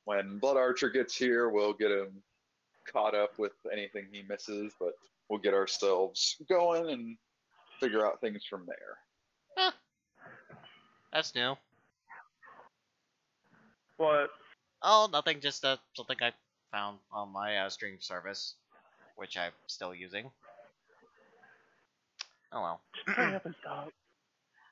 when Blood Archer gets here, we'll get him caught up with anything he misses, but we'll get ourselves going and figure out things from there. Huh, that's new. What? Oh, nothing. Just something I found on my stream service, which I'm still using. Oh well. Hurry up and stop.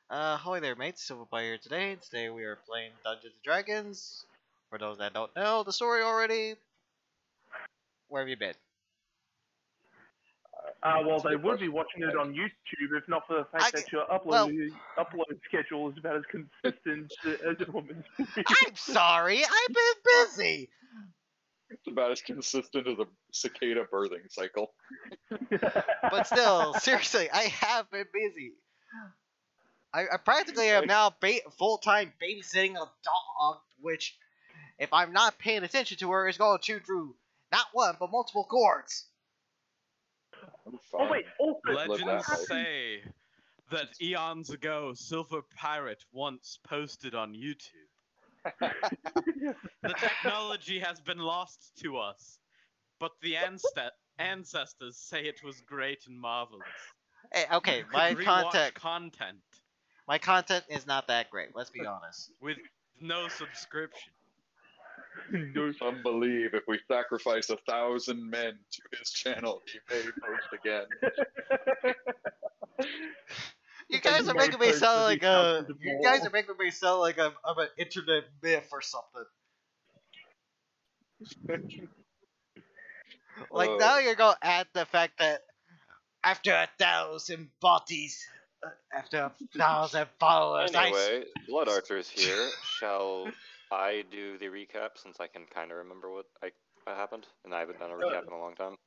Hi there, mates. Silverboy here today. Today we are playing Dungeons and Dragons. For those that don't know the story already, where have you been? Well, they would be watching it on YouTube if not for the fact that your upload schedule is about as consistent as it was. I'm sorry, I've been busy. It's about as consistent as a cicada birthing cycle. But still, seriously, I have been busy. I practically am now full-time babysitting a dog, which, if I'm not paying attention to her, is going to chew through not one, but multiple cords. Oh wait, also, Legends say that eons ago, Silver Pirate once posted on YouTube. The technology has been lost to us, but the ancestors say it was great and marvelous. Hey, okay, my content is not that great. Let's be honest. With no subscription. Some believe if we sacrifice 1,000 men to his channel, he may post again. You guys are making me sound like a. You guys are making me sound like I'm an internet myth or something. Like now you're gonna add the fact that after 1,000 bodies, after 1,000 followers, Anyway, Blood Archer's here. Shall I do the recap since I can kind of remember what happened, and I haven't done a recap in a long time.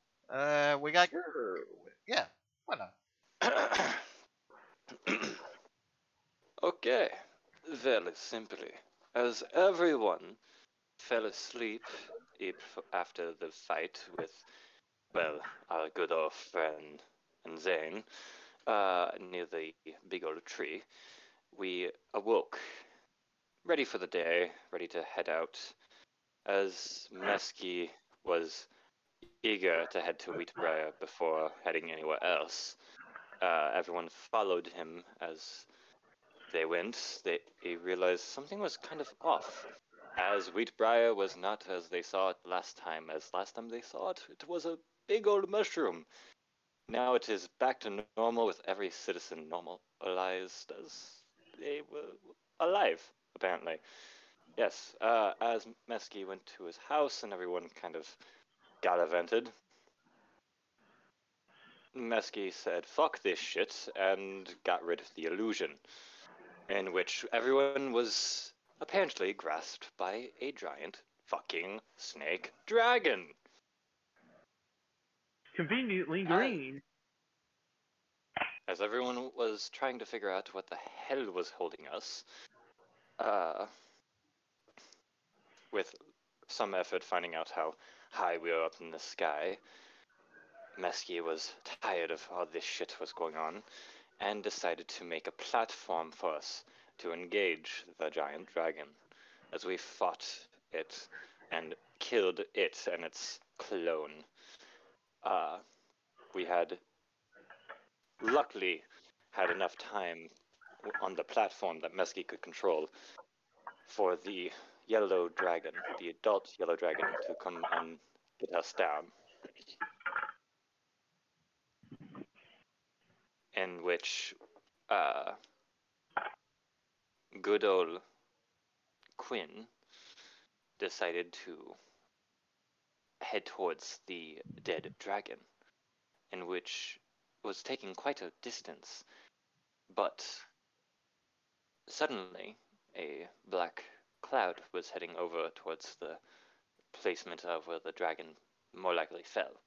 We got. Sure. Yeah, why not? Okay, very simply, as everyone fell asleep after the fight with, well, our good old friend Zane, near the big old tree, we awoke, ready for the day, ready to head out, as Mesky was eager to head to Wheatbriar before heading anywhere else. Everyone followed him as they went. They realized something was kind of off, as Wheatbriar was not as they saw it last time. As last time they saw it, it was a big old mushroom. Now it is back to normal, with every citizen normalized as they were alive, apparently. Yes, as Mesky went to his house and everyone kind of gallivanted, Mesky said, "Fuck this shit," and got rid of the illusion, in which everyone was apparently grasped by a giant fucking snake dragon. Conveniently green. As everyone was trying to figure out what the hell was holding us, with some effort finding out how high we were up in the sky, Mesky was tired of all this shit was going on, and decided to make a platform for us to engage the giant dragon. As we fought it and killed it and its clone, we had luckily had enough time on the platform that Mesky could control for the yellow dragon, the adult yellow dragon, to come and get us down. In which good old Quinn decided to head towards the dead dragon, in which was taking quite a distance, but suddenly a black cloud was heading over towards the placement of where the dragon more likely fell,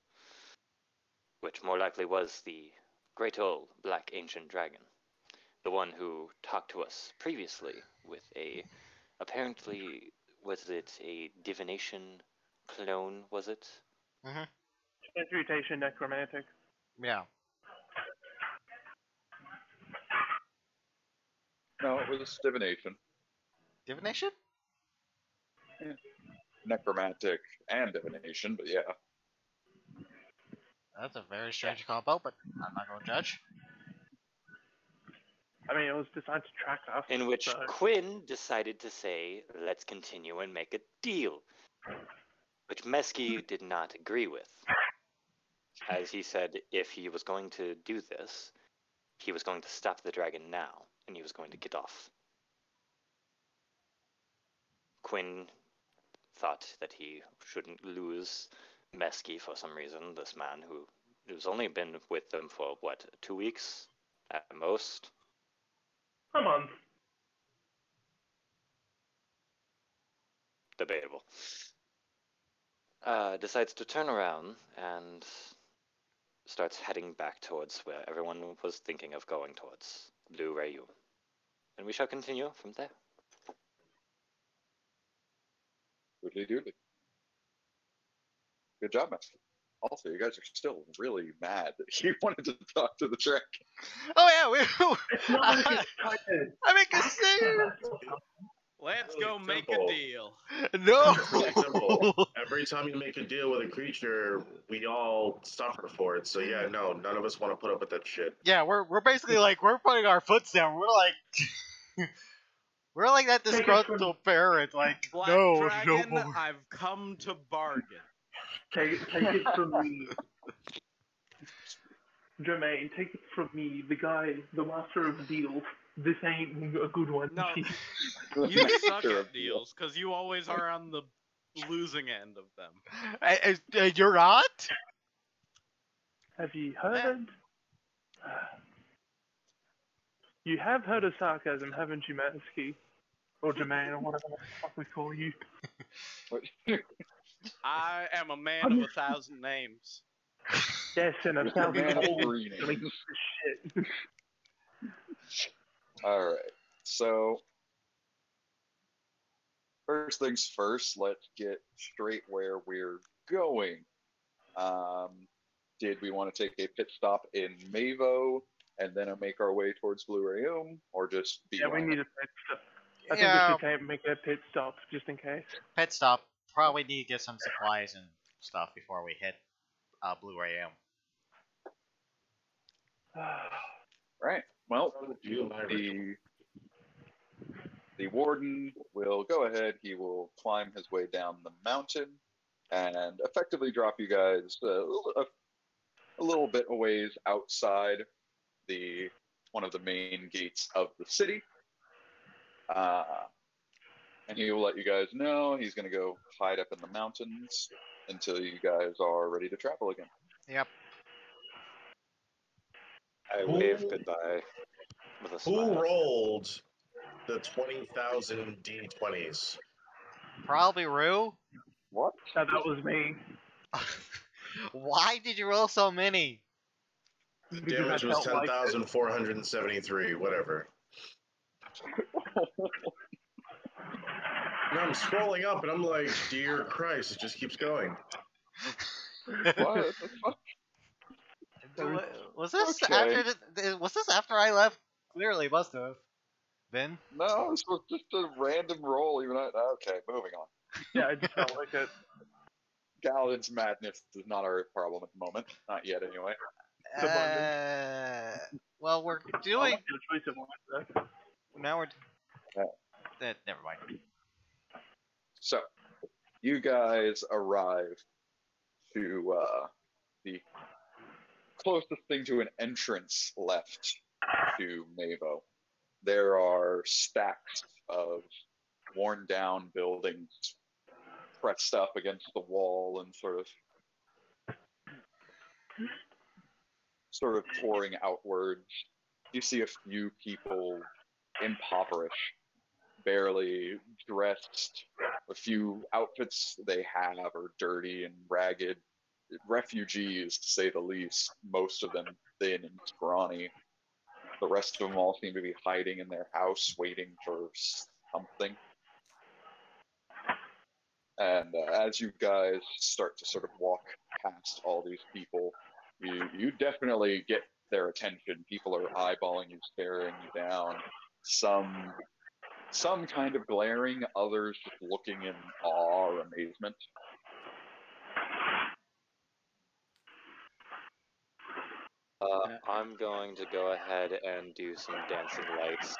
which more likely was the great old black ancient dragon, the one who talked to us previously with apparently, was it a divination clone, was it? Mm-hmm. Transmutation necromantic. Yeah. No, it was divination. Divination? necromantic and divination, but yeah. That's a very strange combo, but I'm not gonna judge. I mean, it was designed to track us. In which so... Quinn decided to say, let's continue and make a deal. Which Mesky did not agree with. As he said, if he was going to do this, he was going to stop the dragon now, and he was going to get off. Quinn thought that he shouldn't lose Mesky for some reason, this man who's only been with them for, 2 weeks at most? A month. Debatable. Decides to turn around and starts heading back towards where everyone was thinking of going towards, Blue Rayu. And we shall continue from there. Doodly doodly. Good job, Master. Also, you guys are still really mad that you wanted to talk to the Trek. Oh yeah, It's not like it's excited. I make a sing. Let's Really go make simple. a deal. No. It's really simple. Every time you make a deal with a creature, we all suffer for it. So yeah, no, none of us want to put up with that shit. Yeah, we're basically like we're putting our foot down. We're like we're like that disgruntled parent. Like Black no Dragon, more. I've come to bargain. Take it from me. Jermaine, take it from me, the guy, the master of deals. This ain't a good one. No. You suck at deals, because you always are on the losing end of them. You're not? Have you heard? You have heard of sarcasm, haven't you, Matsky? Or Jermaine, or whatever the fuck we call you. I am a man of 1,000 names. Yes, and a thousand Man of holes. three Like, names. shit. Alright, so first things first, let's get straight where we're going. Did we want to take a pit stop in Mavo and then make our way towards Blue Rayum, or just be Yeah, we on need it? a pit stop. I Yeah. think we should make a pit stop, just in case. Pit stop. Probably need to get some supplies and stuff before we hit Blue Ram. Right. Well, You and I the warden will go ahead. He will climb his way down the mountain and effectively drop you guys a little bit a ways outside one of the main gates of the city. And he will let you guys know he's going to go hide up in the mountains until you guys are ready to travel again. Yep. I wave goodbye with a Who smile. rolled the 20,000 D20s? Probably Rue. What? That was me. Why did you roll so many? The Because damage I was felt like it. 10,473, whatever. And I'm scrolling up and I'm like, dear Christ, it just keeps going. What? Was this Okay. after? Was this after I left? Clearly, must have been. No, this was just a random roll. Even okay, moving on. Yeah, I just felt like it. Galadin's madness is not our problem at the moment. Not yet, anyway. Well, we're I doing. like your choice of one, though. Now we're. Yeah. Never mind. So, you guys arrive to the closest thing to an entrance left to Mavo. There are stacks of worn down buildings pressed up against the wall and sort of pouring outwards. You see a few people impoverished, barely dressed. A few outfits they have are dirty and ragged. Refugees, to say the least, most of them thin and scrawny. The rest of them all seem to be hiding in their house, waiting for something. And as you guys start to sort of walk past all these people, you definitely get their attention. People are eyeballing you, staring you down. Some Some kind of glaring, others just looking in awe or amazement. I'm going to go ahead and do some dancing lights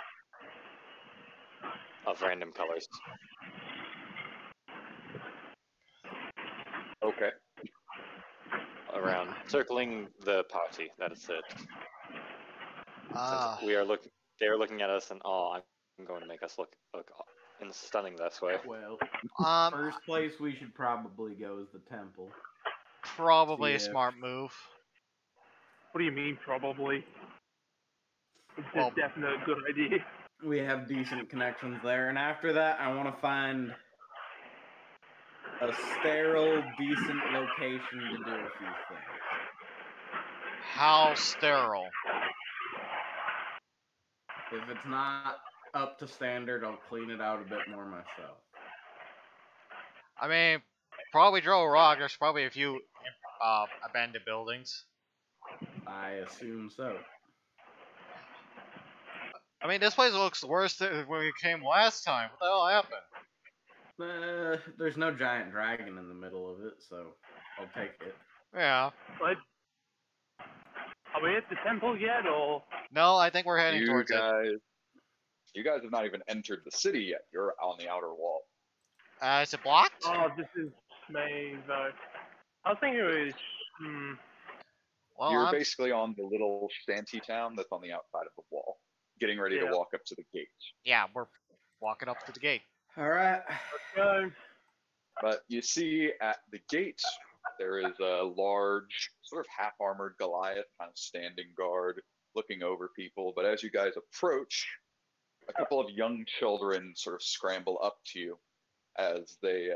of random colors. Okay. Around, circling the party. That is it. Since we are they are looking at us in awe. I'm going to make us look in stunning this way. Well, Um, first place we should probably go is the temple. probably a See if- smart move. What do you mean, probably? It's Well- a definite good idea. We have decent connections there, and after that, I want to find a sterile, decent location to do a few things. How sterile? If it's not up to standard, I'll clean it out a bit more myself. I mean, probably Drow Rock. There's probably a few abandoned buildings. I assume so. I mean, this place looks worse than when we came last time. What the hell happened? There's no giant dragon in the middle of it, so I'll take it. Yeah. But are we at the temple yet, or? No, I think we're heading towards it. You guys have not even entered the city yet. You're on the outer wall. Is it blocked? Oh, this is May though. I was thinking it was. Well, You're basically on the little shanty town that's on the outside of the wall, getting ready to walk up to the gate. yeah, we're walking up to the gate. All right. Let's go. But you see at the gate, there is a large, sort of half-armored Goliath, kind of standing guard, looking over people. But as you guys approach, a couple of young children sort of scramble up to you as they,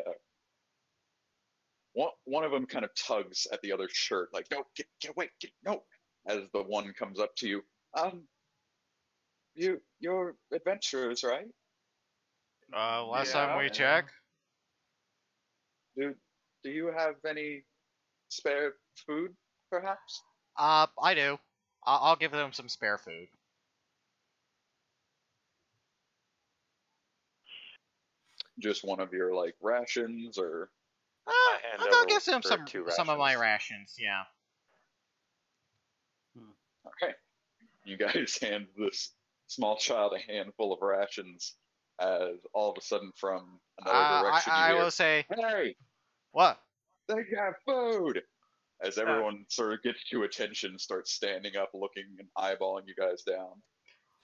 one of them kind of tugs at the other's shirt, like, no, get away, no, as the one comes up to you. You're adventurers, right? Last time we checked. Do you have any spare food, perhaps? I do. I'll give them some spare food. Just one of your like rations, or I'll give them for some of my rations. rations. Yeah. okay. You guys hand this small child a handful of rations, as all of a sudden from another direction I you hear, will say. "Hey, What? they got food!" As everyone sort of gets to attention, starts standing up, looking and eyeballing you guys down.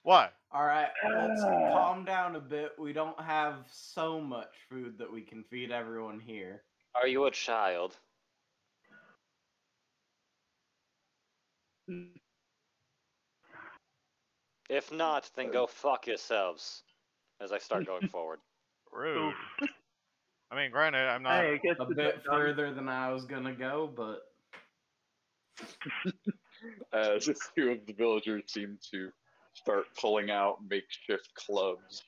What? All right, let's calm down a bit. We don't have so much food that we can feed everyone here. Are you a child? If not, then go fuck yourselves. As I start going forward. Rude. I mean, granted, I'm not. Hey, it gets A the bit job done. further than I was gonna go, but As a few of the villagers seem to start pulling out makeshift clubs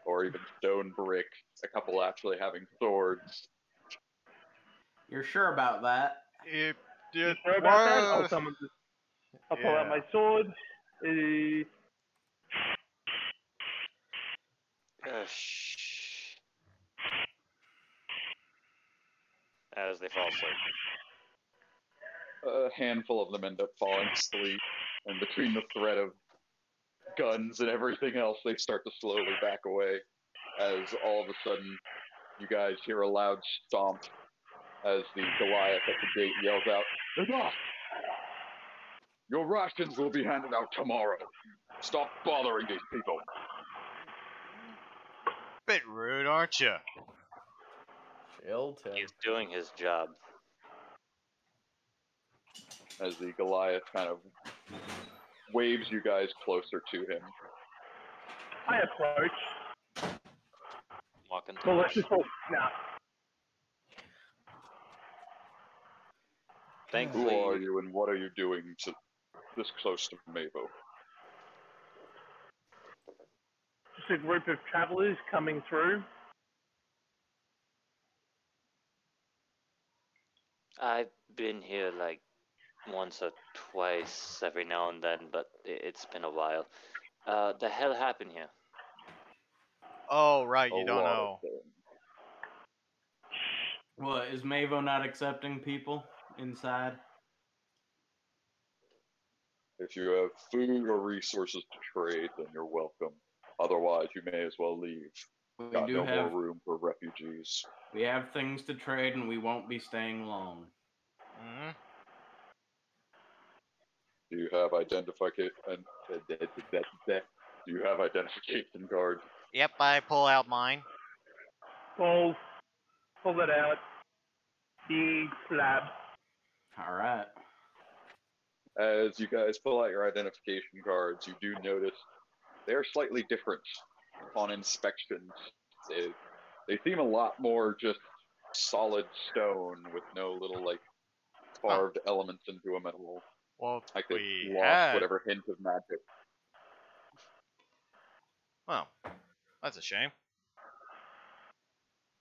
or even stone brick, a couple actually having swords. you're sure about that? You Sorry about that. what? I'll pull out my sword. Shh. As they fall asleep. A handful of them end up falling asleep, and between the threat of guns and everything else, they start to slowly back away. As all of a sudden, you guys hear a loud stomp as the Goliath at the gate yells out, "Enough! Your rations will be handed out tomorrow. Stop bothering these people." Bit rude, aren't you? Chill, Tim. He's doing his job. As the Goliath kind of waves you guys closer to him. I approach. Walking Well, let's just hope. Nah. Who Thankfully, are you and what are you doing to this close to Mabo? Just a group of travelers coming through. I've been here like once or twice every now and then, but it's been a while. The hell happened here? Oh, right, A you don't lot know. of things. What, is Mavo not accepting people inside? If you have food or resources to trade, then you're welcome. Otherwise, you may as well leave. We Got do no more have room for refugees. we have things to trade, and we won't be staying long. Hmm. Do you have identification? Do you have identification cards? Yep, I pull out mine. Pull it out. The slab. All right. As you guys pull out your identification cards, you do notice they are slightly different upon inspection. They seem a lot more just solid stone with no little like carved elements into them at all. Well, Like they we lost had. whatever hint of magic. Well, that's a shame.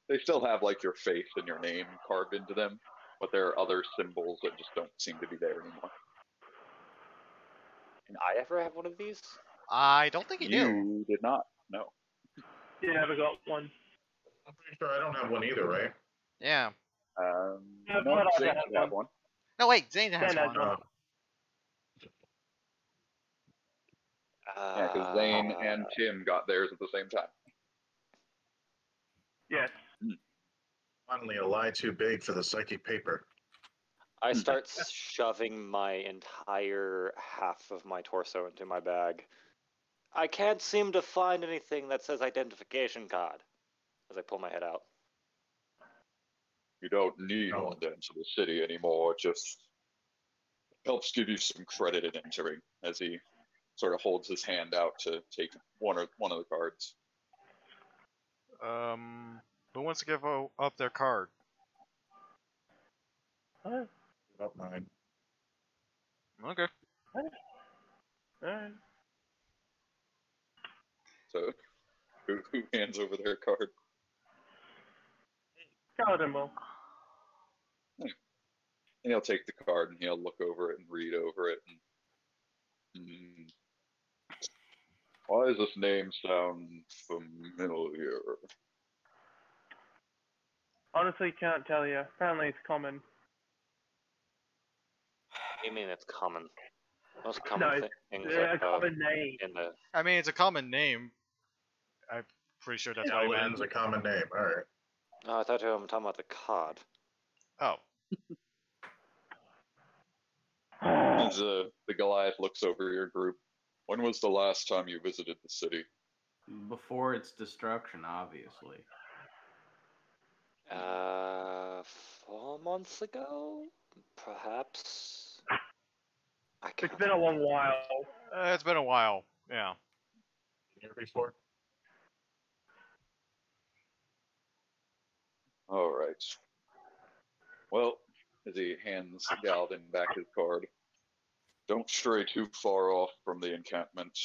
They still have like your face and your name carved into them, but there are other symbols that just don't seem to be there anymore. Can I ever have one of these? I don't think you do. You did not. No. You never got one. I'm pretty sure I don't have one either, right? Yeah. Yeah, No, but I Zane have should have one. No, wait, Zane has Zane has one. one. Yeah, because Zane and Tim got theirs at the same time. Yes. Finally, a lie too big for the psychic paper. I start shoving my entire half of my torso into my bag. I can't seem to find anything that says identification card as I pull my head out. You don't need one to enter the city anymore. It just helps give you some credit in entering, as he sort of holds his hand out to take one of the cards. Who wants to give up their card? Alright. About mine. Okay. Alright. So, who hands over their card? Cardinal. And he'll take the card and he'll look over it and read over it. And, why does this name sound familiar? Honestly, can't tell you. Apparently, it's common. What do you mean it's common? Most common No, things it's are a common name. in the. I mean, it's a common name. I'm pretty sure that's what he meant. Paladin's a common name. All right. No, I thought you were talking about the card. Oh. As the Goliath looks over your group, when was the last time you visited the city? Before its destruction, obviously. 4 months ago, perhaps. It's been a long while. It's been a while. Yeah. Year before. All right. Well, as he hands Galvin back his card, don't stray too far off from the encampment.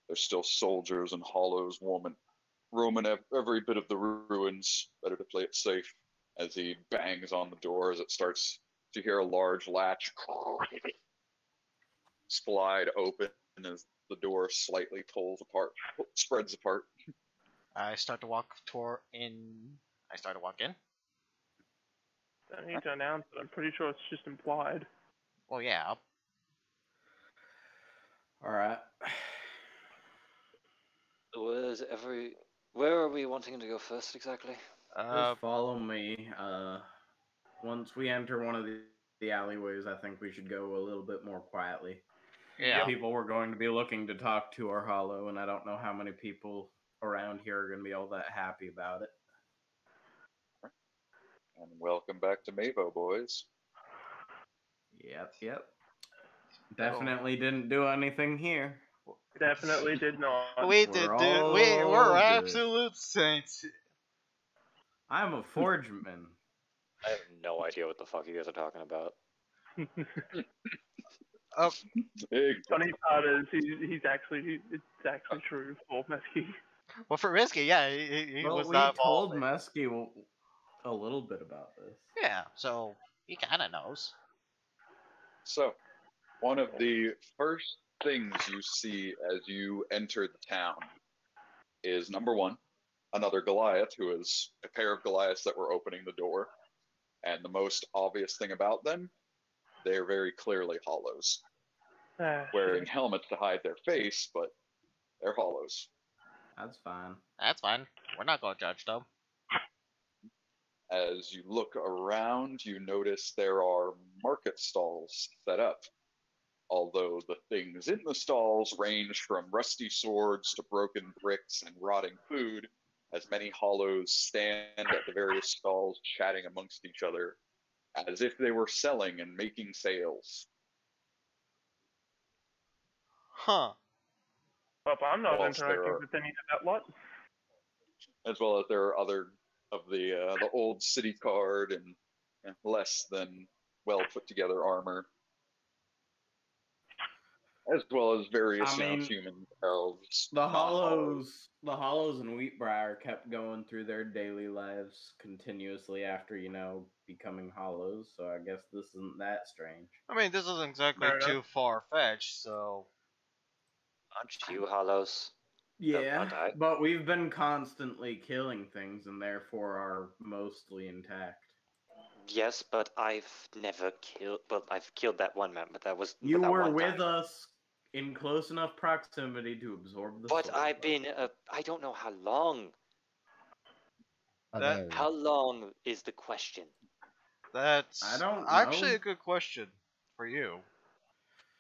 There's still soldiers and hollows roaming every bit of the ruins. Better to play it safe. As he bangs on the door, as it starts to hear a large latch slide open, as the door slightly spreads apart. I start to walk in. Don't need to announce it. I'm pretty sure it's just implied. Well, yeah. All right. Where are we wanting to go first exactly? Just follow me. Once we enter one of the alleyways, I think we should go a little bit more quietly. Yeah. People we're going to be looking to talk to are hollow, and I don't know how many people around here are going to be all that happy about it. And welcome back to Mavo, boys. Yep. Definitely didn't do anything here. Definitely did not. We did. We're absolute saints. I'm a forgeman. I have no idea what the fuck you guys are talking about. Oh. Funny part is it's actually true for Mesky. Well, for Risky, yeah, he was we not told involved. Mesky a little bit about this. Yeah, so he kind of knows. So, one of the first things you see as you enter the town is number one, another Goliath, who is a pair of Goliaths that were opening the door. And the most obvious thing about them, they're very clearly hollows, wearing Shit. helmets to hide their face, but they're hollows. That's fine. That's fine. We're not gonna judge them. As you look around, you notice there are market stalls set up, although the things in the stalls range from rusty swords to broken bricks and rotting food, as many hollows stand at the various stalls chatting amongst each other, as if they were selling and making sales. Huh. Well, if I'm not Whilst there interacting are- with any of that lot. As well as there are other of the old city card and less than well put together armor, as well as various I mean, human elves. The not Hollows and Wheatbriar kept going through their daily lives continuously after, becoming Hollows, so I guess this isn't that strange. I mean, this isn't exactly Fair enough. too far fetched, so. Aren't you hollows? Yeah, not I. but we've been constantly killing things and therefore are mostly intact. Yes, but I've never killed. Well, I've killed that one man, but that was. You that were one with time. us in close enough proximity to absorb the But soul. I've been. I don't know how long. That- How long is the question? That's I don't actually know. a good question for you.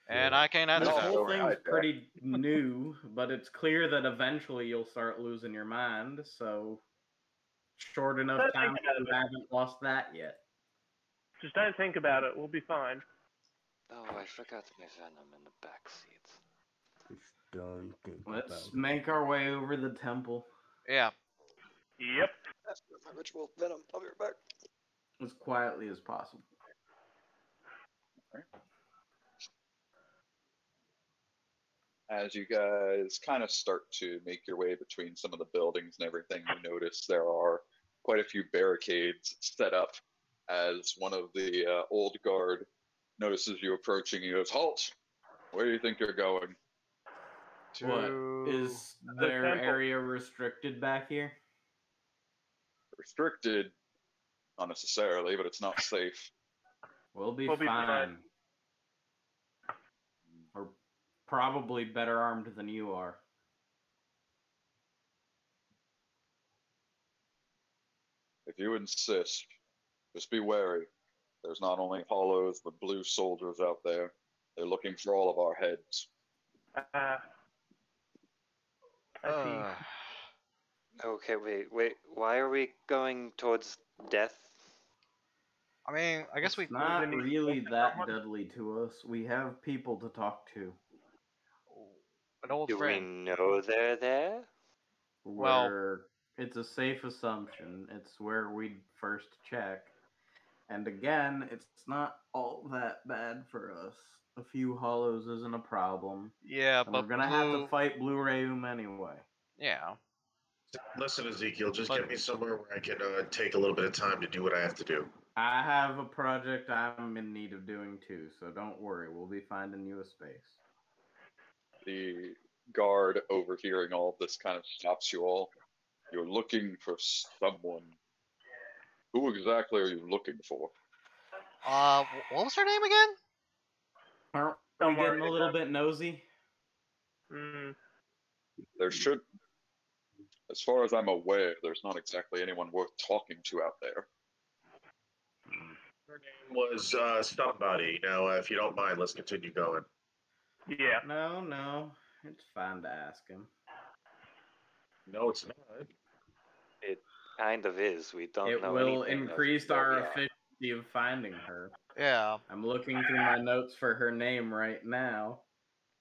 And I can't answer This No, that. whole go thing's ahead, Jack. pretty new, but it's clear that eventually you'll start losing your mind, so short enough Don't time think that about you it. haven't lost that yet. Just don't think about it. We'll be fine. Oh, I forgot my venom in the back seats. Don't think Let's about make our way over the temple Yeah. Yep. That's my ritual venom. I'll be right back. as quietly as possible. As you guys kind of start to make your way between some of the buildings and everything, you notice there are quite a few barricades set up. As one of the old guard notices you approaching, he goes, "Halt! Where do you think you're going?" What is their temple. area restricted back here? Restricted, not necessarily, but it's not safe. We'll be We'll be fine. fine. We're probably better armed than you are. If you insist, just be wary. There's not only hollows, but blue soldiers out there. They're looking for all of our heads. I see. Uh, Okay, wait. Why are we going towards death? I mean, I guess we. It's not Then you- really that deadly to us. We have people to talk to. An old Do friend. we know they're there? Well- Where it's a safe assumption. It's where we'd first check. And again, it's not all that bad for us. A few hollows isn't a problem. Yeah, And but we're gonna have blue- to fight Blue Rayum anyway. Yeah. Listen, Ezekiel, just But- get me somewhere where I can take a little bit of time to do what I have to do. I have a project I'm in need of doing too, so don't worry. We'll be finding you a space. The guard, overhearing all of this, kind of stops you all. You're looking for someone. Who exactly are you looking for? What was her name again? Aren't we Don't getting worry, a little bit nosy? There should, as far as I'm aware, there's not exactly anyone worth talking to out there. Her name was Stumpbody. Now, if you don't mind, let's continue going. Yeah. No. It's fine to ask him. No, it's not. It kind of is. We don't It know will anything of increase where our we are. efficiency of finding her. Yeah. I'm looking through my notes for her name right now.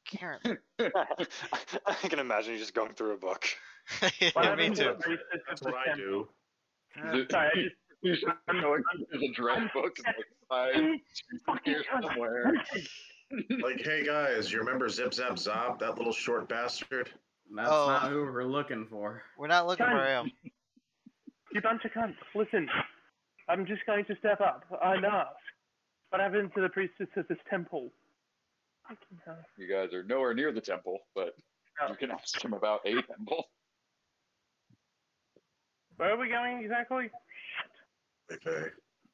Karen. I can imagine you just going through a book. What Yeah, me happened to too. the priestess That's of the what I temple? do. Sorry, I'm going through the address book. I'm here somewhere. Like, hey guys, you remember Zip Zap Zob, that little short bastard? That's Oh. not who we're looking for. We're not looking for him. You bunch of cunts. Listen, I'm just going to step up and ask. What happened to the priestess of this temple? Fucking hell. You guys are nowhere near the temple, but Oh. you can ask him about a temple. Where are we going exactly? Okay.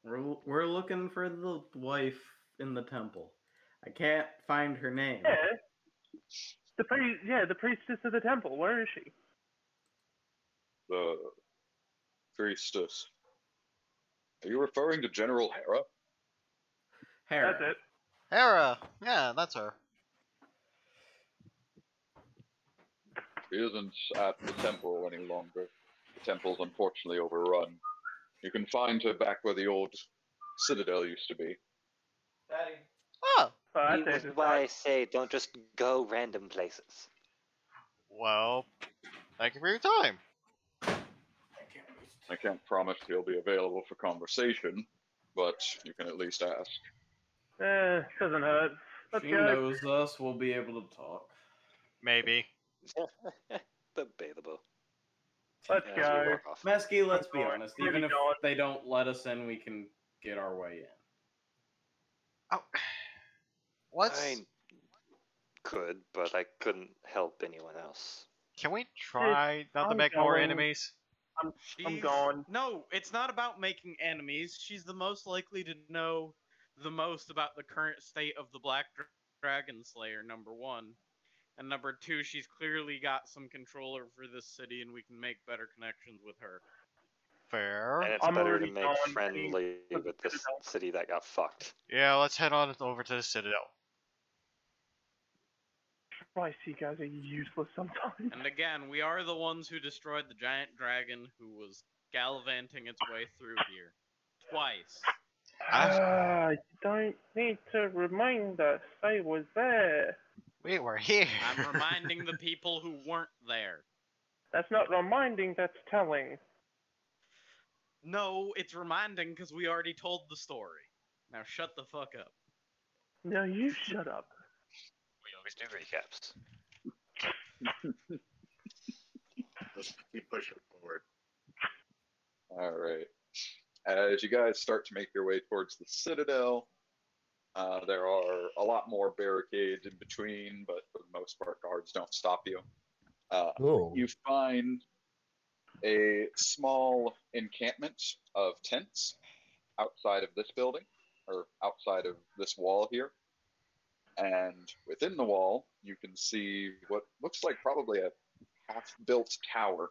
We're looking for the wife in the temple. I can't find her name. Yeah. The priestess of the temple. Where is she? The priestess. Are you referring to General Hera? Hera. That's it. Hera. Yeah, that's her. She isn't at the temple any longer. The temple's unfortunately overrun. You can find her back where the old citadel used to be. Daddy. Oh, Oh, This that's is it. why I say don't just go random places. well, thank you for your time. I can't promise he'll be available for conversation, but you can at least ask. Doesn't hurt. Let's She go. knows us. We'll be able to talk. Maybe. Debatable. Let's As we go. walk off. Mesky, let's be going. honest. Really Even if going. they don't let us in, we can get our way in. Oh. What's? I could, but I couldn't help anyone else. Can we try not to I'm make more going. enemies? I'm She's- gone. No, it's not about making enemies. She's the most likely to know the most about the current state of the Black Dragon Slayer, number one. And number two, she's clearly got some control over this city, and we can make better connections with her. Fair. And it's I'm better to already make gone. friendly Let's with get this it out. city that got fucked. Yeah, let's head on over to the Citadel. Christ, you guys are useless sometimes. And again, we are the ones who destroyed the giant dragon who was gallivanting its way through here. Twice. You don't need to remind us. I was there. We were here. I'm reminding the people who weren't there. That's not reminding, that's telling. No, it's reminding because we already told the story. Now shut the fuck up. No, you shut up. We always do recaps. Let's keep pushing forward. All right. As you guys start to make your way towards the Citadel, there are a lot more barricades in between, but for the most part, guards don't stop you. Oh. You find a small encampment of tents outside of this building, or outside of this wall here. And within the wall, you can see what looks like probably a half-built tower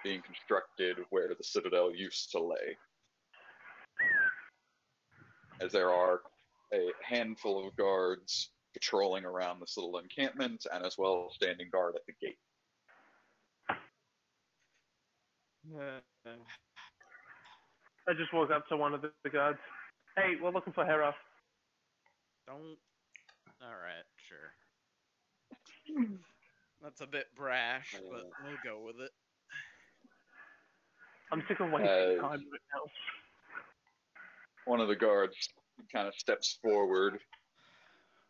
being constructed where the Citadel used to lay. As there are a handful of guards patrolling around this little encampment, and as well standing guard at the gate. I just walked up to one of the guards. Hey, we're looking for Hera. Don't. Alright, sure. That's a bit brash, but we'll go with it. I'm sick of wasting time right now. One of the guards kind of steps forward.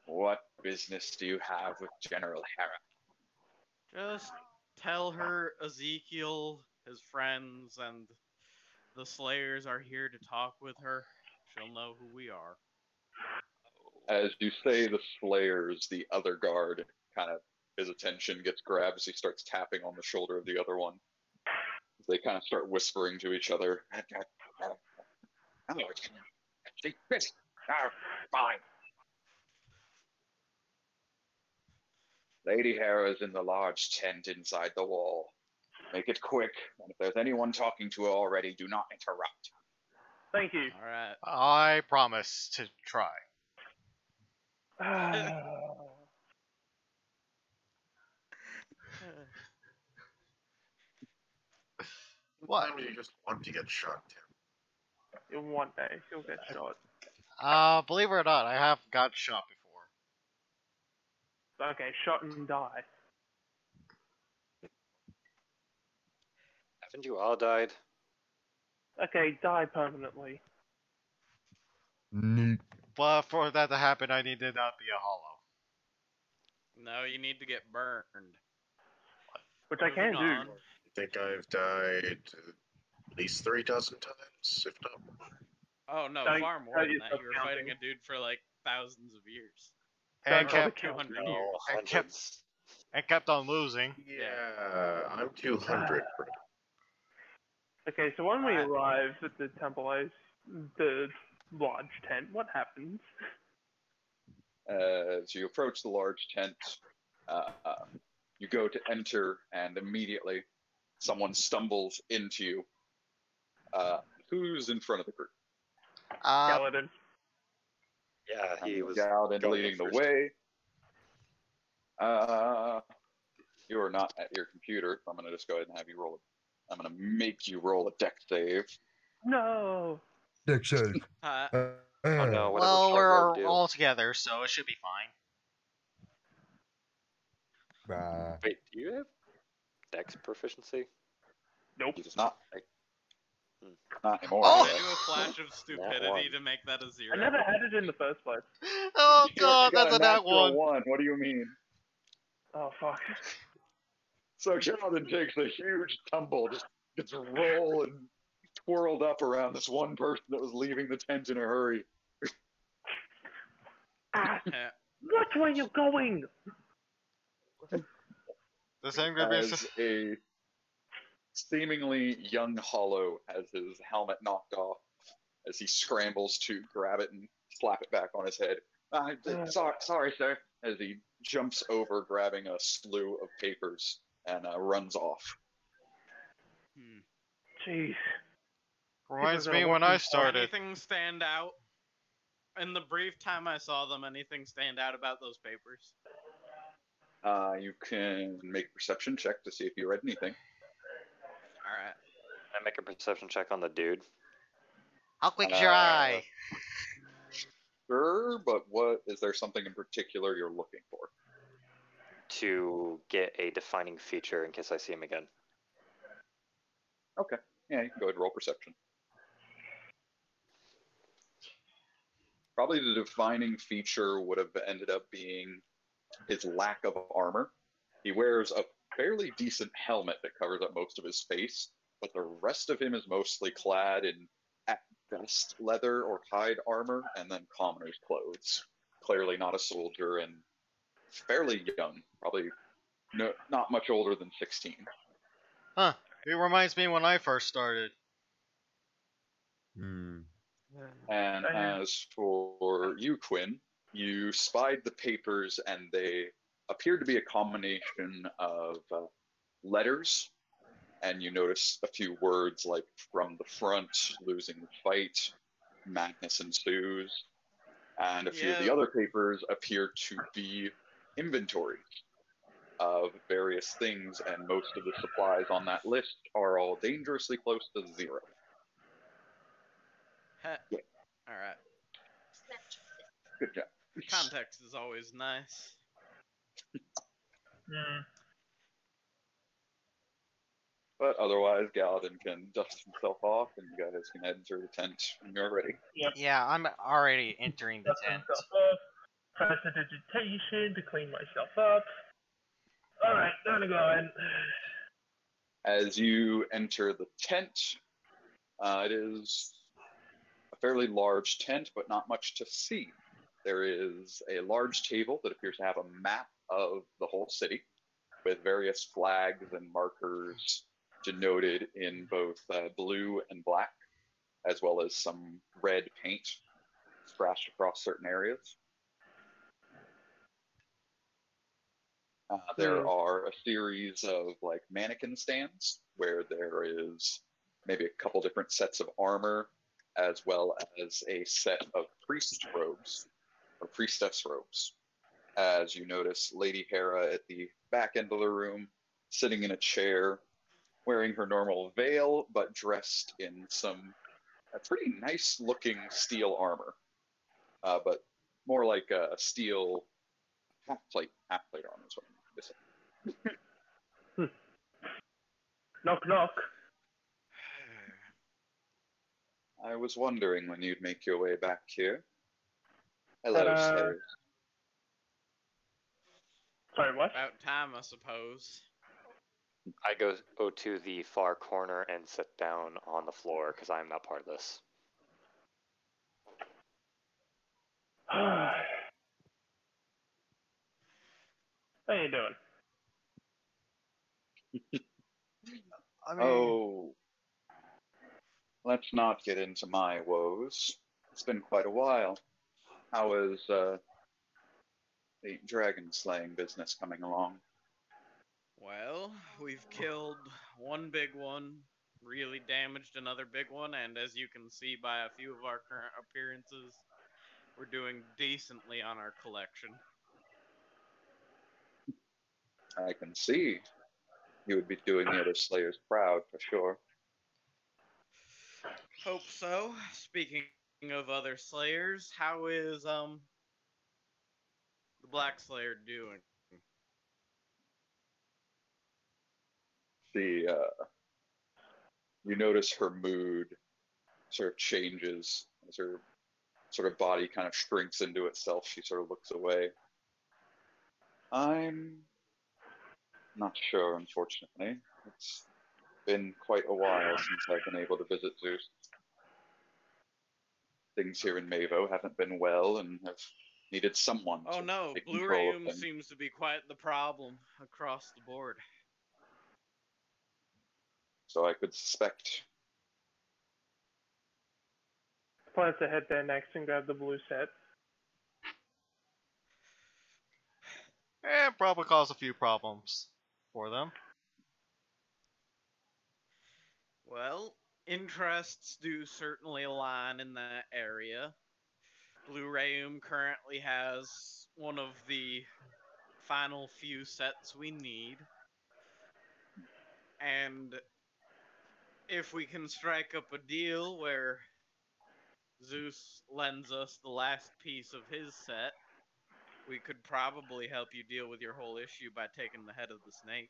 What business do you have with General Hera? Just tell her Ezekiel, his friends, and the Slayers are here to talk with her. She'll know who we are. As you say the Slayers, the other guard kind of, his attention gets grabbed as he starts tapping on the shoulder of the other one. They kind of start whispering to each other. She's busy. Fine. Lady Hera's in the large tent inside the wall. Make it quick, and if there's anyone talking to her already, do not interrupt. Thank you. Alright. I promise to try. What? Sometimes you just want to get shot, Tim. In one day, you'll get shot. Believe it or not, I have got shot before. Okay, shot and die. Haven't you all died? Okay, die permanently. Neat. But for that to happen, I need to not be a hollow. No, you need to get burned. Which I can Moving do. on. I think I've died at least 3 dozen times, if not more. Oh no, Don't- far more don't than you that. stop You were counting. fighting a dude for like thousands of years. And Don't kept, bother 200 counting. years. and kept Hundreds. and kept on losing. Yeah, I'm 200, bro. Okay, so when we Alright. arrive at the temple, the lodge tent, what happens? As you approach the large tent, uh, you go to enter, and immediately someone stumbles into you. Who's in front of the group? Skeleton. Yeah, he was Galadin going leading the first. way. You are not at your computer. I'm going to just go ahead and have you roll it. I'm going to make you roll a deck save. No. Deck save. Oh no, what Well, did we're do? all together, so it should be fine. Bah. Wait, do you have Dex proficiency? Nope. He does not. Hmm. Not anymore. Oh! Can I do a flash of stupidity one. to make that a 0? I never had it in the first place. Oh You god, got that's a nat natural 1. What do you mean? Oh fuck. So Galadin takes a huge tumble, just gets rolled and twirled up around this one person that was leaving the tent in a hurry. Ah, Yeah. watch where you're going. This ain't gonna be As a seemingly young Hollow has his helmet knocked off as he scrambles to grab it and slap it back on his head. Sorry, sir. As he jumps over, grabbing a slew of papers and runs off. Hmm. Jeez. reminds me when I started. Anything stand out? In the brief time I saw them, anything stand out about those papers? You can make a perception check to see if you read anything. Alright. Can I make a perception check on the dude? How quick is your eye? Sure, but what is there something in particular you're looking for? To get a defining feature in case I see him again. Okay. Yeah, you can go ahead and roll perception. Probably the defining feature would have ended up being his lack of armor. He wears a fairly decent helmet that covers up most of his face, but the rest of him is mostly clad in, at best, leather or hide armor, and then commoner's clothes. Clearly not a soldier and fairly young, probably not much older than 16. Huh. It reminds me when I first started. Hmm. And as for you, Quinn, you spied the papers, and they appeared to be a combination of letters, and you notice a few words like "from the front," "losing the fight," "madness ensues," and a few of the Yeah. other papers appear to be inventories of various things, and most of the supplies on that list are all dangerously close to 0. Yeah. Alright. Good job. Context is always nice. Hmm. But otherwise, Galadin can dust himself off, and you guys can enter the tent when you're ready. Yeah, I'm already entering the Dust tent. myself up. Prestidigitation to clean myself up. Alright, time to go in. As you enter the tent, it is a fairly large tent, but not much to see. There is a large table that appears to have a map of the whole city, with various flags and markers denoted in both blue and black, as well as some red paint splashed across certain areas. There are a series of like mannequin stands where there is maybe a couple different sets of armor, as well as a set of priest robes or priestess robes. As you notice Lady Hera at the back end of the room, sitting in a chair, wearing her normal veil, but dressed in some pretty nice looking steel armor, but more like a steel half plate armor is what I'm missing. Knock knock. I was wondering when you'd make your way back here. Hello, Ta-da. Slayers. Sorry, what? About time, I suppose. I go to the far corner and sit down on the floor because I'm not part of this. How you doing? I mean, Oh, let's not get into my woes. It's been quite a while. How is the dragon slaying business coming along? Well, we've killed one big one, really damaged another big one, and as you can see by a few of our current appearances, we're doing decently on our collection. I can see you would be doing the other slayers proud for sure. Hope so. Speaking of other slayers, how is the Black Slayer doing? The you notice her mood sort of changes as her sort of body kind of shrinks into itself. She sort of looks away. I'm not sure, unfortunately. It's been quite a while since I've been able to visit Zeus. Things here in Mavo haven't been well and have needed someone Oh to no, take Blue control of Rayum things. seems to be quite the problem across the board. So I could suspect. Plans to head there next and grab the blue set. And probably cause a few problems for them. Well, interests do certainly align in that area. Blue Rayum currently has one of the final few sets we need. And if we can strike up a deal where Zeus lends us the last piece of his set, we could probably help you deal with your whole issue by taking the head of the snake.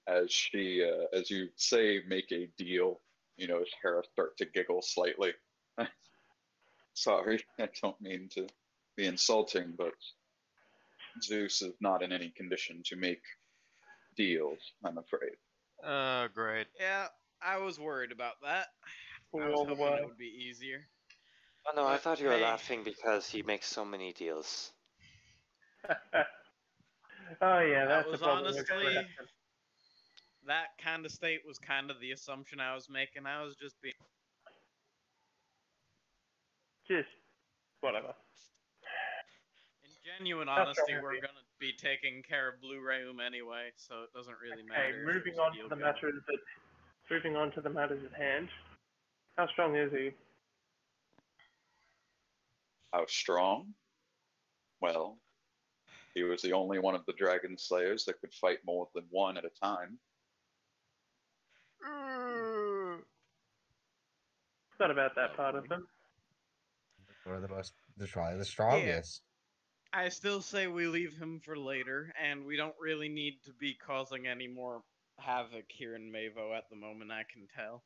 As she, as you say, make a deal, you know, Hera start to giggle slightly. Sorry, I don't mean to be insulting, but Zeus is not in any condition to make deals, I'm afraid. Great. Yeah, I was worried about that. I was All the hoping way. it would be easier. Oh no, I But, thought you were hey. laughing because he makes so many deals. Oh yeah, That that's the was problem with honestly, collection. that kind of state was kind of the assumption I was making. I was just being. Just whatever. In genuine That's honesty, all we're right. gonna be taking care of Blue Rayum anyway, so it doesn't really Okay, matter if moving there's a on deal to the going. matters at hand. How strong is he? How strong? Well, he was the only one of the dragon slayers that could fight more than one at a time. Not about that part of Lovely. him. One of the most, probably the Yeah, strongest. I still say we leave him for later, and we don't really need to be causing any more havoc here in Mavo at the moment, I can tell.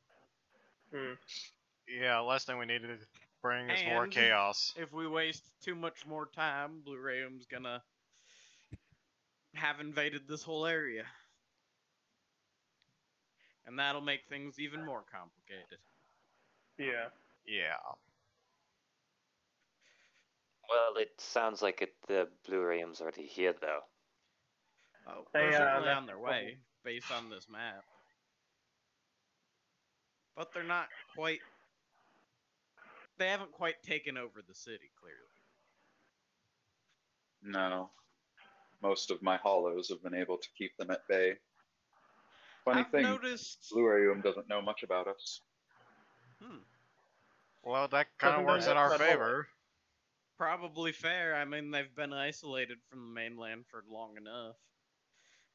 Yeah, last thing we need to bring is more And chaos. if we waste too much more time, Blue Rayum's gonna have invaded this whole area. And that'll make things even more complicated. Yeah. Yeah. Well, it sounds like the Blu-rayum's already here, though. Oh, They, they're certainly that's on their the way, problem. based on this map. But they're not quite. They haven't quite taken over the city, clearly. No, most of my hollows have been able to keep them at bay. Funny I've thing, noticed. Blue Arium doesn't know much about us. Well, that kind of Doesn't works know in our much at all. favor. Probably fair. I mean, they've been isolated from the mainland for long enough.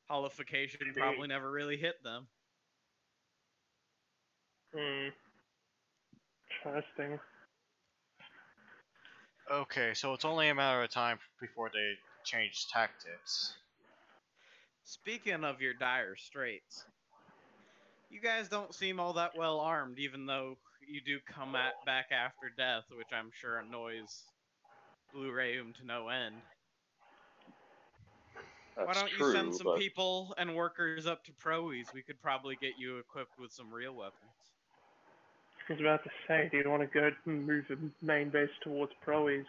Holification probably never really hit them. Interesting. Okay, so it's only a matter of time before they change tactics. Speaking of your dire straits, you guys don't seem all that well armed, even though you do come back after death, which I'm sure annoys Blue Rayum to no end. Why That's don't you send true, some but people and workers up to Proes? We could probably get you equipped with some real weapons. I was about to say, do you want to go and move the main base towards Proes?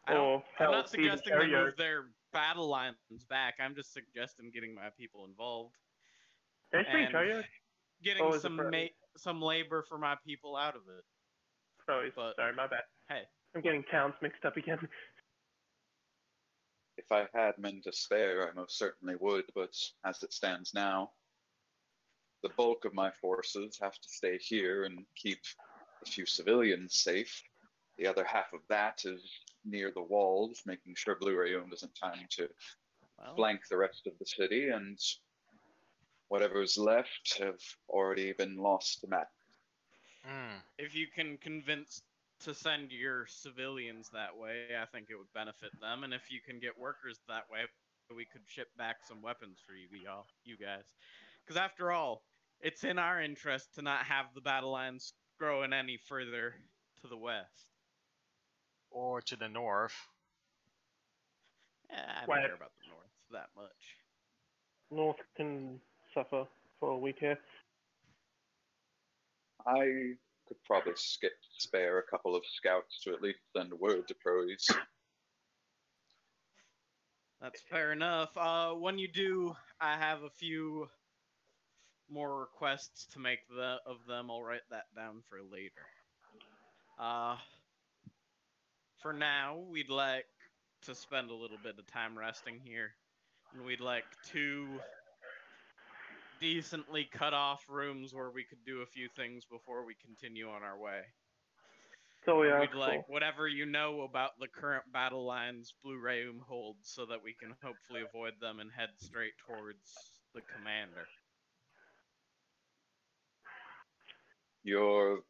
Or I'm hell, not even suggesting they Terrio. move their battle lines back. I'm just suggesting getting my people involved. Can I speak And Terrio? getting Always a problem. some labor for my people out of it. But Sorry, my bad. hey, I'm getting towns mixed up again. If I had men to spare, I most certainly would, but as it stands now, the bulk of my forces have to stay here and keep a few civilians safe. The other half of that is near the walls, making sure Blue Rayum doesn't time to well, flank the rest of the city, and whatever's left have already been lost to Matt. if you can convince to send your civilians that way, I think it would benefit them. And if you can get workers that way, we could ship back some weapons for you guys. Because after all, it's in our interest to not have the battle lines growing any further to the west. Or to the north. I don't West. care about the north that much. North can suffer for a week here. I could probably spare a couple of scouts to at least send word to Proes. That's fair enough. When you do, I have a few more requests to make of them. I'll write that down for later. For now, we'd like to spend a little bit of time resting here, and we'd like 2 decently cut off rooms where we could do a few things before we continue on our way. So we And are we'd like whatever you know about the current battle lines Blue Rayum holds so that we can hopefully avoid them and head straight towards the commander. You're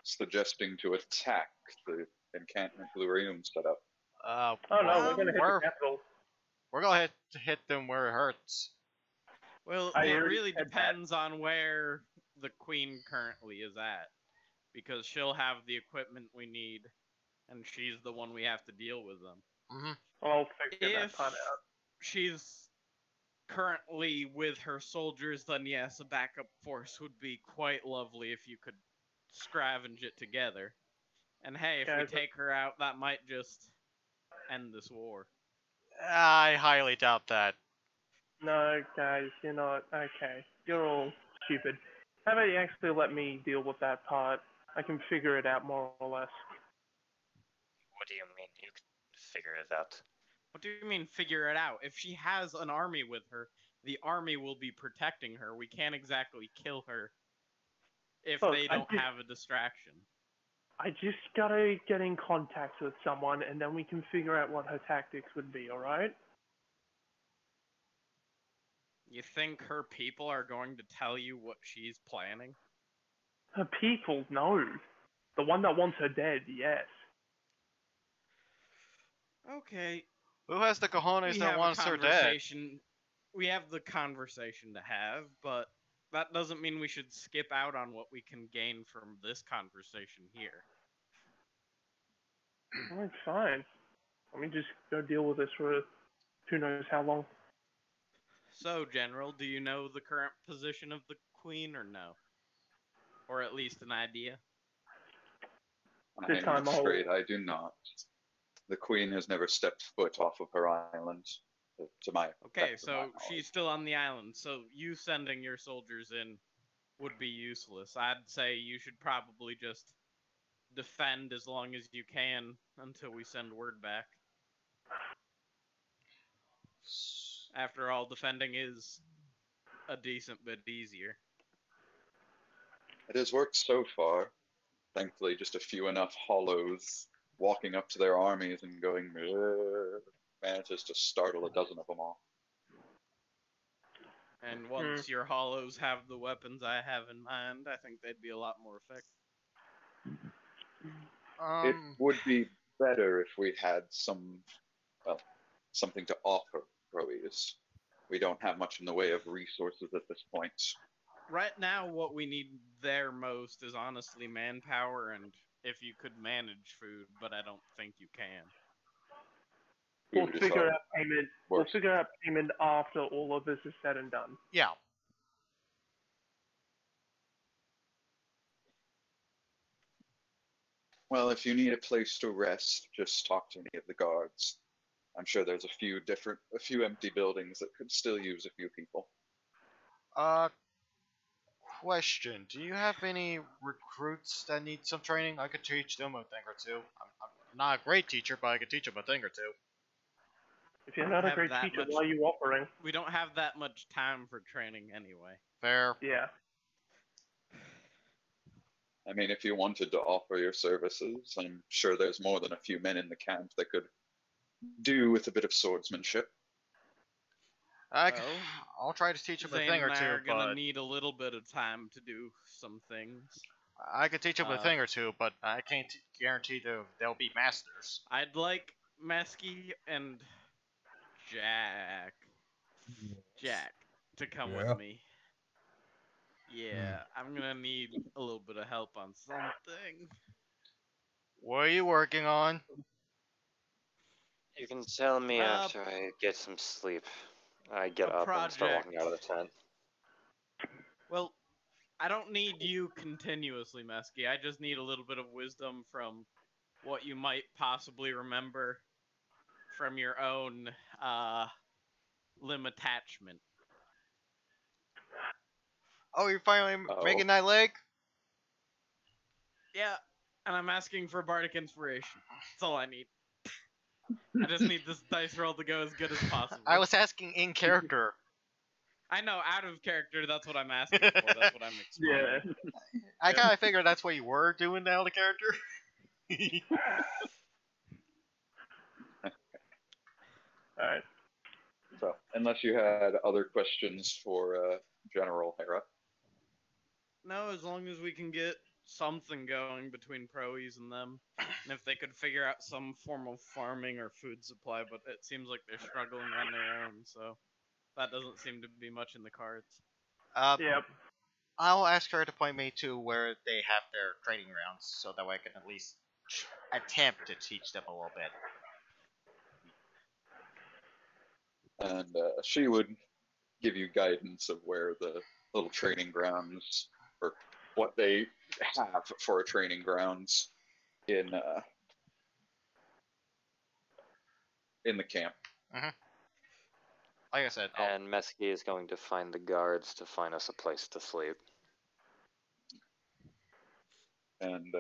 suggesting to attack the encampment Blue Rayum set up. Oh no, we're gonna hit the capital. We're gonna hit them where it hurts. Well, I it already really said that. depends on where the queen currently is at. Because she'll have the equipment we need, and she's the one we have to deal with them. Mm-hmm. I'll figure that If part out. she's currently with her soldiers, then yes, a backup force would be quite lovely if you could scavenge it together. And hey, if we Guys, take her out, that might just end this war. I highly doubt that. No, guys, you're not. Okay, you're all stupid. How about you actually let me deal with that part? I can figure it out more or less. What do you mean you can figure it out? What do you mean figure it out? If she has an army with her, the army will be protecting her. We can't exactly kill her if Look, they don't have a distraction. I just gotta get in contact with someone, and then we can figure out what her tactics would be, alright? You think her people are going to tell you what she's planning? Her people, no. The one that wants her dead, yes. Okay, Who has the cojones we that have wants a her dead? conversation. We have the conversation to have, but that doesn't mean we should skip out on what we can gain from this conversation here. Alright, fine. Let me just go deal with this for who knows how long. So, General, do you know the current position of the Queen or no? Or at least an idea? This time I'm I'll- afraid I do not. The Queen has never stepped foot off of her island, to my Okay, best of so my knowledge. she's still on the island, so you sending your soldiers in would be useless. I'd say you should probably just defend as long as you can until we send word back. After all, defending is a decent bit easier. It has worked so far. Thankfully, just a few enough hollows walking up to their armies and going, manages to startle a dozen of them all. And once your hollows have the weapons I have in mind, I think they'd be a lot more effective. It would be better if we had something to offer Proes. We don't have much in the way of resources at this point. Right now, what we need there most is honestly manpower and if you could manage food, but I don't think you can. We'll figure out payment. We'll figure out payment after all of this is said and done. Yeah. Well, if you need a place to rest, just talk to any of the guards. I'm sure there's a few empty buildings that could still use a few people. Question: do you have any recruits that need some training? I could teach them a thing or two. I'm not a great teacher, but I could teach them a thing or two. If you're We not don't a have great that teacher, much- why are you offering? We don't have that much time for training anyway. Fair. Yeah. I mean, if you wanted to offer your services, I'm sure there's more than a few men in the camp that could do with a bit of swordsmanship. Well, I'll try to teach them a Zane thing or and I two, are gonna but need a little bit of time to do some things. I could teach them a thing or two, but I can't guarantee they'll be masters. I'd like Mesky and Jack to come Yeah. with me. Yeah, I'm gonna need a little bit of help on something. What are you working on? You can tell me Uh, after I get some sleep. I get a up and start project. walking out of the tent. Well, I don't need you continuously, Mesky. I just need a little bit of wisdom from what you might possibly remember from your own limb attachment. Oh, you're finally Oh. making that leg? Yeah, and I'm asking for bardic inspiration. That's all I need. I just need this dice roll to go as good as possible. I was asking in character. I know, out of character, that's what I'm asking for. That's what I'm explaining. Yeah. I kind of figured that's what you were doing out of character. Alright. So, unless you had other questions for General Hera. No, as long as we can get something going between Proes and them. And if they could figure out some form of farming or food supply, but it seems like they're struggling on their own, so that doesn't seem to be much in the cards. Yep. I'll ask her to point me to where they have their training grounds, so that way I can at least attempt to teach them a little bit. And she would give you guidance of where the little training grounds, or what they have for a training grounds in the camp. Like I said, And Mesky is going to find the guards to find us a place to sleep. And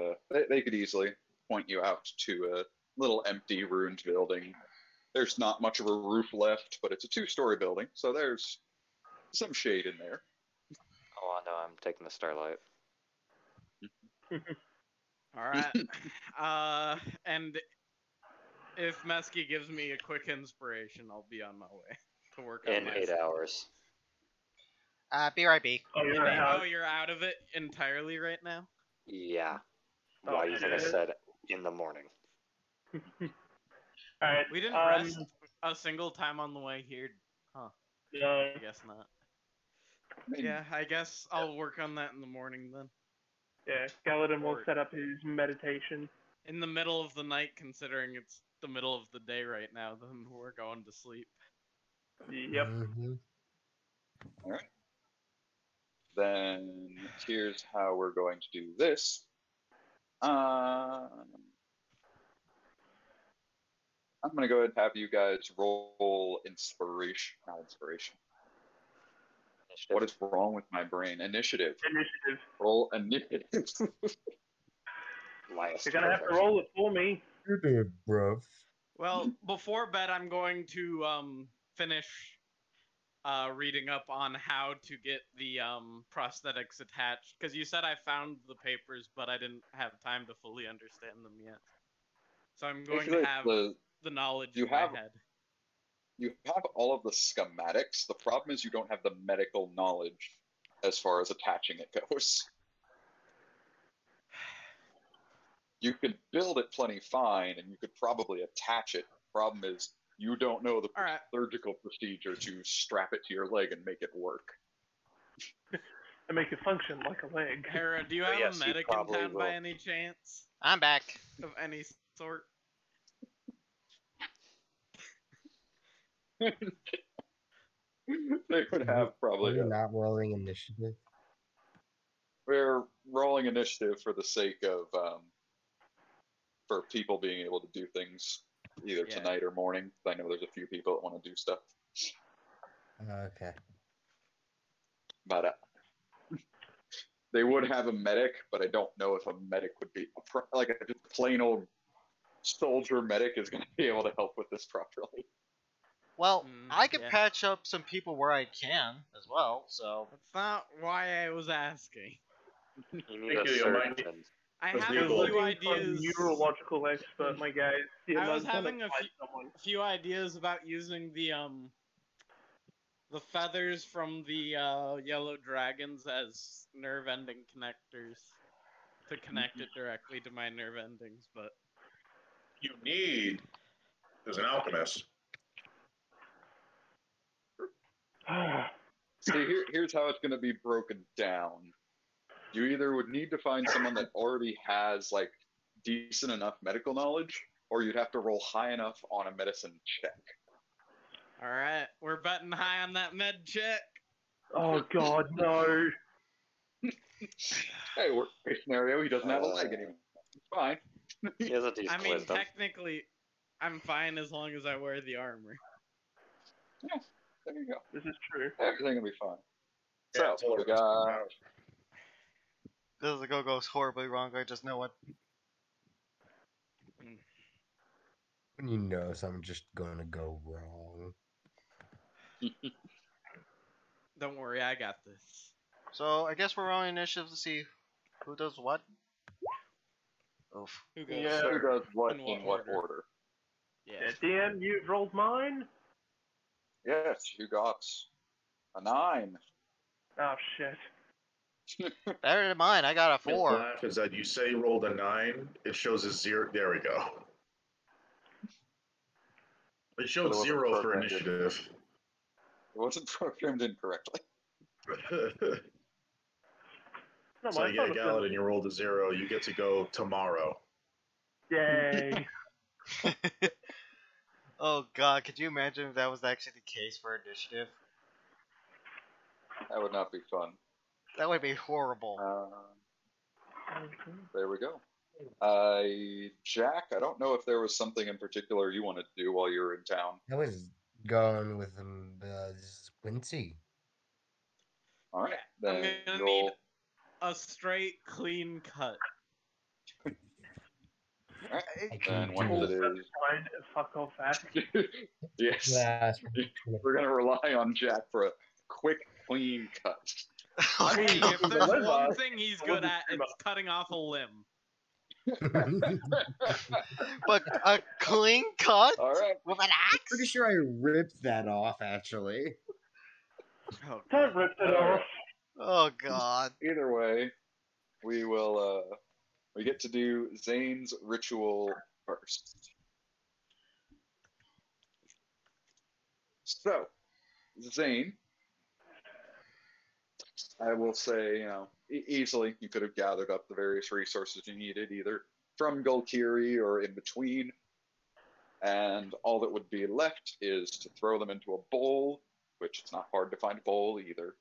they could easily point you out to a little empty, ruined building. There's not much of a roof left, but it's a 2-story building, so there's some shade in there. Oh, I know, I'm taking the starlight. Alright. And if Mesky gives me a quick inspiration, I'll be on my way to work on In my 8 hours. BRB. Oh, you're And out. oh, you're out of it entirely right now? Yeah. Oh, Why do you think I shit. said in the morning? Alright. We didn't rest a single time on the way here. Huh. No. I guess not. I mean, Yeah, I guess I'll work on that in the morning then. Yeah, Galadin will Or- set up his meditation. In the middle of the night, considering it's the middle of the day right now, then we're going to sleep. Yep. Mm-hmm. All right. Then here's how we're going to do this. I'm going to go ahead and have you guys roll inspiration. Not inspiration. Initiative. What is wrong with my brain? Initiative. Initiative. Roll initiative. Last You're gonna have to perfection. roll it for me. You did, bruv. Well, before bed, I'm going to finish reading up on how to get the prosthetics attached. Because you said I found the papers, but I didn't have time to fully understand them yet. So I'm going Basically, to have the knowledge you in my have- head. You have all of the schematics. The problem is you don't have the medical knowledge as far as attaching it goes. You could build it plenty fine, and you could probably attach it. Problem is, you don't know the All right. surgical procedure to strap it to your leg and make it work. And make it function like a leg. Hera, do you But have yes, a you medic in probably town by will. any chance? I'm back. Of any sort? They would have Are probably. we not rolling initiative? We're rolling initiative for the sake of for people being able to do things either Yeah. tonight or morning. I know there's a few people that want to do stuff, Okay. but They would have a medic, but I don't know if a medic would be like a just plain old soldier medic is going to be able to help with this properly. Well, I could yeah. patch up some people where I can as well. So That's not why I was asking. You need Thank a you, Mike. surgeon. I That's have You're a legal. few looking for a ideas. neurological expert, my guys. You're I not was gonna having a find someone. few ideas about using the feathers from the yellow dragons as nerve ending connectors to connect it directly to my nerve endings, but You need is an alchemist. See, here's how it's going to be broken down. You either would need to find someone that already has like decent enough medical knowledge, or you'd have to roll high enough on a medicine check. all right, we're betting high on that med check. Oh God, no! Hey, worst case scenario, he doesn't have a leg anymore. It's fine. He has a decent I mean, wisdom. technically, I'm fine as long as I wear the armor. Yeah, there you go. This is true. Everything will be fine. Yeah, So we got this is go goes horribly wrong. I just know it. When you know something's just gonna go wrong. Don't worry, I got this. So I guess we're rolling initiative to see who does what. Oof. Who goes Yeah. who does what In in what what order. Yeah. Yeah, DM, you've rolled mine. Yes, you got a 9. Oh shit. Better than mine. I got a The 4. laugh is that you say you rolled a 9, it shows a 0. There we go. It showed But it wasn't 0 for programmed in. initiative. It wasn't programmed incorrectly. No, So my you get a phone Gallatin and you rolled a 0, you get to go tomorrow. Yay. Oh God, could you imagine if that was actually the case for initiative? That would not be fun. That would be horrible. There we go. Jack, I don't know if there was something in particular you wanted to do while you were in town. I was going with Quincy. All right, I'm then gonna you'll... need a straight, clean cut. All right, I can then once do it is... Fine, fuck off fast. Yes, last. we're gonna rely on Jack for a quick, clean cut. I mean, Hey, if there's deliver. one thing he's I good wasn't at, too it's much. cutting off a limb. But a clean cut All right, with an axe? Pretty sure I ripped that off actually. Oh, Don't rip it All off. right. Oh God. Either way, we will. We get to do Zane's ritual first. So, Zane, I will say, easily you could have gathered up the various resources you needed, either from Gulkiri or in between, and all that would be left is to throw them into a bowl, which it's not hard to find a bowl either.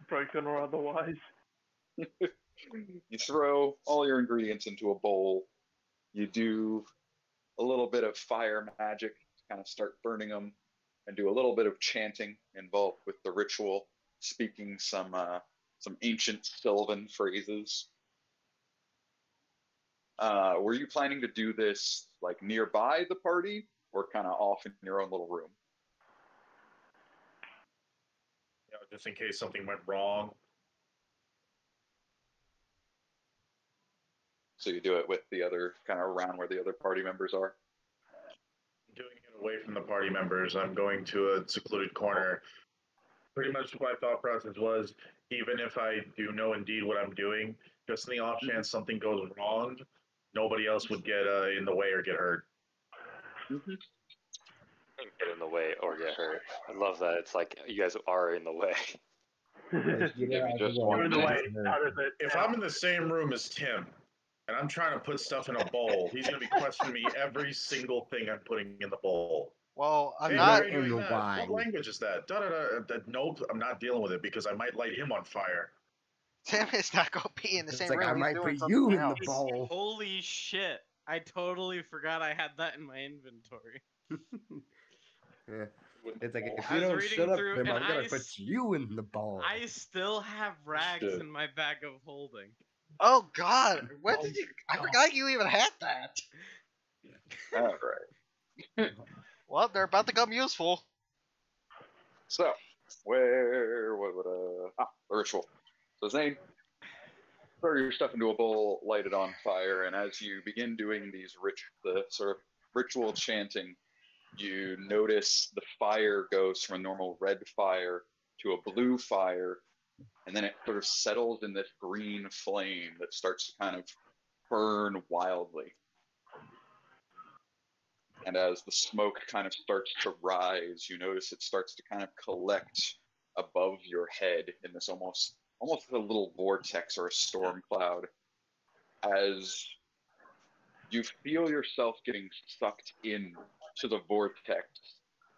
Broken or otherwise. You throw all your ingredients into a bowl. You do a little bit of fire magic to kind of start burning them, and do a little bit of chanting involved with the ritual, speaking some ancient Sylvan phrases. Were you planning to do this like nearby the party, or kind of off in your own little room? Just in case something went wrong. So you do it with the other kind of around where the other party members are. Doing it away from the party members. I'm going to a secluded corner. Pretty much my thought process was, even if I do know indeed what I'm doing, just in the off chance something goes wrong, nobody else would get in the way or get hurt. Get in the way or get hurt. I love that. It's like you guys are in the way. You're in the way. Out of it. If I'm in the same room as Tim, and I'm trying to put stuff in a bowl, he's going to be questioning me every single thing I'm putting in the bowl. Well, I'm Hey, not. why are you doing in the that? wine. What language is that? Nope, I'm not dealing with it because I might light him on fire. Tim is not gonna be in the It's same like room. I He's might doing put you something in the else. bowl. Holy shit! I totally forgot I had that in my inventory. Yeah. It's like if I you was don't reading shut up, through, Tim, and I'm gonna put you in the ball. I still have rags Shit. in my bag of holding. Oh God, when did you? I forgot you even had that. All right. Well, they're about to come useful. So, what would the ritual. So Zane, throw your stuff into a bowl, light it on fire, and as you begin doing the sort of ritual chanting, you notice the fire goes from a normal red fire to a blue fire, and then it sort of settles in this green flame that starts to kind of burn wildly. And as the smoke kind of starts to rise, you notice it starts to kind of collect above your head in this almost a little vortex or a storm cloud, as you feel yourself getting sucked in to the vortex.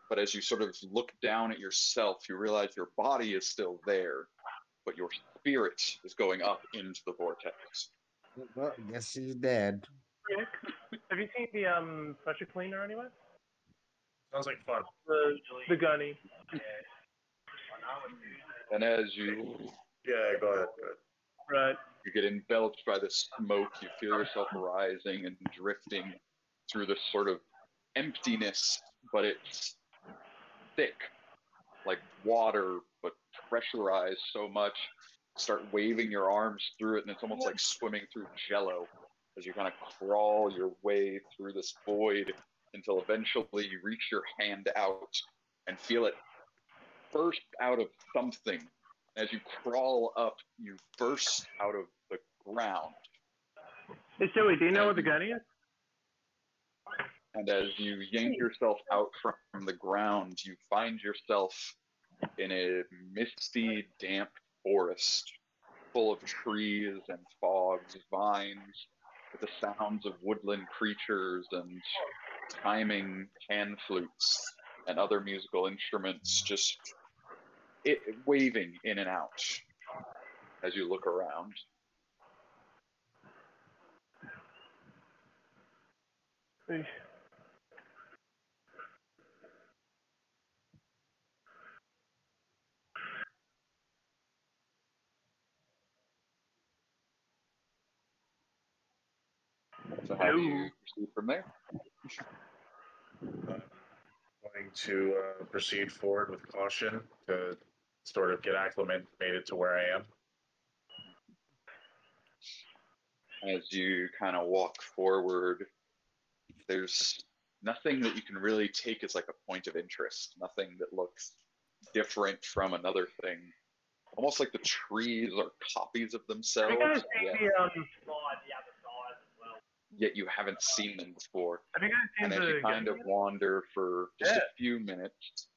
But as you sort of look down at yourself, you realize your body is still there, but your spirit is going up into the vortex. Well, I guess he's dead. Rick, have you seen the pressure cleaner anywhere? Sounds like fun. The gunny. And as you Yeah, go ahead. Right. get enveloped by the smoke, you feel yourself rising and drifting through this sort of emptiness, but it's thick, like water, but pressurized so much. Start waving your arms through it, and it's almost like swimming through jello as you kind of crawl your way through this void until eventually you reach your hand out and feel it burst out of something. As you crawl up, you burst out of the ground. Hey, Joey, do you know what the gunny is? And as you yank yourself out from the ground, you find yourself in a misty, damp forest full of trees and fogs, vines, with the sounds of woodland creatures and chiming pan flutes and other musical instruments just waving in and out as you look around. So how do you proceed from there? Going to proceed forward with caution to sort of get acclimated to where I am. As you kind of walk forward, there's nothing that you can really take as like a point of interest, nothing that looks different from another thing. Almost like the trees are copies of themselves, yet you haven't seen them before. And as you kind of wander for just a few minutes,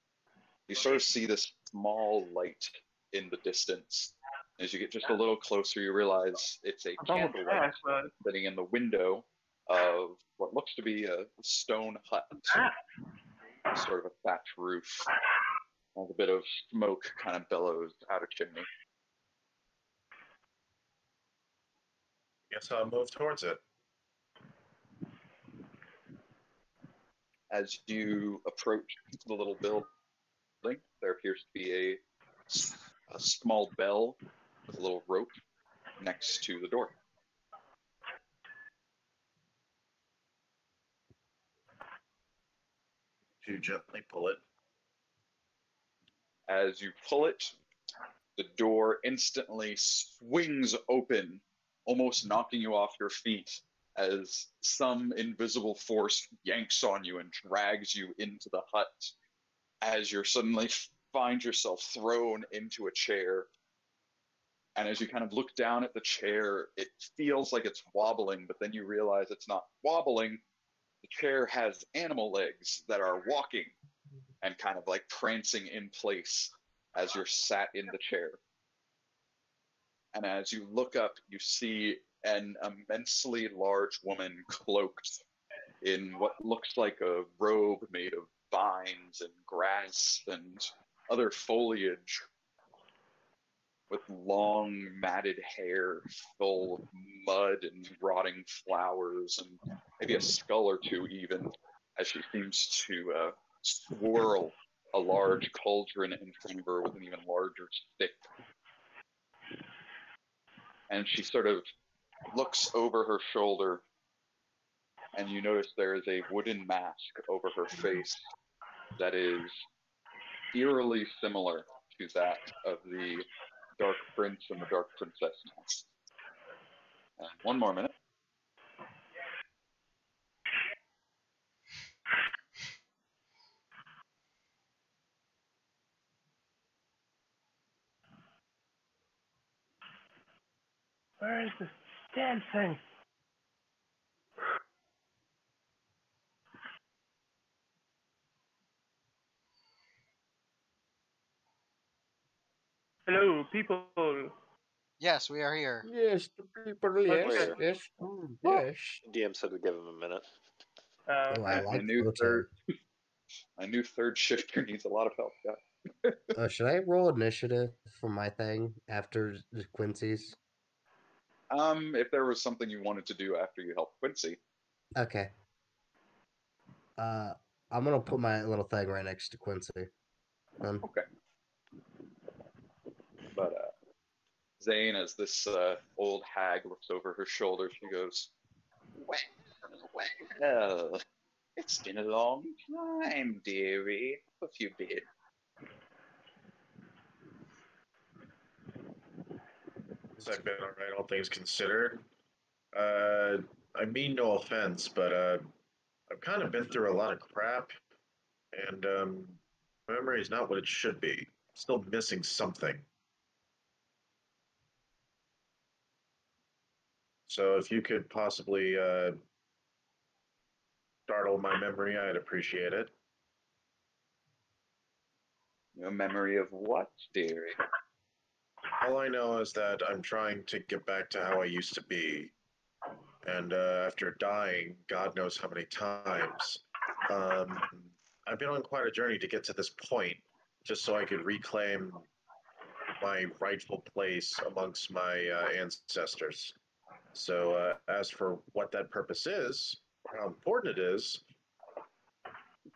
you sort of see this small light in the distance. As you get just a little closer, you realize it's a candlelight sitting in the window of what looks to be a stone hut, sort of a thatch roof. As a bit of smoke kind of bellows out a chimney. Guess I'll move towards it. As you approach the little building, there appears to be a small bell with a little rope next to the door. To gently pull it. As you pull it, the door instantly swings open, almost knocking you off your feet as some invisible force yanks on you and drags you into the hut as you suddenly find yourself thrown into a chair. And as you kind of look down at the chair, it feels like it's wobbling, but then you realize it's not wobbling. The chair has animal legs that are walking and kind of like prancing in place as you're sat in the chair. And as you look up, you see an immensely large woman cloaked in what looks like a robe made of vines and grass and other foliage, with long matted hair full of mud and rotting flowers and maybe a skull or two even, as she seems to swirl a large cauldron in front of her with an even larger stick. And she sort of looks over her shoulder, and you notice there is a wooden mask over her face that is eerily similar to that of the Dark Prince and the Dark Princess mask. And one more minute. Where is this damn thing? Hello, people. Yes, we are here. Yes, the people, yes, Where? yes, yes. DM said to give him a minute. Oh, I Okay. like new Photon. My new third shifter needs a lot of help. Yeah. Should I roll initiative for my thing after the Quincy's? If there was something you wanted to do after you helped Quincy. Okay. I'm gonna put my little thing right next to Quincy. Okay. But Zane, as this old hag looks over her shoulder, she goes, well, it's been a long time, dearie. How have you been? I've been alright, all things considered. I mean no offense, but I've kind of been through a lot of crap, and my memory is not what it should be. Still missing something. So if you could possibly startle my memory, I'd appreciate it. Your memory of what, dearie? All I know is that I'm trying to get back to how I used to be. And after dying, God knows how many times, I've been on quite a journey to get to this point, just so I could reclaim my rightful place amongst my ancestors. So, as for what that purpose is, or how important it is,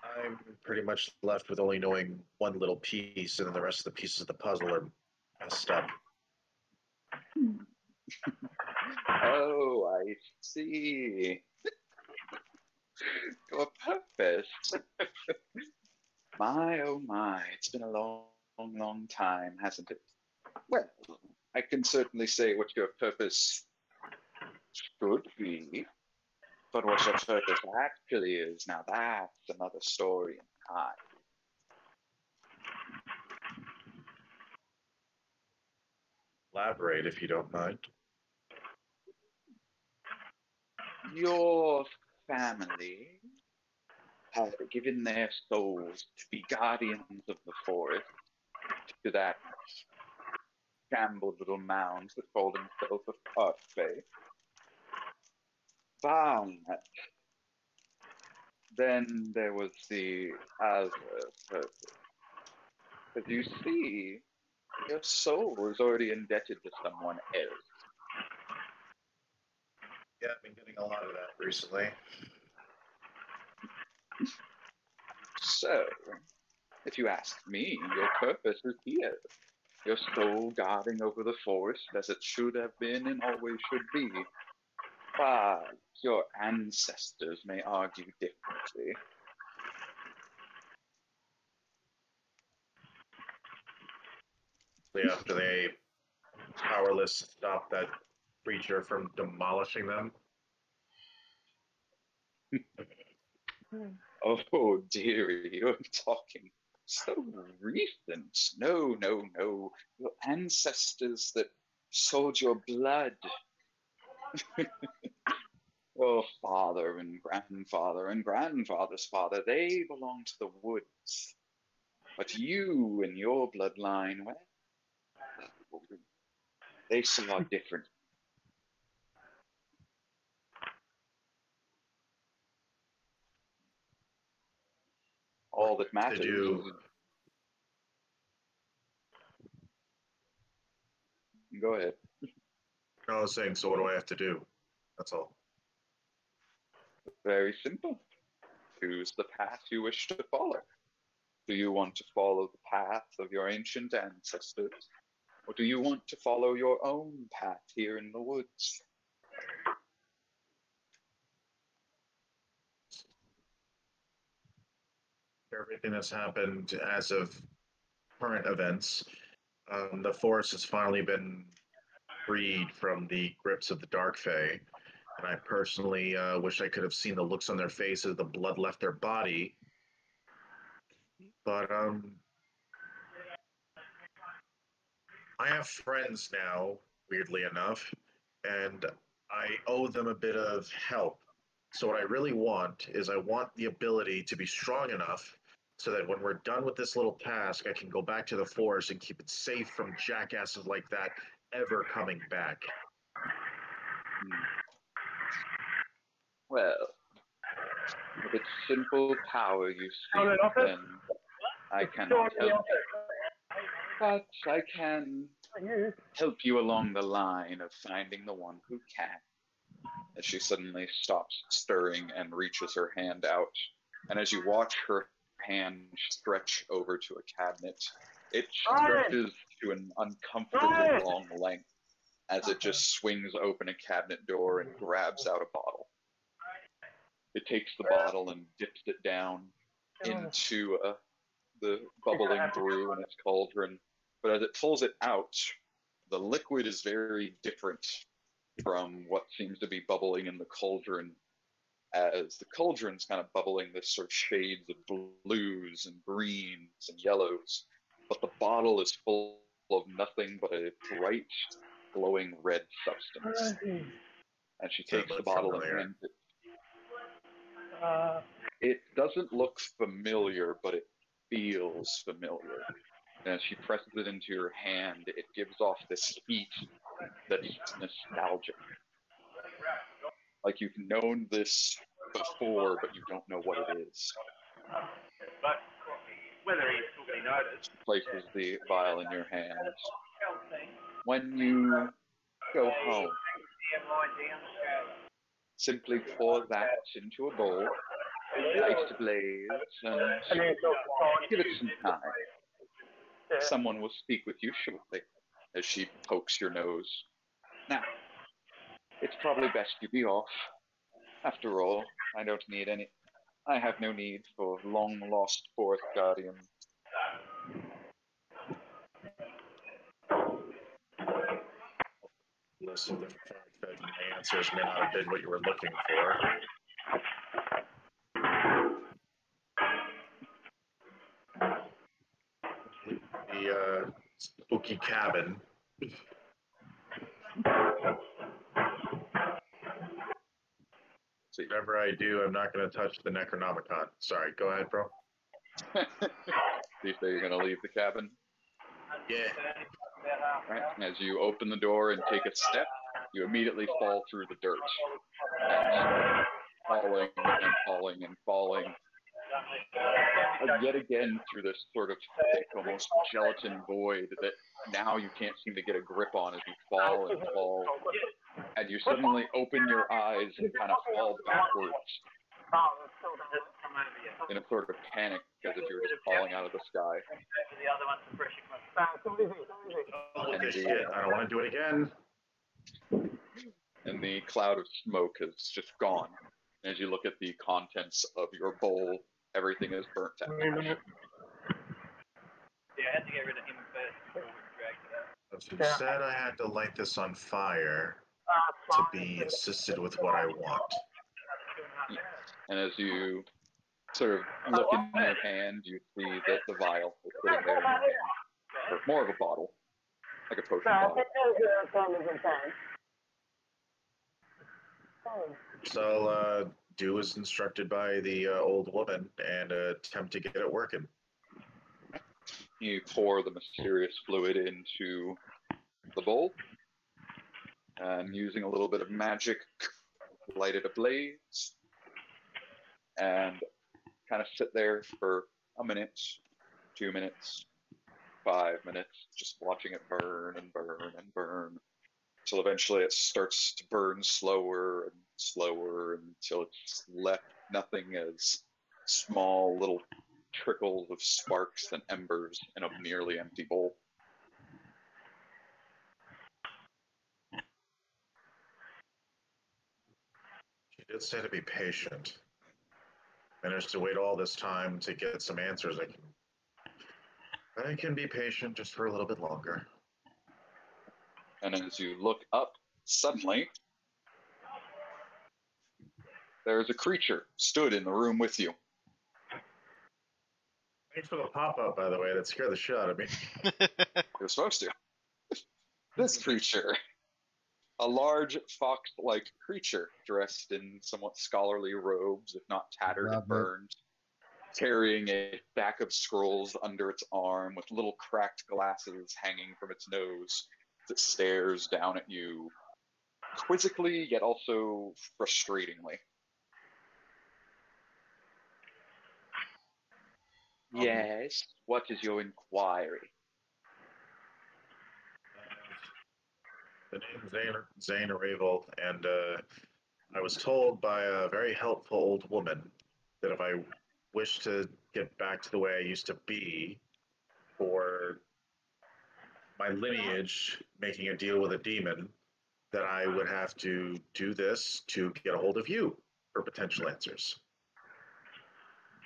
I'm pretty much left with only knowing one little piece, and then the rest of the pieces of the puzzle are messed up. Oh, I see. Your purpose. My, oh my, it's been a long, long time, hasn't it? Well, I can certainly say what your purpose should be, but what your purpose actually is, now that's another story entirely. Elaborate if you don't mind. Your family have given their souls to be guardians of the forest to that shambled little mound that called himself a Archfey. But then there was the other purpose. As you see, your soul is already indebted to someone else. Yeah, I've been getting a lot of that recently. So, if you ask me, your purpose is here. Your soul guarding over the forest as it should have been and always should be. But your ancestors may argue differently. After they powerless stop that creature from demolishing them. Oh, dearie, you're talking so recent. No, no, no. Your ancestors that sold your blood. Your father and grandfather's father, they belong to the woods. But you and your bloodline, well, they saw different. All that matters do? is... Go ahead. I was saying, so what do I have to do? That's all. Very simple. Choose the path you wish to follow. Do you want to follow the path of your ancient ancestors? Or do you want to follow your own path here in the woods? Everything that's happened as of current events, the forest has finally been freed from the grips of the Dark Fae. And I personally wish I could have seen the looks on their faces, the blood left their body. But I have friends now, weirdly enough, and I owe them a bit of help. So what I really want is I want the ability to be strong enough so that when we're done with this little task, I can go back to the forest and keep it safe from jackasses like that ever coming back. Well, with its simple power you speak, then I cannot help you. But I can help you along the line of finding the one who can. As she suddenly stops stirring and reaches her hand out. And as you watch her hand stretch over to a cabinet, it stretches to an uncomfortably long length as it just swings open a cabinet door and grabs out a bottle. It takes the bottle and dips it down into the bubbling brew in its cauldron. But as it pulls it out, the liquid is very different from what seems to be bubbling in the cauldron, as the cauldron's kind of bubbling this sort of shades of blues and greens and yellows, but the bottle is full of nothing but a bright, glowing red substance. And she takes the bottle and hands it. It doesn't look familiar, but it feels familiar. And as she presses it into your hand, it gives off this heat that's nostalgic. Like you've known this before, but you don't know what it is. But whether he's noticed. She places the vial in your hand. When you go home, simply pour that into a bowl, light a blaze, and give it some time. Someone will speak with you shortly, as she pokes your nose. Now, it's probably best you be off. After all, I have no need for long-lost forest guardians. Listen, the fact that my answers may not have been what you were looking for. The spooky cabin. See, whatever I do, I'm not going to touch the Necronomicon. Sorry, go ahead, bro. Do you say you're going to leave the cabin? Yeah. Right. As you open the door and take a step, you immediately fall through the dirt. And falling and falling and falling. And yet again through this sort of thick, almost gelatin void that now you can't seem to get a grip on as you fall and fall. And you suddenly open your eyes and kind of fall backwards in a sort of panic as if you were just falling out of the sky. Holy shit, I don't want to do it again. And the cloud of smoke has just gone. And as you look at the contents of your bowl, everything is burnt out. Yeah, I had to get rid of him first before we dragged it out. So you said I had to light this on fire to be assisted with what I want. And as you sort of look in your hand, you see that the vial is sitting there in your hand. Or more of a bottle, like a potion bottle. So, do as instructed by the old woman and attempt to get it working. You pour the mysterious fluid into the bowl, and using a little bit of magic, light it ablaze, and kind of sit there for a minute, 2 minutes, 5 minutes, just watching it burn and burn and burn, until eventually it starts to burn slower and slower until it's left nothing as small little trickles of sparks and embers in a nearly empty bowl. She did say to be patient. Managed to wait all this time to get some answers. I can be patient just for a little bit longer. And as you look up, suddenly, there's a creature stood in the room with you. Thanks for the pop-up, by the way. That scared the shit out of me. You're supposed to. This creature, a large fox-like creature dressed in somewhat scholarly robes, if not tattered and burned, carrying a stack of scrolls under its arm with little cracked glasses hanging from its nose that stares down at you quizzically yet also frustratingly. Yes, what is your inquiry? The name's Zane Aravel, and I was told by a very helpful old woman that if I wish to get back to the way I used to be, for my lineage making a deal with a demon, that I would have to do this to get a hold of you for potential answers.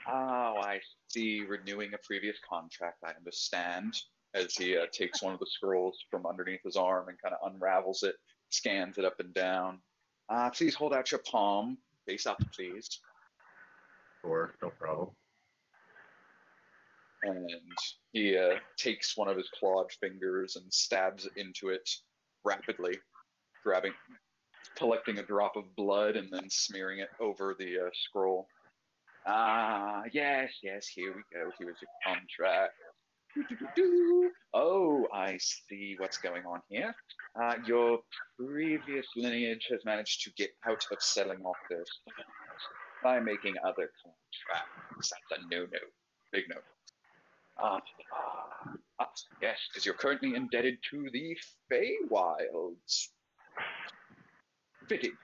Oh, I see. Renewing a previous contract, I understand. As he takes one of the scrolls from underneath his arm and kind of unravels it, scans it up and down. Please hold out your palm. Face up, please. Sure, no problem. And he takes one of his clawed fingers and stabs into it rapidly, collecting a drop of blood and then smearing it over the scroll. Yes, here we go. Here's your contract. Oh, I see what's going on here. Your previous lineage has managed to get out of selling off their stuff by making other contracts. That's a no-no. Big no. Yes, because you're currently indebted to the Feywilds. Fitting.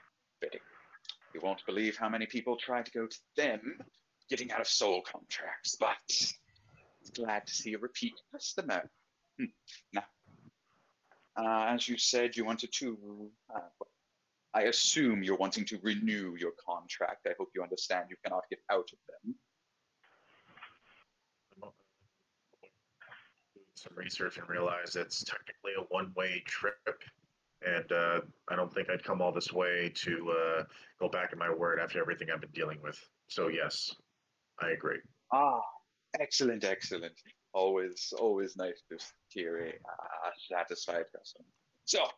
You won't believe how many people try to go to them getting out of soul contracts, but glad to see a repeat customer. Now, as you said, you wanted to, I assume you're wanting to renew your contract. I hope you understand you cannot get out of them. Some research and realize it's technically a one-way trip, and I don't think I'd come all this way to go back on my word after everything I've been dealing with. So yes, I agree. Excellent. Always nice to hear a satisfied customer. So,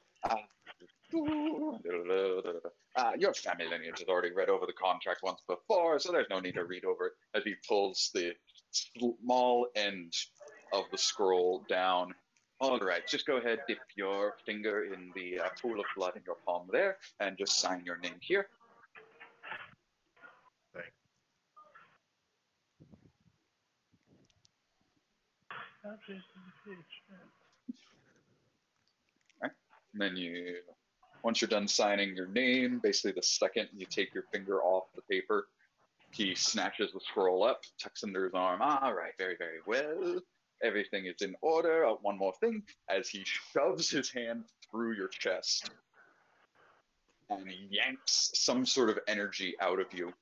your family lineage has already read over the contract once before, so there's no need to read over it. As he pulls the small end of the scroll down. All right, just go ahead, dip your finger in the pool of blood in your palm there, and just sign your name here. Thanks. Right. And then once you're done signing your name, basically the second you take your finger off the paper, he snatches the scroll up, tucks under his arm. All right, very, very well. Everything is in order. One more thing, as he shoves his hand through your chest and yanks some sort of energy out of you.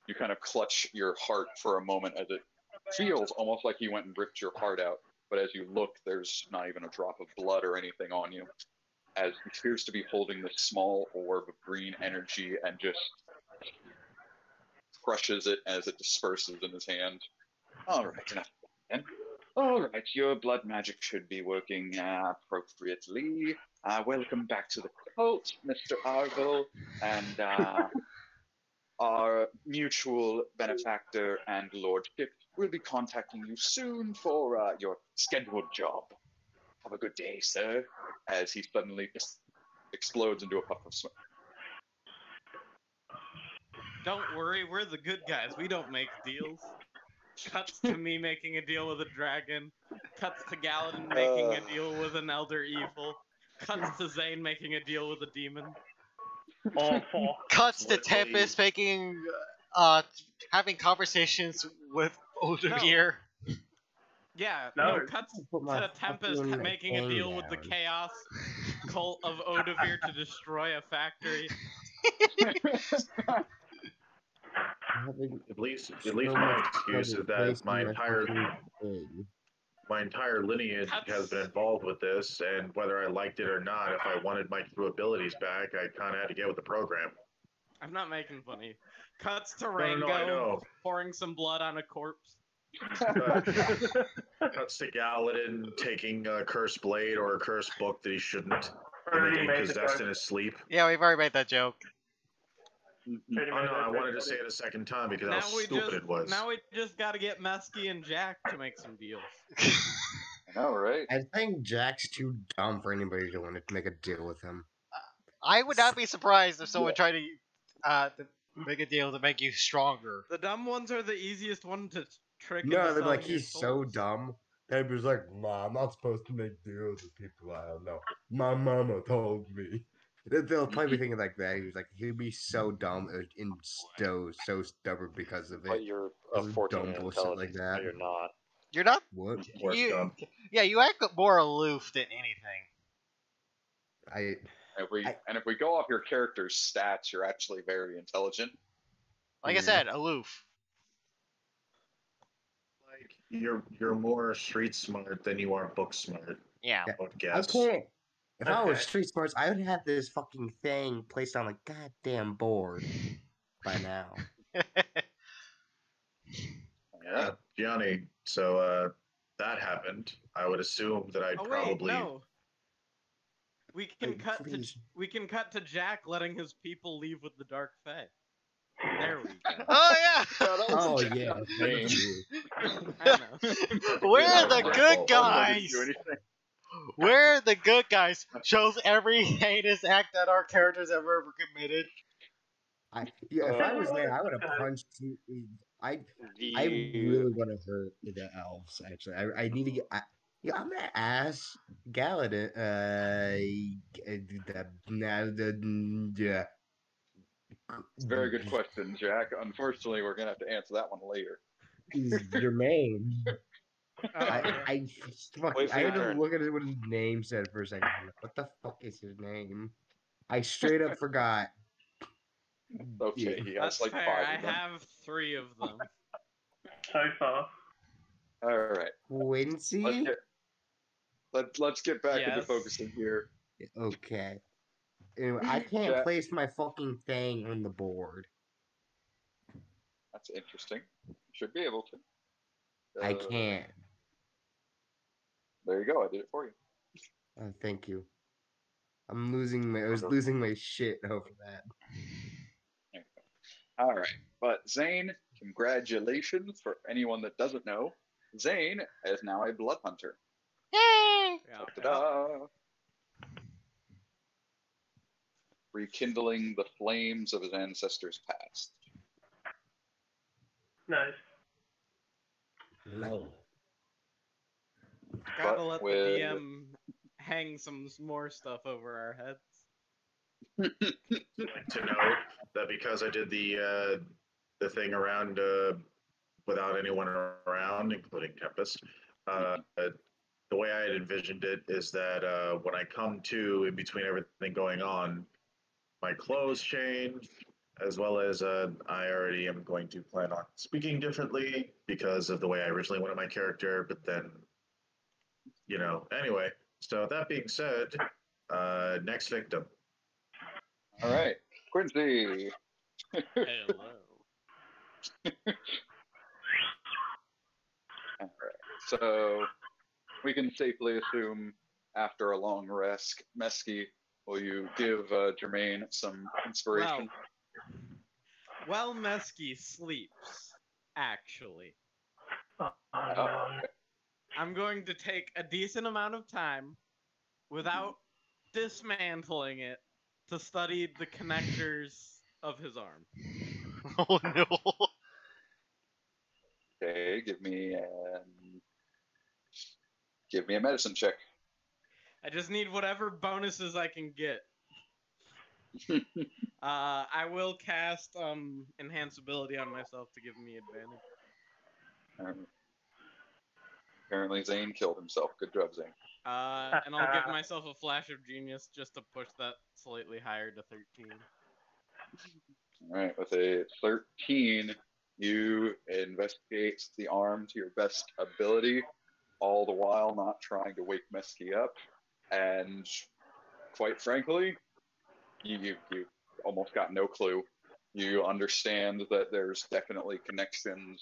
You kind of clutch your heart for a moment as it feels almost like he went and ripped your heart out. But as you look, there's not even a drop of blood or anything on you. As he appears to be holding this small orb of green energy and just crushes it as it disperses in his hand. All right, enough. All right, your blood magic should be working appropriately. Welcome back to the cult, Mr. Argo, and our mutual benefactor and lordship will be contacting you soon for your scheduled job. Have a good day, sir, as he suddenly explodes into a puff of smoke. Don't worry, we're the good guys. We don't make deals. Cuts to me making a deal with a dragon. Cuts to Galadin making a deal with an elder evil. Cuts to Zane making a deal with a demon. Awful. Cuts to Tempest making having conversations with Oldemir. Yeah, No. no, cuts Put my to Tempest fucking making a thing deal with the down. chaos cult of Odavir to destroy a factory. Having At least so my much excuse trouble is that placing my fucking thing. my entire lineage has been involved with this, and whether I liked it or not, if I wanted my true abilities back, I kind of had to get with the program. I'm not making funny. Cuts to No, Rango I know. pouring some blood on a corpse. Cuts to Galadin taking a cursed blade or a cursed book that he shouldn't, and then Already getting made the possessed joke. in his sleep. Yeah, we've already made that joke. Already Oh made no, that I joke, wanted to buddy. say it a second time because Now how we stupid just it was. now we just gotta get Mesky and Jack to make some deals. I know, right? I think Jack's too dumb for anybody to want to make a deal with him. I would not be surprised if someone tried to make a deal to make you stronger. The dumb ones are the easiest one to trick No, into they're like, selling your he's so souls. dumb. That he was like, "Ma, I'm not supposed to make deals with people I don't know. My mama told me." They'll probably be thinking like that. He was like, he'd be so dumb and so stubborn because of But it. you're a Because of 14 dumb in bullshit like intelligence. that. No, you're not. You're not. What? Worse dumb. Yeah, you act more aloof than anything. If we go off your character's stats, you're actually very intelligent. Like I said, aloof. Like you're more street smart than you are book smart. Yeah. I would I guess. can't. If I was Okay. street smarts, I would have this fucking thing placed on a goddamn board by now. Yeah, Gianni. So that happened. I would assume that I'd Oh wait, probably. no. We can Like, please. cut to Jack letting his people leave with the Dark Fae. There we go. Oh yeah. Oh yeah, thank you. I know. Where are the My good fault. guys? Where are the good guys? Shows every heinous act that our characters have ever committed. If I was there, I would have punched you. I really want to hurt the elves. Actually, I need to get. I'm gonna ask Galadin. Yeah. It's a very good question, Jack. Unfortunately, we're gonna have to answer that one later. Your name. Oh, Fuck, Wait for I your had to turn. look at what his name said for a second. I'm like, what the fuck is his name? I straight up forgot. Okay, he has That's like fair. 5 I of them. have 3 of them. So far. All right, Quincy? let's get back into Yes. focusing here. Okay. Anyway, I can't Yeah. place my fucking thing on the board. That's interesting. You should be able to. I can't. There you go. I did it for you. Thank you. I was losing my shit over that. All right, but Zane, congratulations. For anyone that doesn't know, Zane is now a blood hunter. Yay! Yeah. Ta-da! Rekindling the flames of his ancestors' past. Nice. No. Gotta But let the with- DM hang some more stuff over our heads. Like to note that because I did the thing around without anyone around, including Tempest, the way I had envisioned it is that when I come to in between everything going on, my clothes change, as well as I already am going to plan on speaking differently because of the way I originally wanted my character, but then, anyway. So that being said, next victim. All right, Quincy. Hello. All right, so we can safely assume after a long rest, Mesky, will you give Jermaine some inspiration? Well, Mesky sleeps, actually. Oh, Oh, no. okay. I'm going to take a decent amount of time without dismantling it to study the connectors of his arm. Oh no. Okay, give me a medicine check. I just need whatever bonuses I can get. I will cast enhance ability on myself to give me advantage. Apparently, Zane killed himself. Good job, Zane. And I'll give myself a flash of genius just to push that slightly higher to 13. All right, with a 13, you investigate the arm to your best ability, all the while not trying to wake Mesky up. And quite frankly, you almost got no clue. You understand that there's definitely connections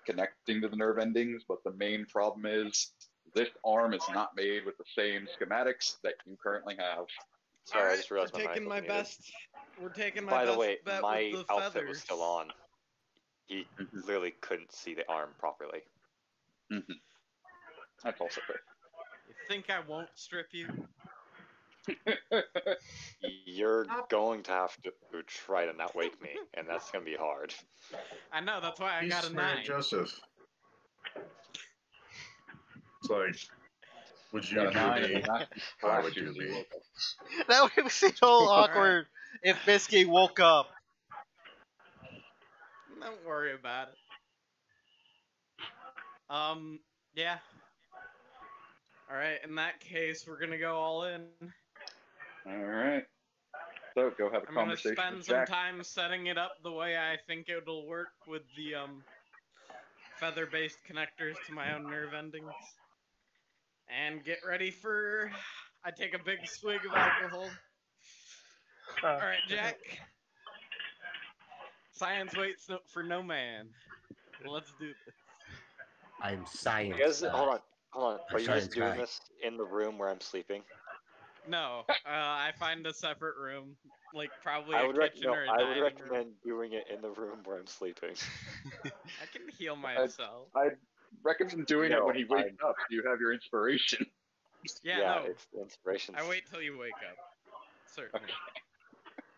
connecting to the nerve endings, but the main problem is this arm is not made with the same schematics that you currently have. Sorry, I just realized we're my mic taking was my muted. best. We're taking my By best the way, bet my with the outfit feathers. was still on. He literally couldn't see the arm properly. That's also fair. You think I won't strip you? You're going to have to try to not wake me, and that's going to be hard. I know, that's why I He's got a staring 9. at Joseph. It's like, would you Got a do 9 me? and not I would do me. That would be so awkward if Biscuit woke up. Don't worry about it. Yeah. Alright, in that case, we're gonna go all in. All right. So go have a I'm gonna conversation spend with some Jack. time setting it up the way I think it'll work with the feather-based connectors to my own nerve endings. And get ready for... I take a big swig of alcohol. Alright, Jack. Science waits for no man. Let's do this. I'm science. You guys, hold on. I'm Are you just science doing guy. this in the room where I'm sleeping? No, I find a separate room, like probably I a would kitchen or a I would dining room. recommend doing it in the room where I'm sleeping. I can heal myself. I recommend doing it No, when he wakes up. You have your inspiration. Yeah, yeah, no. it's the inspiration. I wait till you wake up. Certainly.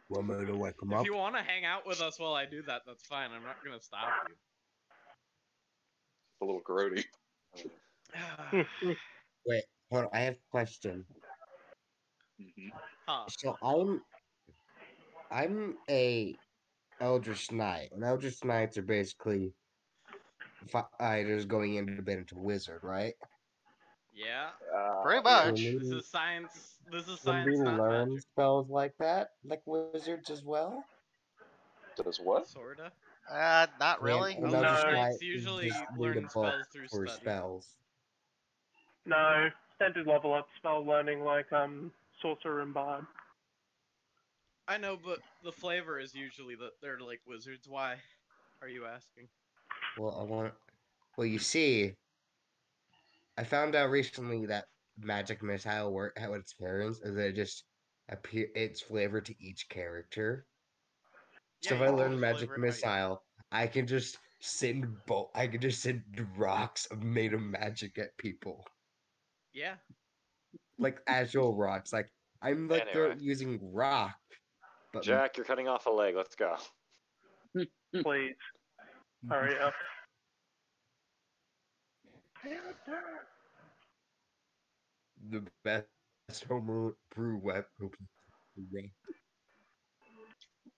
Want me to wake him If up? you want to hang out with us while I do that, that's fine. I'm not gonna stop you. A little grody. Wait, hold on. I have a question. Huh. So I'm a Eldritch Knight, and Eldritch Knights are basically fighters going into bed into wizard, right? Yeah. Pretty Yeah. much. This is science. This is When we science, not learn magic. spells like that, like wizards as well. Does what? Sorta. Not really. And Eldritch Eldritch No. Knight Knights usually just need learn a book spells through for study. spells. No, standard level up spell learning like sorcerer and bard. I know, but the flavor is usually that they're like wizards. Why are you asking? Well, you see, I found out recently that magic missile work how its parents is that it just its flavor to each character. Yeah, So if you I can learn just magic flavor it how you missile, I can just send I can just send rocks made of magic at people, Yeah. like actual rocks. Like I'm like they're Anyway. using rock, but Jack, you're cutting off a leg. Let's go. Please, hurry up. the best home brew weapon.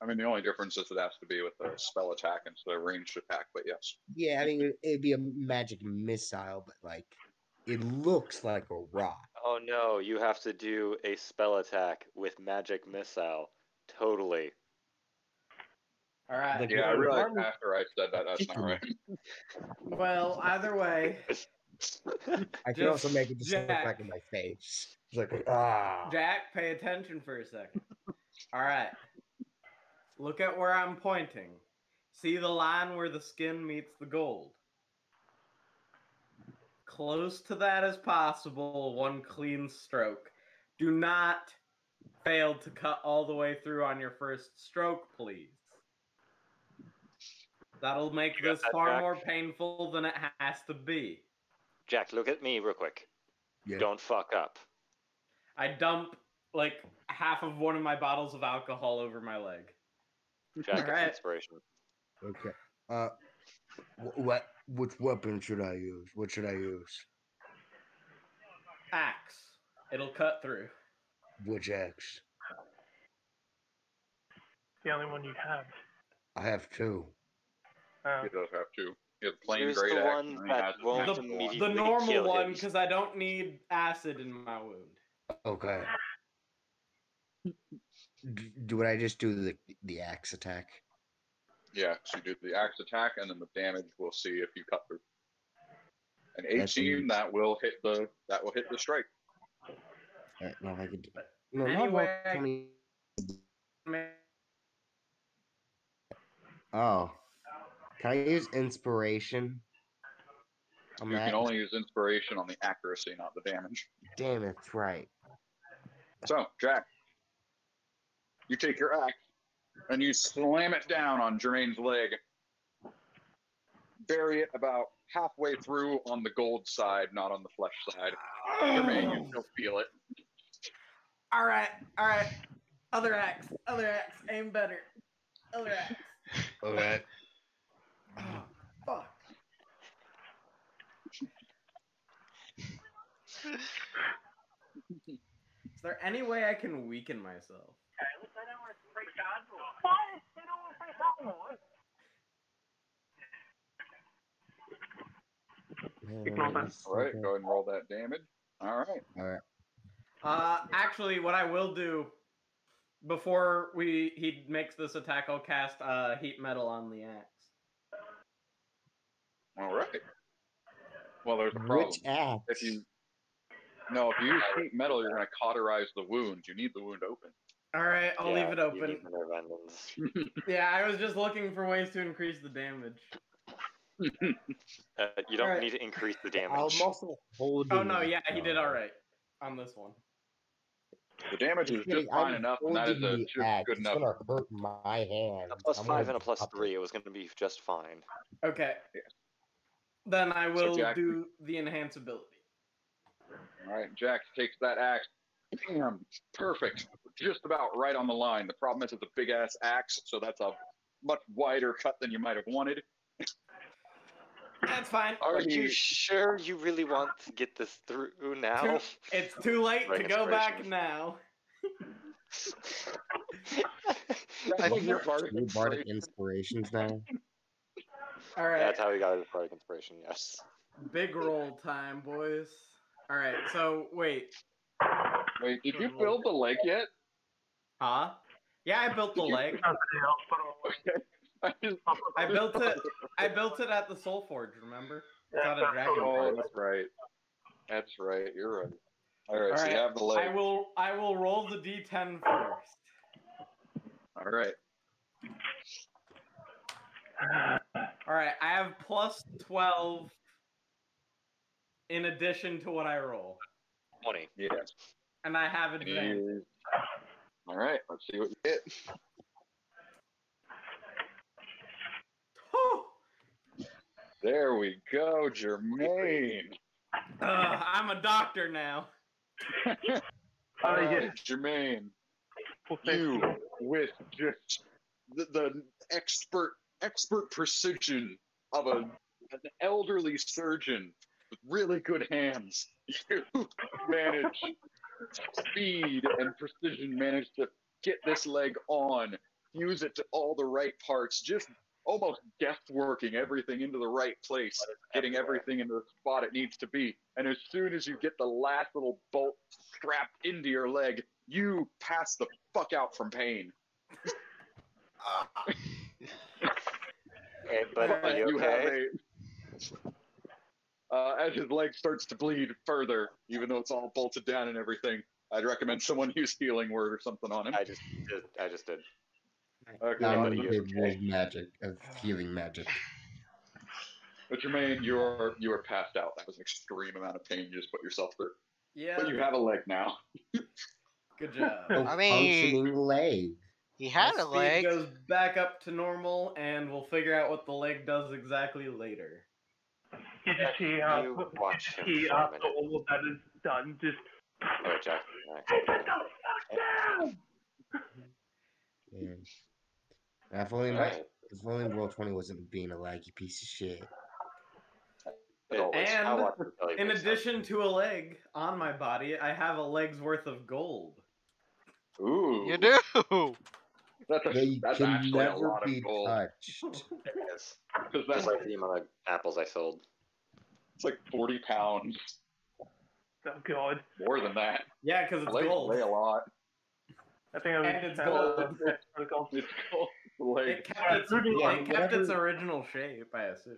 I mean, the only difference is it has to be with a spell attack instead of ranged attack, but yes. Yeah, I mean it'd be a magic missile, but like it looks like a rock. Oh no, you have to do a spell attack with magic missile. Totally. All right. Like, Yeah, I the realized armor- after I said that that's not right. Well, either way, I can also Just make it just look Jack. like in my face. It's like Jack, pay attention for a second. All right. Look at where I'm pointing. See the line where the skin meets the gold? Close to that as possible, one clean stroke. Do not fail to cut all the way through on your first stroke, please. That'll make You got this that, far Jack? more painful than it has to be. Jack, look at me real quick. Yeah. Don't fuck up. I dump like half of one of my bottles of alcohol over my leg. Jack, Alright. it's inspiration. Okay. Which weapon should I use? What should I use? Axe. It'll cut through. Which axe? The only one you have. I have 2. He does have 2. He has plain Here's great the axe, one and then he that has his won't magical one. immediately The normal kill one, him. because I don't need acid in my wound. Okay. Would I just do the axe attack? Yeah, so you do the axe attack, and then the damage we'll see if you cut through. An 18 That's- that will hit the strike. Alright, no, I could. No, Anyway, not roll 20. Oh, can I use inspiration? On You that? can only use inspiration on the accuracy, not the damage. Damn, it's right. So, Jack, you take your axe and you slam it down on Jermaine's leg. Bury it about halfway through on the gold side, not on the flesh side. Jermaine, you still feel it. All right. Other axe, aim better. Other axe. Okay. Oh, fuck. Is there any way I can weaken myself? Ignore that. All right, go ahead and roll that damage. All right. Alright. Actually, what I will do before he makes this attack, I'll cast heat metal on the axe. All right. Well, there's a problem. Which axe? If you use heat metal, you're going to cauterize the wound. You need the wound open. All right, I'll leave it You open. need another Vengeance. Yeah, I was just looking for ways to increase the damage. You don't Alright. need to increase the I'm damage. also holding. Oh no, it, yeah, he did though. all right on this one. The damage is Kidding, just fine I'm enough, and that is holding the just axe. good It's enough. gonna hurt my hand. A plus I'm 5 gonna and a plus drop 3, it. it was going to be just fine. Okay. Yeah. Then I will Jack- do the enhance ability. All right, Jack takes that axe. Bam! Perfect. Just about right on the line. The problem is it's a big-ass axe, so that's a much wider cut than you might have wanted. That's fine. Are Already- you sure you really want to get this through now? It's too late to Right, go back inspiration. now. I think you're part of Two bardic inspiration. inspirations now. All right. That's how he got his bardic inspiration, yes. Big roll time, boys. All right. So wait. Wait, did you build the leg yet? Huh? Yeah, I built the leg. I just- I built it. I built it at the Soul Forge. Remember? It's out of Dragon. Oh, Forge. that's right. That's right. You're right. All right, All so right. you have the leg. I will roll the d10 first. All right. All right. I have plus 12 in addition to what I roll, 20. Yes. and I have advantage. All right. Let's see what you get. Whew. There we go, Jermaine. I'm a doctor now. All yeah. right, Jermaine. You with just the expert precision of an elderly surgeon with really good hands. You manage speed and precision, manage to get this leg on, use it to all the right parts, just almost guessworking everything into the right place, getting everything into the spot it needs to be. And as soon as you get the last little bolt strapped into your leg, you pass the fuck out from pain. Hey, buddy, But you you have okay? as his leg starts to bleed further, even though it's all bolted down and everything, I'd recommend someone use healing word or something on him. I just did. Okay, I'm buddy, a you big okay? wolf magic of healing magic. But Jermaine, you are passed out. That was an extreme amount of pain you just put yourself through. Yeah. But you have a leg now. Good job. A I mean- functioning leg. He had My a speed leg. goes back up to normal, and we'll figure out what the leg does exactly later. You just see You watch him for a after minute. all of that is done, just Oh, Jack. Yeah. If only Alright. roll 20 wasn't being a laggy piece of shit. Always. I'll And watch you tell you in next time. addition to a leg on my body, I have a leg's worth of gold. Ooh. You do. They that's can actually a never lot of be gold. touched. Yes. Because That's that's like the amount of apples I sold. it's like 40 pounds, Oh god. more than that. Yeah, because it's Legs gold. weigh a lot. I think I was And it's just gold. for the gold. It's gold. Legs. It kept its, Yeah, it kept its whatever. original shape, I assume.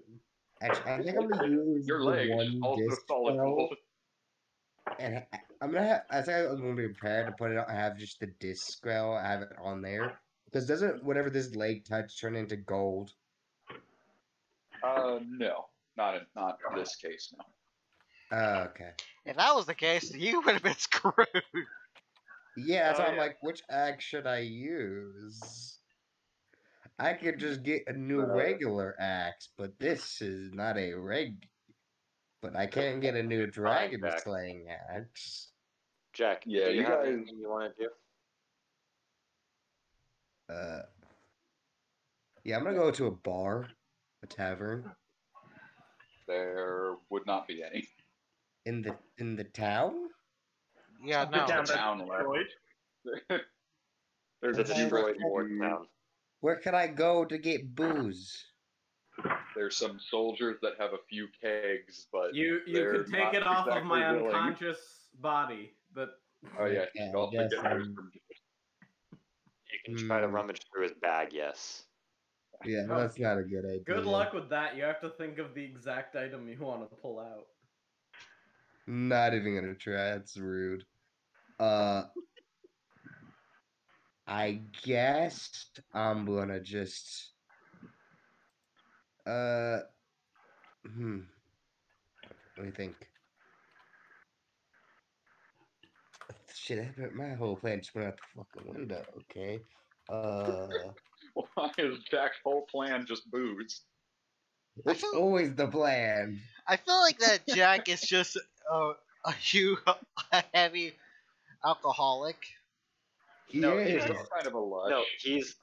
Actually, I think I'm gonna use Your the legs one also disc solid spell, gold. and I'm gonna have. I think I'm gonna be prepared to put it. I have just the disc spell. I have it on there because doesn't whatever this leg touch turn into gold? No, not in this case. No. Okay. If that was the case, you would have been screwed. Yeah, that's Oh, why I'm yeah. like, which axe should I use? I could just get a new regular axe, but this is not a But I can't get a new dragon Jack. slaying axe. Jack, Yeah, do you you have guys- anything you want to do? Yeah, I'm gonna go to a bar, a tavern There would not be any. in the town. Yeah, The no. town Town that's left. destroyed. There's The a destroyed few- war town. Where can I go to get booze? There's some soldiers that have a few kegs, but You they're could take not it off of my exactly willing. unconscious body, but Oh yeah, Yeah, you also I guess get those from. You can try to Hmm. rummage through his bag, yes. Yeah, Oh, that's not a good idea. good luck with that. You have to think of the exact item you want to pull out. Not even gonna try. That's rude. I guess I'm gonna just let me think. Shit, my whole plan just went out the fucking window. Okay. Why is Jack's whole plan just booze? It's always the plan. I feel like that Jack is just a heavy alcoholic. No, Yeah. He's kind of a lush. No, he's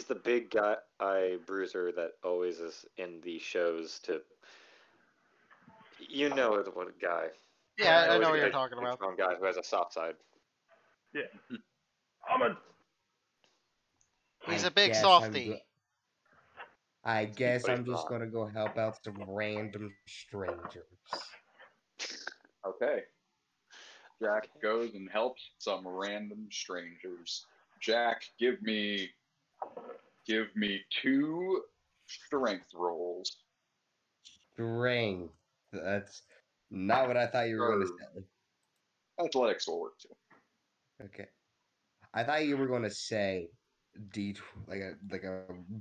the big guy bruiser that always is in the shows to. You know what guy. Yeah, I Always know a what you're big, talking about. strong guy who has a soft side. Yeah. I'm a He's I a big guess softy. I guess But I'm he's just not. gonna go help out some random strangers. Okay. Jack goes and helps some random strangers. Jack, give me 2 strength rolls. Strength. That's not what I thought you were gonna Or- say. Athletics will work too. Okay. I thought you were gonna say like a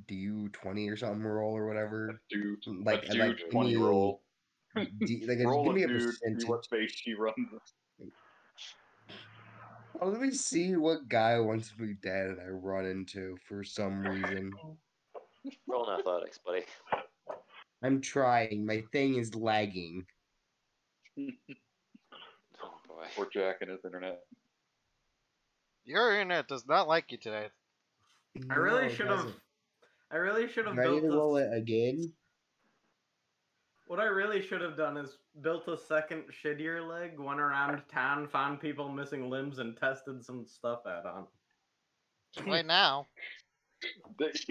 D20 or something roll or whatever. Do Like a like dude 20 roll. Roll give a me a dude, see percentage. what face she runs. Oh, let me see what guy wants to be dead and I run into for some reason. Roll in athletics, buddy. I'm trying. My thing is lagging. Oh boy. Poor Jack and his internet. Your internet does not like you today. I really No, it should have. doesn't. I really should have Do I need built to roll this. it again? What I really should have done is built a second shittier leg, went around town, found people missing limbs, and tested some stuff out on. Right now. That's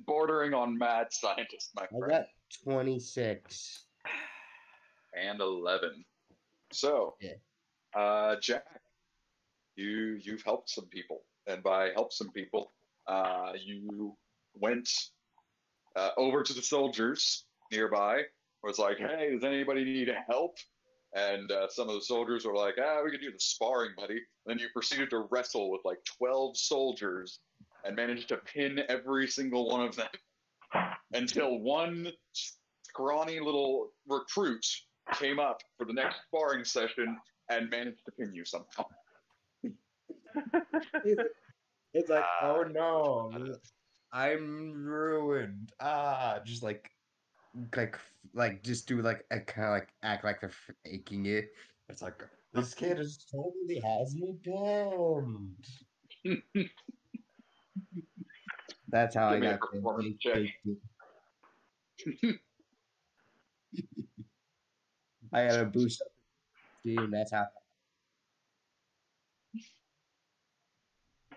bordering on mad scientist, my I friend. got 26. And 11. So, Yeah. Jack, you've helped some people, and by help some people, you went over to the soldiers nearby. Was like, hey, does anybody need help? And some of the soldiers were like, we could do the sparring, buddy. And then you proceeded to wrestle with like 12 soldiers and managed to pin every single one of them until one scrawny little recruit came up for the next sparring session and managed to pin you somehow. It's like, oh no, I'm ruined. Just like just do like a kind of like act like they're faking it. It's like this kid is totally has me pinned. That's how Give I me a got pinned. performance They check. faked it. I gotta boost up the team. That's how.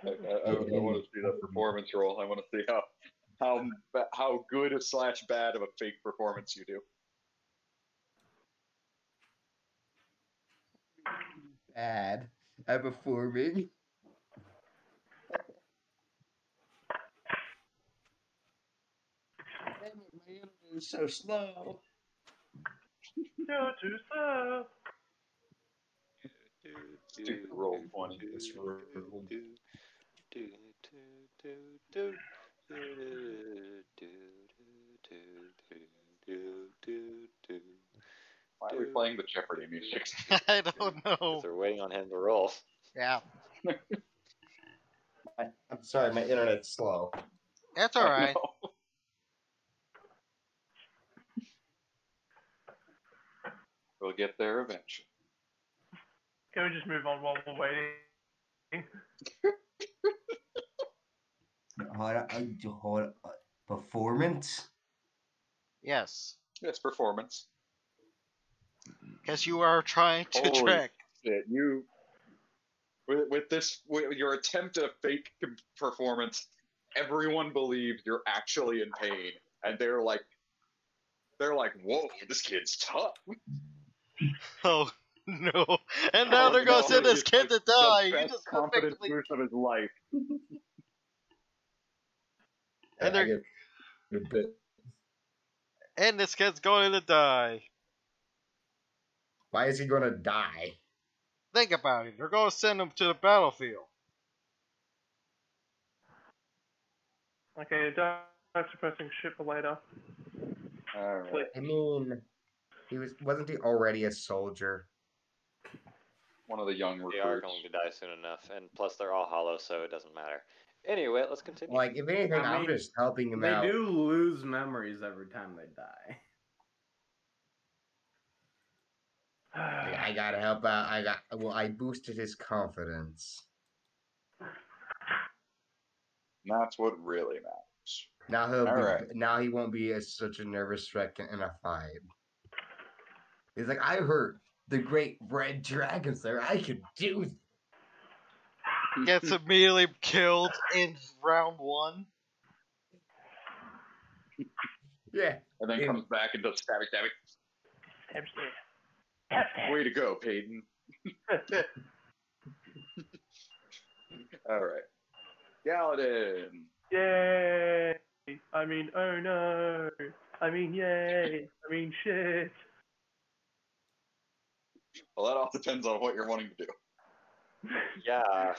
I want to see that performance roll. I want to see how good / bad of a fake performance you do. Bad at performing. Damn it, my internet is so slow. You're too slow. Stupid roll 20. This room. Why are we playing the Jeopardy music? I don't know. They're waiting on him to roll. Yeah, I'm sorry, my internet's slow. that's all right. No. We'll get there eventually. Can we just move on while we're waiting? Hold on. Performance? Yes, It's performance. because you are trying to Holy trick. shit, with your attempt at a fake performance, everyone believes you're actually in pain, and they're like, whoa, this kid's tough. Oh no! And now they're gonna send this kid to die. You just confident perfectly. boost of his life. And they're and this kid's going to die. Why is he gonna die? Think about it. They're going to send him to the battlefield. Okay, that's suppressing shit for later. Alright. I mean, wasn't he already a soldier? One of the young They are recruits. going to die soon enough, and plus they're all hollow, so it doesn't matter. Anyway, let's continue. Like, if anything, I I'm mean, just helping him They out. do lose memories every time they die. I gotta help out. I boosted his confidence. That's what really matters. Now now he won't be such a nervous wreck in a fight. He's like, I heard the great red dragons there. I could do. Gets immediately killed in round 1. Yeah. And then comes back and does stabby. Way to go, Peyton. Alright. Galadin. Yay! I mean, oh no! I mean, yay! I mean, shit! Well, that all depends on what you're wanting to do. Yeah.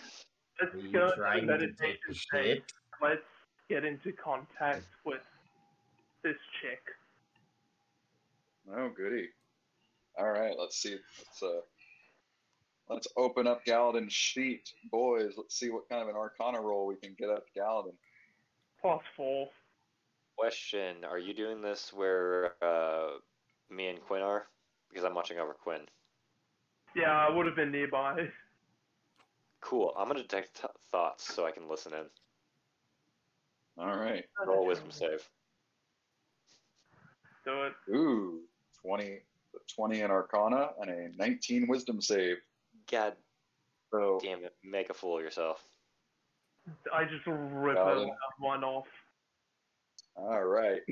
Let's Are you go to trying the to take meditation the state. shit? Let's get into contact with this chick. Oh, goody. Alright, let's see. Let's open up Galadin's sheet. Boys, let's see what kind of an Arcana roll we can get up Galadin. +4. Question: are you doing this where me and Quinn are? Because I'm watching over Quinn. Yeah, I would have been nearby. Cool. I'm gonna detect thoughts so I can listen in. Alright. Roll a wisdom save. Do it. Ooh, 20 in Arcana and a 19 Wisdom save. God So, damn it! Make a fool of yourself. I just rip Galadin. one off. alright.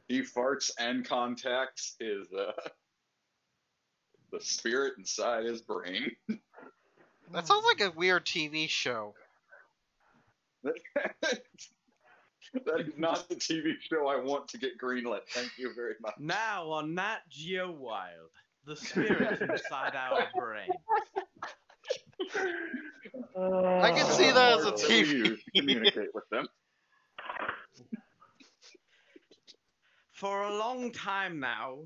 He farts and contacts his, the spirit inside his brain. That sounds like a weird TV show. That is not the TV show I want to get greenlit. Thank you very much. Now on Nat Geo Wild, the spirit inside our brain. I can see that as a Hard to TV. use to communicate with them. For a long time now,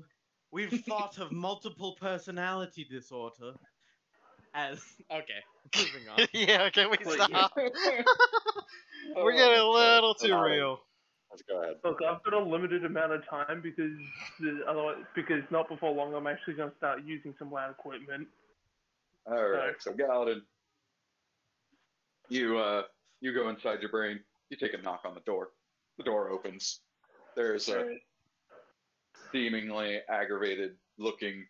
we've thought of multiple personality disorder as... Okay, moving on. Yeah, can we Like- stop? We're getting a little too Alright. real. Let's go ahead. Look, I've got a limited amount of time because not before long I'm actually going to start using some loud equipment. Alright, so Galadin, you go inside your brain, you take a knock on the door. The door opens. There's a seemingly aggravated looking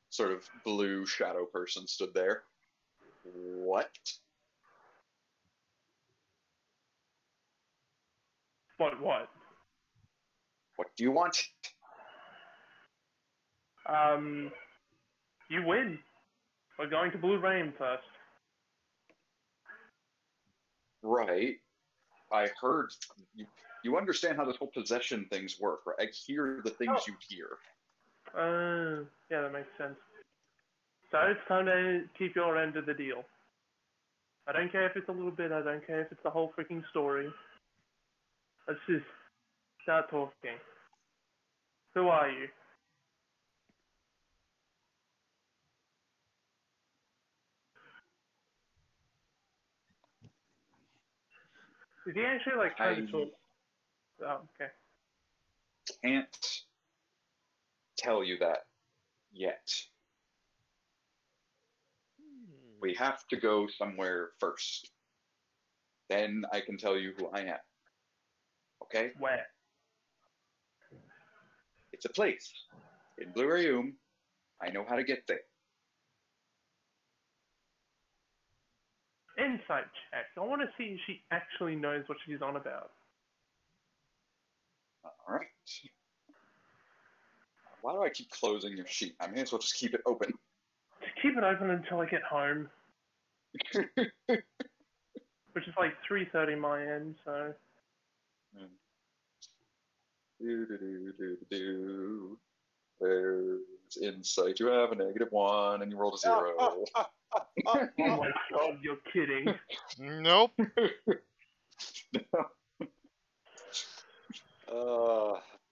sort of blue shadow person stood there. What? What? What do you want? You win. We're going to Blue Rain first. Right. I heard you understand how this whole possession things work, right? I hear the things you hear. Yeah, that makes sense. So it's time to keep your end of the deal. I don't care if it's a little bit, I don't care if it's the whole freaking story. Let's just start talking. Who are you? Is he actually like trying to talk? Oh, okay. Can't tell you that yet. We have to go somewhere first. Then I can tell you who I am. Okay? Where? It's a place in Blue Room. I know how to get there. Insight check. I want to see if she actually knows what she's on about. All right. Why do I keep closing your sheet? I may as well just keep it open. Just keep it open until I get home. Which is like 3:30 my end, so. There's insight. You have a -1 and you rolled a 0. Oh my god, you're kidding. Nope.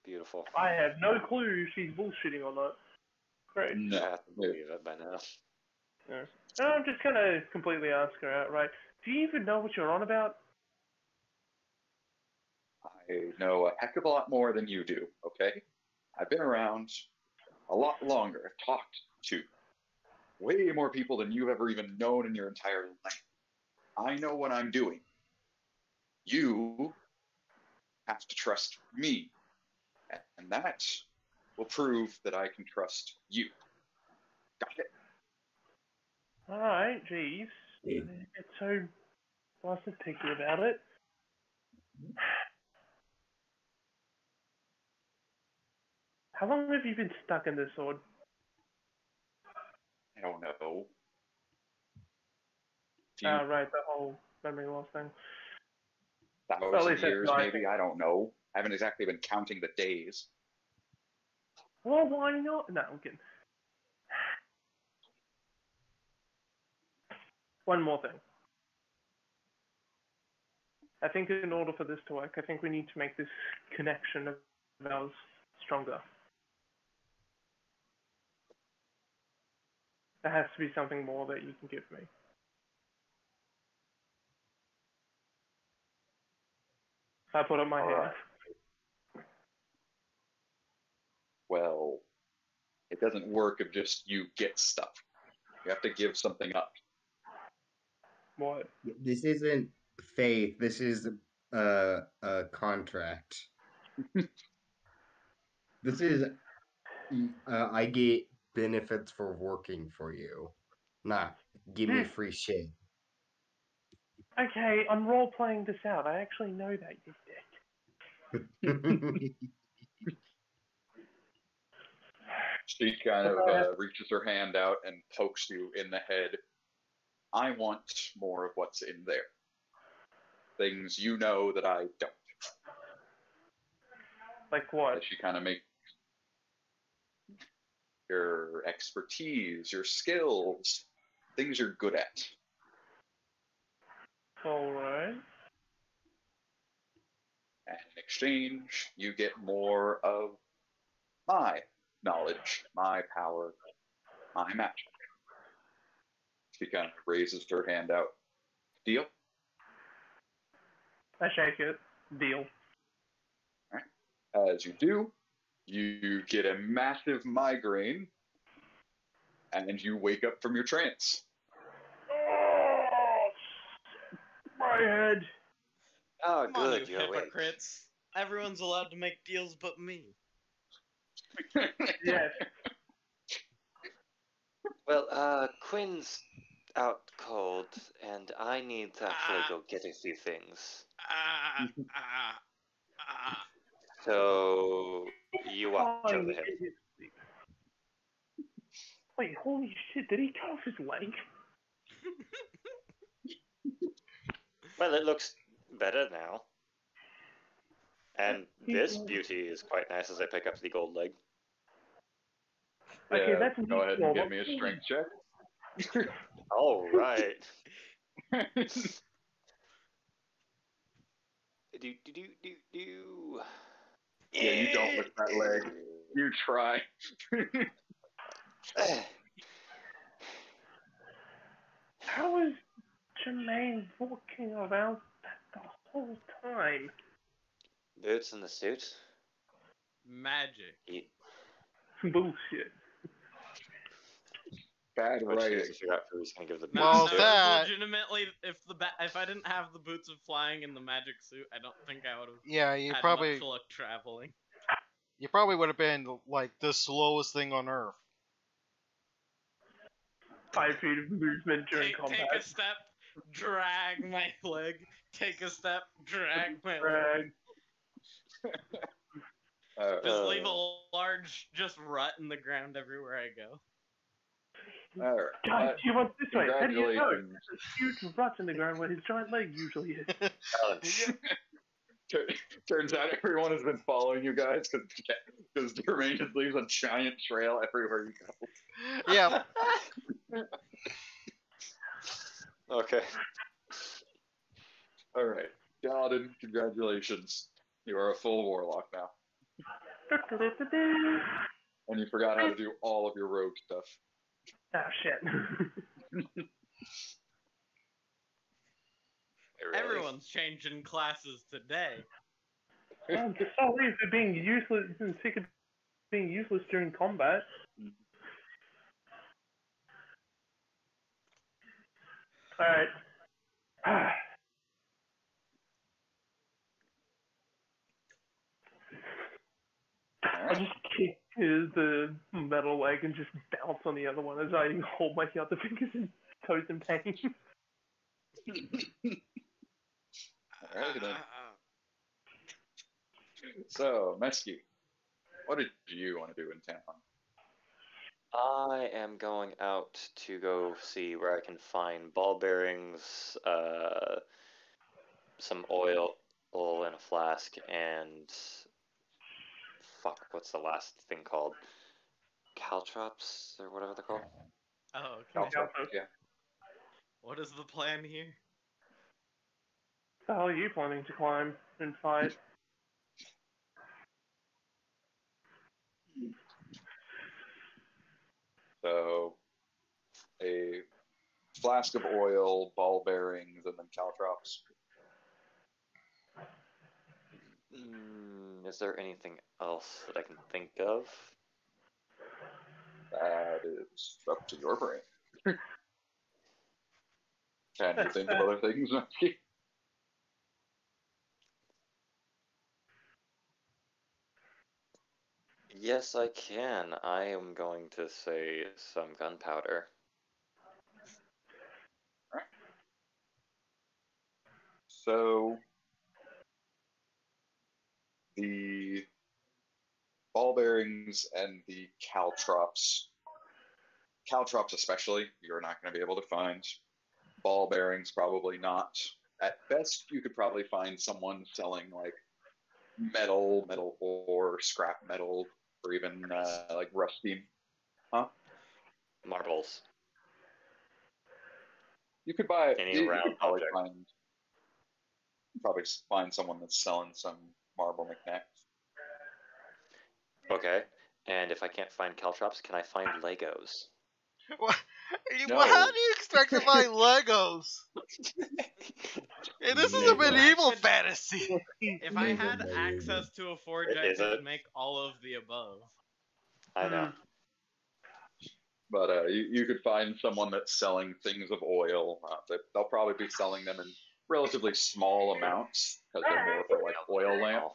Beautiful. I have no clue if she's bullshitting or not. Great. I have to believe it by now. Yeah. No, I'm just gonna completely ask her outright. Do you even know what you're on about? I know a heck of a lot more than you do, okay? I've been around a lot longer. I've talked to way more people than you've ever even known in your entire life. I know what I'm doing. You have to trust me. And that will prove that I can trust you. Got it? Alright, jeez. It's so blasted picky about it. How long have you been stuck in this sword? I don't know. Right, the whole memory loss thing. Thousand Well, at least that's years, what I maybe? think. I don't know. I haven't exactly been counting the days. Well, why not? No, I'm kidding. One more thing. I think in order for this to work, I think we need to make this connection of ours stronger. There has to be something more that you can give me. I put up my hand. Well, it doesn't work if just you get stuff. You have to give something up. What? This isn't faith. This is a contract. This is I get benefits for working for you. Not give me free shit. Okay, I'm role playing this out. I actually know that, you dick. She kind of reaches her hand out and pokes you in the head. I want more of what's in there. Things you know that I don't. Like what? That she kind of makes your expertise, your skills, things you're good at. Alright. And in exchange, you get more of my knowledge, my power, my magic. She kind of raises her hand out. Deal? I shake it. Deal. All right. As you do, you get a massive migraine and you wake up from your trance. Oh, my head. Oh, Come on, good, you you're awake. hypocrites. Everyone's allowed to make deals but me. Yes. Well, Quinn's out cold, and I need to actually go get a few things. So you watch Flying over him. in his sleep. Wait, holy shit, did he cut off his leg? Well, it looks better now. And this beauty is quite nice as I pick up the gold leg. Okay, Yeah, that's go ahead and neutral. give me a strength check. All right. Do. Yeah, you don't lift that leg. You try. How is Jermaine walking around that the whole time? Boots in the suit. Magic. Bullshit. Bad Which writing. is to figure out who's gonna give the No, Well, boots no, to. it was that- legitimately, if I didn't have the boots of flying and the magic suit, I don't think I would have Yeah, you had probably much luck traveling. would have been like the slowest thing on Earth. 5 feet of movement during combat. Take a step, drag my leg. Take a step, drag my leg. Drag. Just leave a large, just rut in the ground everywhere I go. All right. Guys, he went this way. How do you know? Congratulations. There's a huge rut in the ground where his giant leg usually is. Challenge. Turns out everyone has been following you guys because Jermaine just leaves a giant trail everywhere you go. Yeah, Okay. All right, Galadin, congratulations. You are a full warlock now, and you forgot how to do all of your rogue stuff. Ah, shit. Everyone's changing classes today. I'm just sorry for being useless and sick of being useless during combat. Alright. I just kick the metal leg and just bounce on the other one as I hold my other fingers and toes in pain. All right, then. So, Mesky, what did you want to do in town? I am going out to go see where I can find ball bearings, some oil in a flask, and fuck, what's the last thing called? Caltrops or whatever they're called. Oh, okay. Yeah. What is the plan here? The hell are you planning to climb and fight? So, a flask of oil, ball bearings, and then caltrops. Is there anything else that I can think of? That is up to your brain. Can you think of other things, Mesky? Yes, I can. I am going to say some gunpowder. So, the ball bearings and the caltrops especially, you're not going to be able to find. Ball bearings, probably not. At best, you could probably find someone selling like metal ore, scrap metal, or even like rusty. Huh? Marbles. You could buy. Any You round could probably object. find someone that's selling some marble knickknacks. Okay. And if I can't find caltrops, can I find Legos? What? No. How do you expect to find Legos? Hey, this is a medieval fantasy. If I had access to a forge, I Is could it? make all of the above. I know. But you could find someone that's selling things of oil. They'll probably be selling them in relatively small amounts because they're more for like oil lamp.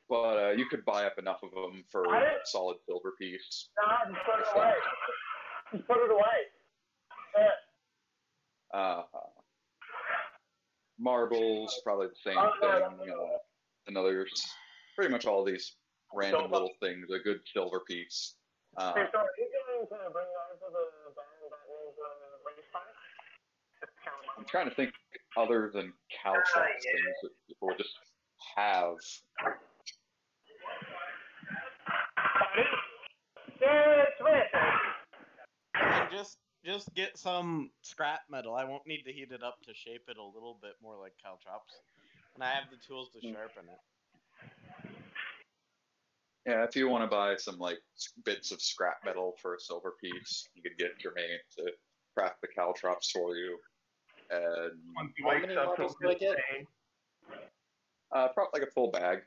But you could buy up enough of them for a solid silver piece. Nah, just put it away. Just put it away. Marbles, probably the same thing. another, pretty much all these random little things, a good silver piece. Hey, so are you going to bring on to the band that needs a race fight? I'm trying to think other than caltrops things that people would just have. It's racing. I mean, just get some scrap metal. I won't need to heat it up to shape it a little bit more like caltrops, and I have the tools to sharpen it. Yeah, if you want to buy some like bits of scrap metal for a silver piece, you could get Jermaine to craft the caltrops for you. And How many marbles do I get? probably like a full bag,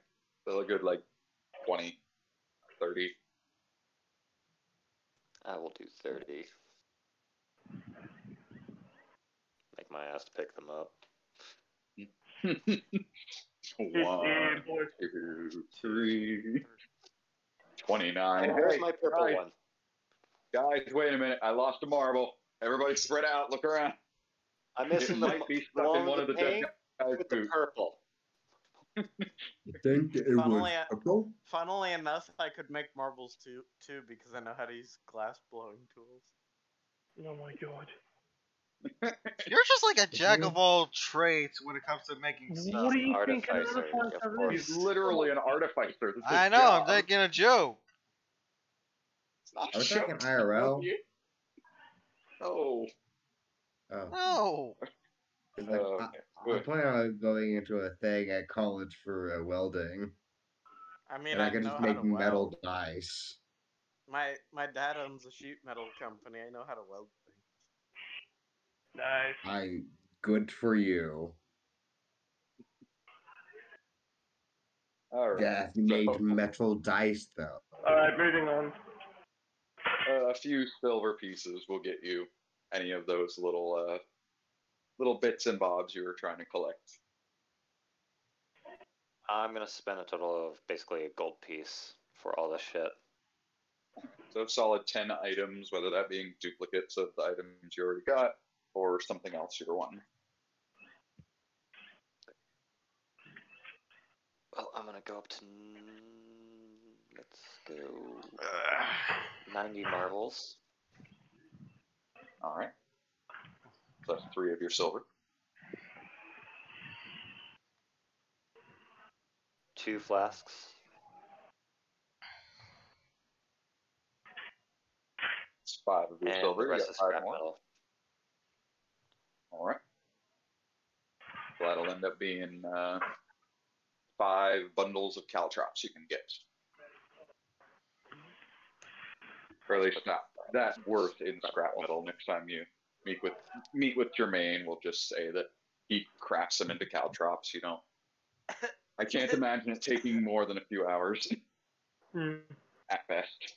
so a good like 20, 30. I will do 30. Make my ass pick them up. 1, 2, 3, 29. Oh, where's Hey, my purple guys, one? guys, wait a minute. I lost a marble. Everybody spread out. Look around. I'm missing the, might be the stuck in one one with of the the dead pink guys' with the boots. purple. I think it was Funnily, purple. funnily enough, I could make marbles too because I know how to use glass blowing tools. Oh my god. You're just like a jack of all trades when it comes to making stuff. What do you think an Artificer, artificer of course. is? He's literally an artificer. That's I his know, job. I'm taking a joke. It's not I was a talking joke. IRL. Oh. Oh. No. It's like, Okay, I'm good. planning on going into a thing at college for welding, I mean, and I I can know just how make to metal weld. dice. My dad owns a sheet metal company. I know how to weld things. Nice. Good for you. All right. Yeah, you made metal dice though. Alright, moving on. A few silver pieces will get you any of those little little bits and bobs you were trying to collect. I'm gonna spend a total of basically a gold piece for all this shit. So solid 10 items, whether that being duplicates of the items you already got or something else you're wanting. Well, I'm gonna go up to let's go 90 marbles. All right. So that's 3 of your silver. 2 flasks. It's 5 of your And silver. the rest You is got 5 scrap more. metal. All right. So that'll end up being 5 bundles of caltrops you can get. Or at least not that worth in scrap metal. Next time you meet with Jermaine, we'll just say that he crafts them into caltrops. You don't. I can't imagine it taking more than a few hours at best.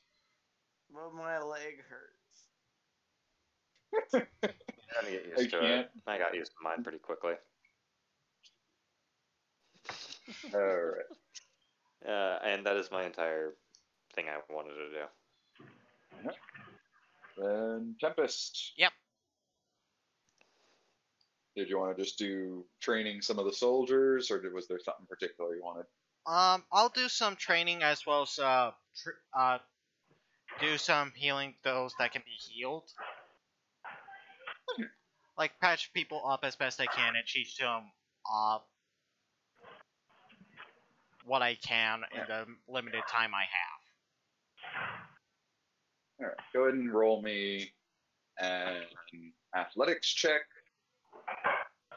But my leg hurts. I'm gonna get used to it. I got used to mine pretty quickly. All right. And that is my entire thing I wanted to do. Then Tempest. Yep. Did you want to just do training some of the soldiers, or was there something particular you wanted? I'll do some training as well as do some healing those that can be healed. Like patch people up as best I can and teach them what I can in the limited time I have. All right. Go ahead and roll me an athletics check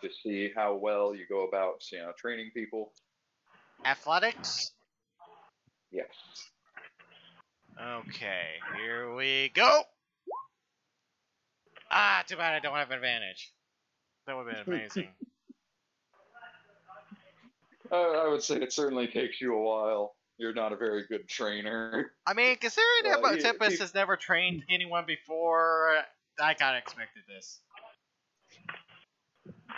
to see how well you go about, training people. Athletics? Yes. Okay, here we go! Ah, too bad I don't have advantage. That would have been amazing. I would say it certainly takes you a while. You're not a very good trainer. I mean, considering that Tempest he- has never trained anyone before, I kinda expected this.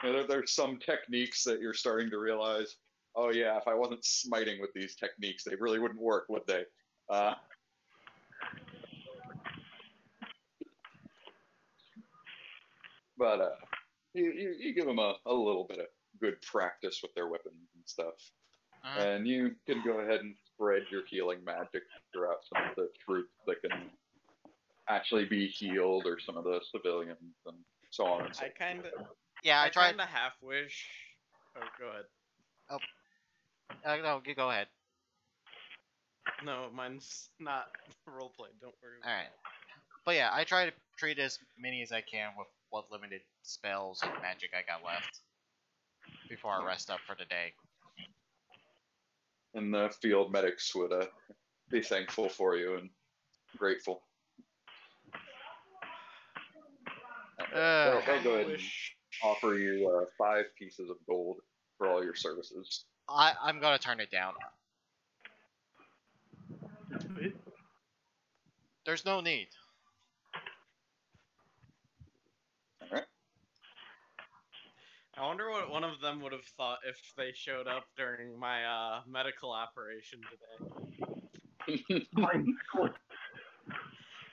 There's some techniques that you're starting to realize, oh yeah, if I wasn't smiting with these techniques, they really wouldn't work, would they? But you give them a little bit of good practice with their weapons and stuff. and you can go ahead and spread your healing magic throughout some of the troops that can actually be healed, or some of the civilians, and so on and so I kind of, Yeah, I tried. kind of half wish. Oh, go ahead. No, you go ahead. No, mine's not roleplay. Don't worry. All right. But yeah, I try to treat as many as I can with what limited spells and magic I got left before I rest up for the day. And the field medics would be thankful for you and grateful. They'll go ahead and offer you 5 pieces of gold for all your services. I'm gonna turn it down. There's no need. Alright. I wonder what one of them would have thought if they showed up during my medical operation today.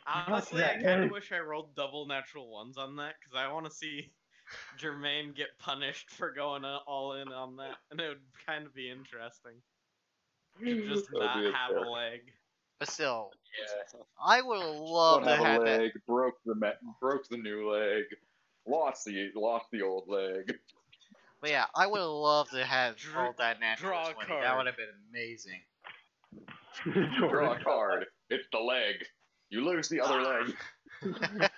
Honestly, I kind of wish I rolled double natural ones on that, because I want to see Jermaine get punished for going all in on that, and it would kind of be interesting. Just not have a leg. But still, Yeah. I would love Don't to have a that. leg, broke the new leg, lost the old leg. But yeah, I would love to have Draw- all that natural draw a 20. card. That would have been amazing. Draw a card. It's the leg. You lose the other leg. My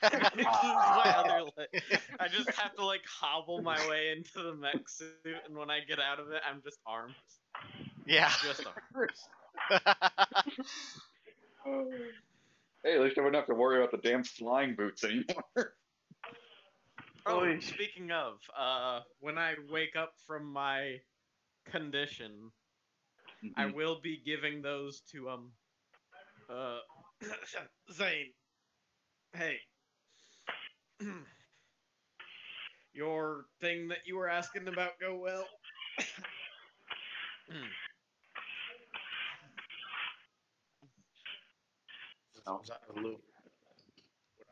other leg. I just have to like hobble my way into the mech suit, and when I get out of it, I'm just arms. Yeah. Just arms. Hey, at least I wouldn't have to worry about the damn flying boots anymore. Oh, Oy. speaking of, when I wake up from my condition, I will be giving those to Zane. Hey. Your thing that you were asking about go well? Was out of the loop. Would I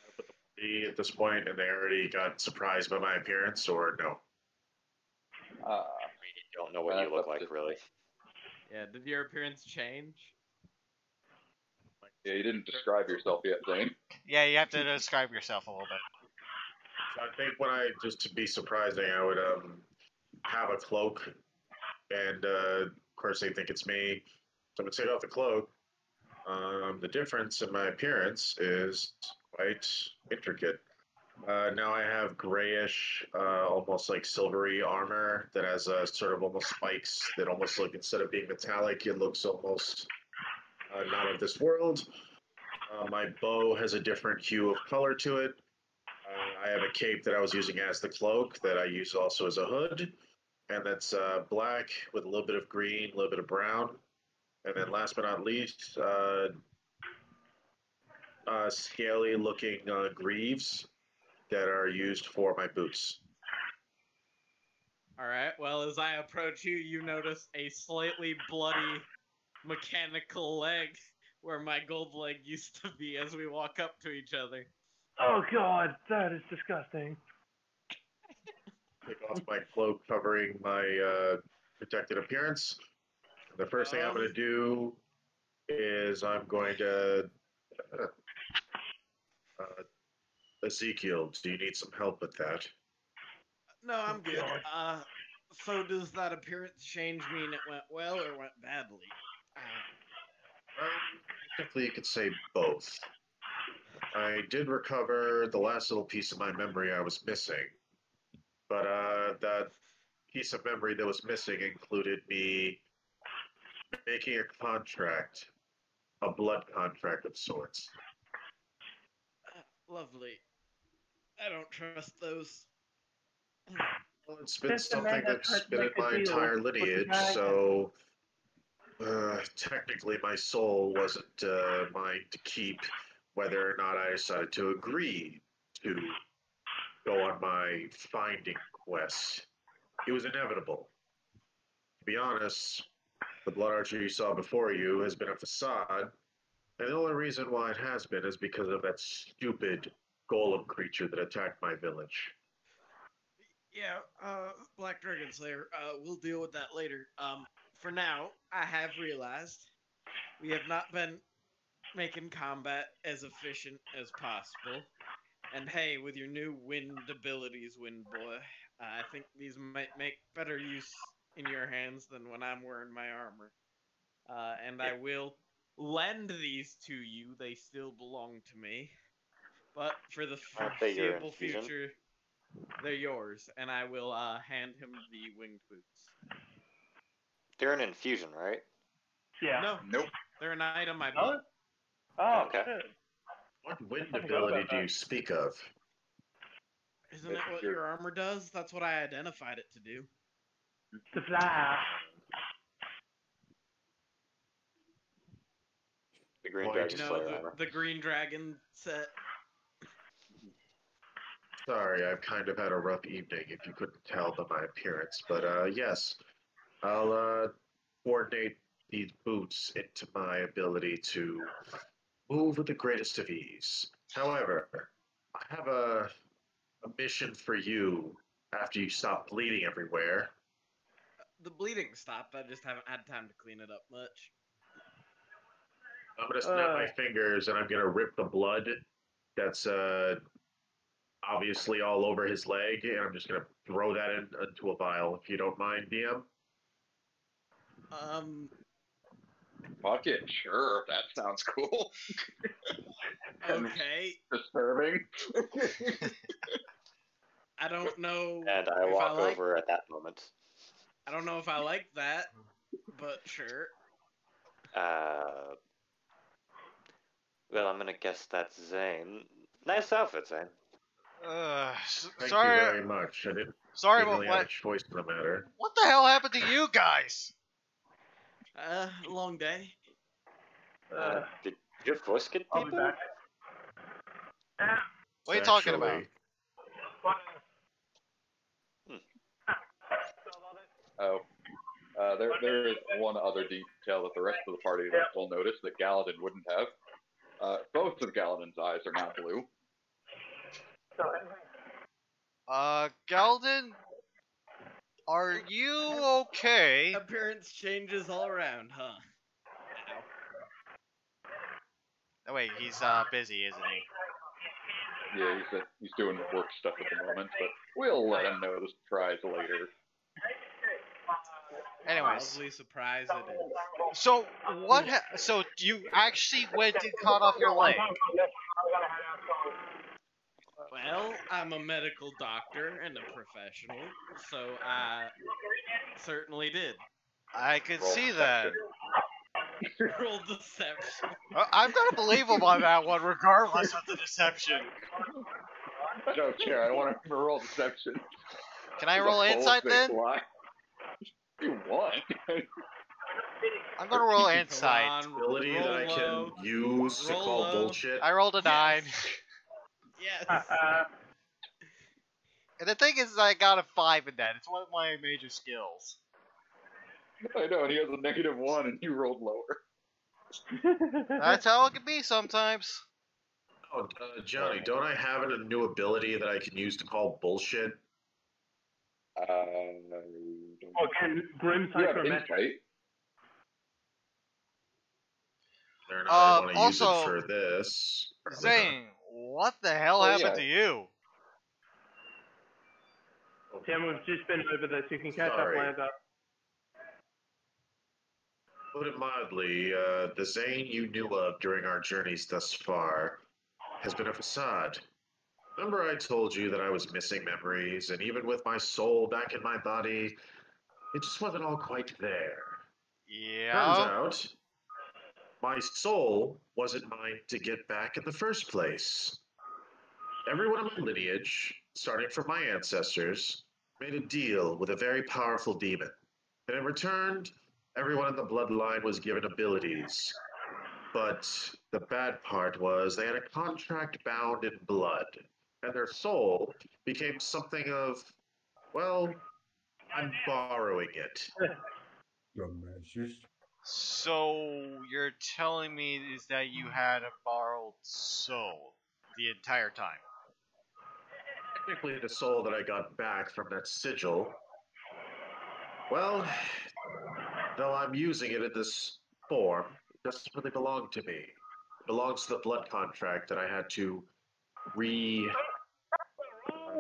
have put the party at this point, and they already got surprised by my appearance, or no? I mean, you don't know what you look like, really. Yeah, did your appearance change? Yeah, you didn't describe yourself yet, Zane. Yeah, you have to describe yourself a little bit. So I think when I, just to be surprising, I would have a cloak, and of course they think it's me. So I'm gonna take off the cloak. The difference in my appearance is quite intricate. Now I have grayish, almost like silvery armor that has sort of almost spikes that almost look, instead of being metallic, it looks almost not of this world. My bow has a different hue of color to it. I have a cape that I was using as the cloak that I use also as a hood, and that's black with a little bit of green, a little bit of brown. And then last but not least, scaly-looking greaves that are used for my boots. Alright, well, as I approach you, you notice a slightly bloody mechanical leg where my gold leg used to be as we walk up to each other. Oh god, that is disgusting. Take off my cloak covering my protected appearance. The first thing I'm going to do is I'm going to... Ezekiel, do you need some help with that? No, I'm good. So does that appearance change mean it went well or went badly? Technically, you could say both. I did recover the last little piece of my memory I was missing, but that piece of memory that was missing included me making a contract, a blood contract of sorts. Lovely. I don't trust those. Well, it's been Just a something man that that's tried to been in make a my deal entire with the lineage, guy. so technically my soul wasn't mine to keep, whether or not I decided to agree to go on my finding quest. It was inevitable. To be honest, the blood archer you saw before you has been a facade, and the only reason why it has been is because of that stupid golem creature that attacked my village. Yeah, Black Dragon Slayer. We'll deal with that later. For now, I have realized we have not been making combat as efficient as possible. And hey, with your new wind abilities, Wind Boy, I think these might make better use in your hands than when I'm wearing my armor. And I will lend these to you. They still belong to me. But for the Aren't they your foreseeable infusion? future, they're yours. And I will hand him the winged boots. They're an infusion, right? Yeah. No, Nope. they're an item I Oh, bought. oh Okay. shit. What wind I forgot ability about do that. you speak of? Isn't it what your armor does? That's what I identified it to do. To fly. The Green Well, Dragon You know, Slayer armor. the Green Dragon set. Sorry, I've kind of had a rough evening, if you couldn't tell by my appearance. But yes, I'll coordinate these boots into my ability to move with the greatest of ease. However, I have a mission for you after you stop bleeding everywhere. The bleeding stopped. I just haven't had time to clean it up much. I'm gonna snap my fingers and I'm gonna rip the blood that's obviously all over his leg, and I'm just gonna throw that into a vial, if you don't mind, DM. Fuck it, sure. That sounds cool. Okay. Disturbing. I don't know And I if walk I like. over at that moment. I don't know if I like that, but sure. Well, I'm gonna guess that's Zane. Nice outfit, Zane. Thank Sorry. you very much. I didn't Sorry, didn't but really have a choice in the matter. what the hell happened to you guys? Long day. Did your voice get I'll be people? back. What are you talking Actually, about? Oh. There is one other detail that the rest of the party will notice that Galadin wouldn't have. Both of Galadin's eyes are now blue. Galden, are you okay? Appearance changes all around, huh? Ow. Oh, wait, he's busy, isn't he? Yeah, he's doing work stuff at the moment, but we'll let him know the surprise later. Anyways, Lovely surprise it is. so so you actually went and cut off your leg? Well, I'm a medical doctor and a professional, so I certainly did. I could Roll see that. Roll deception. I'm gonna believe him on that one, regardless of the deception. I don't care. I want to roll deception. Can I roll insight then? You want? I'm gonna roll Come insight. on, ability that I roll can low. use to Roll call low. bullshit. I rolled a 9. Yes. And the thing is, I got a 5 in that. It's one of my major skills. I know, and he has a -1, and you rolled lower. That's how it can be sometimes. Oh, Johnny, don't I have a new ability that I can use to call bullshit? Okay, Grim You have Psychometric. insight. They're not I want to use also, it for this. Probably Zane, what the hell Oh, happened yeah. to you? not. Tim, we've just been over this. You can catch Sorry. up later. Put it mildly, the Zane you knew of during our journeys thus far has been a facade. Remember I told you that I was missing memories, and even with my soul back in my body, it just wasn't all quite there. Turns Yeah. out, my soul wasn't mine to get back in the first place. Everyone in my lineage, starting from my ancestors, made a deal with a very powerful demon. And in return, everyone in the bloodline was given abilities. But the bad part was they had a contract bound in blood, and their soul became something of, well, I'm borrowing it. Your measures. So you're telling me is that you had a borrowed soul the entire time? Particularly the soul that I got back from that sigil. Well, though I'm using it in this form, it doesn't really belong to me. It belongs to the blood contract that I had to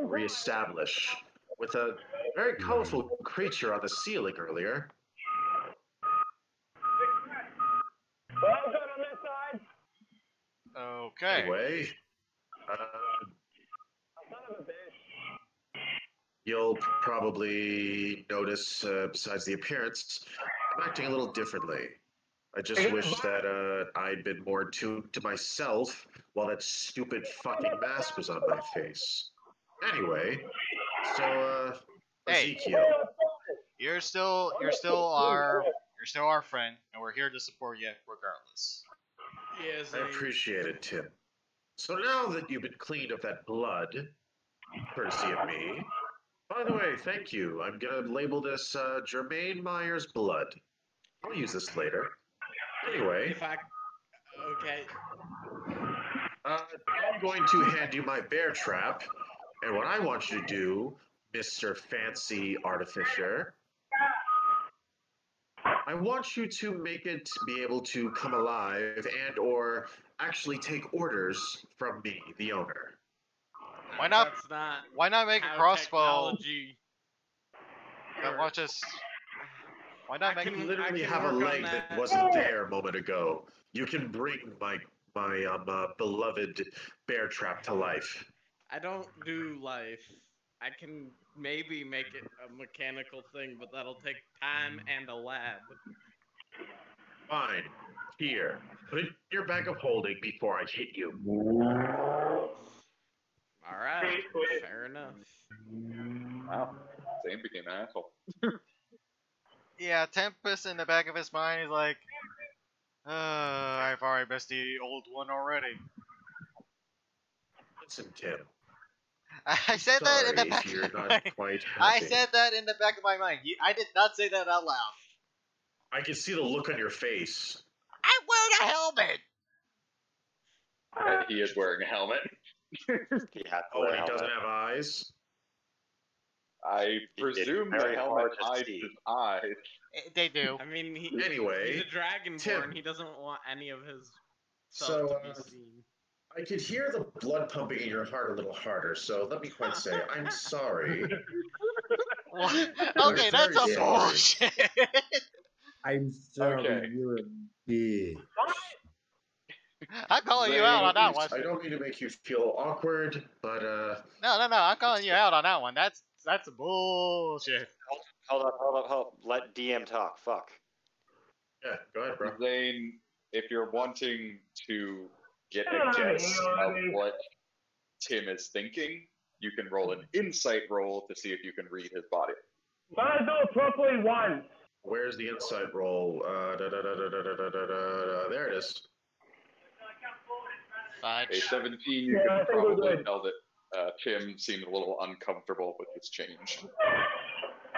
reestablish with a very colorful creature on the ceiling earlier. Well done on this side. Okay. Anyway, Son of a bitch. you'll probably notice, besides the appearance, I'm acting a little differently. I just wish that I'd been more tuned to myself while that stupid fucking mask was on my face. Anyway, so Hey. Ezekiel, You're still our friend, and we're here to support you regardless. Yes, I appreciate it, Tim. So now that you've been cleaned of that blood, courtesy of me. By the way, thank you. I'm gonna label this Jermaine Myers blood. I'll use this later. Anyway, Okay. I'm going to hand you my bear trap, and what I want you to do, Mr. Fancy Artificer, I want you to make it be able to come alive and or actually take orders from me, the owner. Why not? That's not Why not make a how crossbow technology that watches? Why not make? You I literally can have a work on leg that. that wasn't there a moment ago. You can bring my beloved bear trap to life. I don't do life. I can maybe make it a mechanical thing, but that'll take time and a lab. Fine. Here. Put it in your bag of holding before I hit you. Alright, fair enough. Wow. Zane became an asshole. Yeah, Tempest in the back of his mind is like, I've already missed the old one already. Listen, Tim. I said that in the Sorry back if you're of my not mind. quite I happy. said that in the back of my mind. I did not say that out loud. I can see the look on your face. I'm wearing a helmet! And he is wearing a helmet. Yeah. Oh, and he doesn't have eyes? I presume the very helmet hard to hides see. his eyes. They do. I mean, Anyway, he's a dragonborn. Tim. He doesn't want any of his stuff So, to be seen. I could hear the blood pumping in your heart a little harder, so let me quite say, I'm sorry. Well, I'm okay, that's a very sorry. bullshit. I'm sorry, Okay. you're a bitch. I'm calling you out on that one. I don't mean to make you feel awkward, but No, I'm calling you out on that one. That's bullshit. Hold up. Let DM talk. Fuck. yeah, go ahead, bro. Zane, if you're wanting to get a guess of what Tim is thinking, you can roll an insight roll to see if you can read his body. Gotta do it properly once. Where's the insight roll? There it is. A Fudge. 17, you Yeah, I can think we're probably good. tell that Tim seemed a little uncomfortable with this change.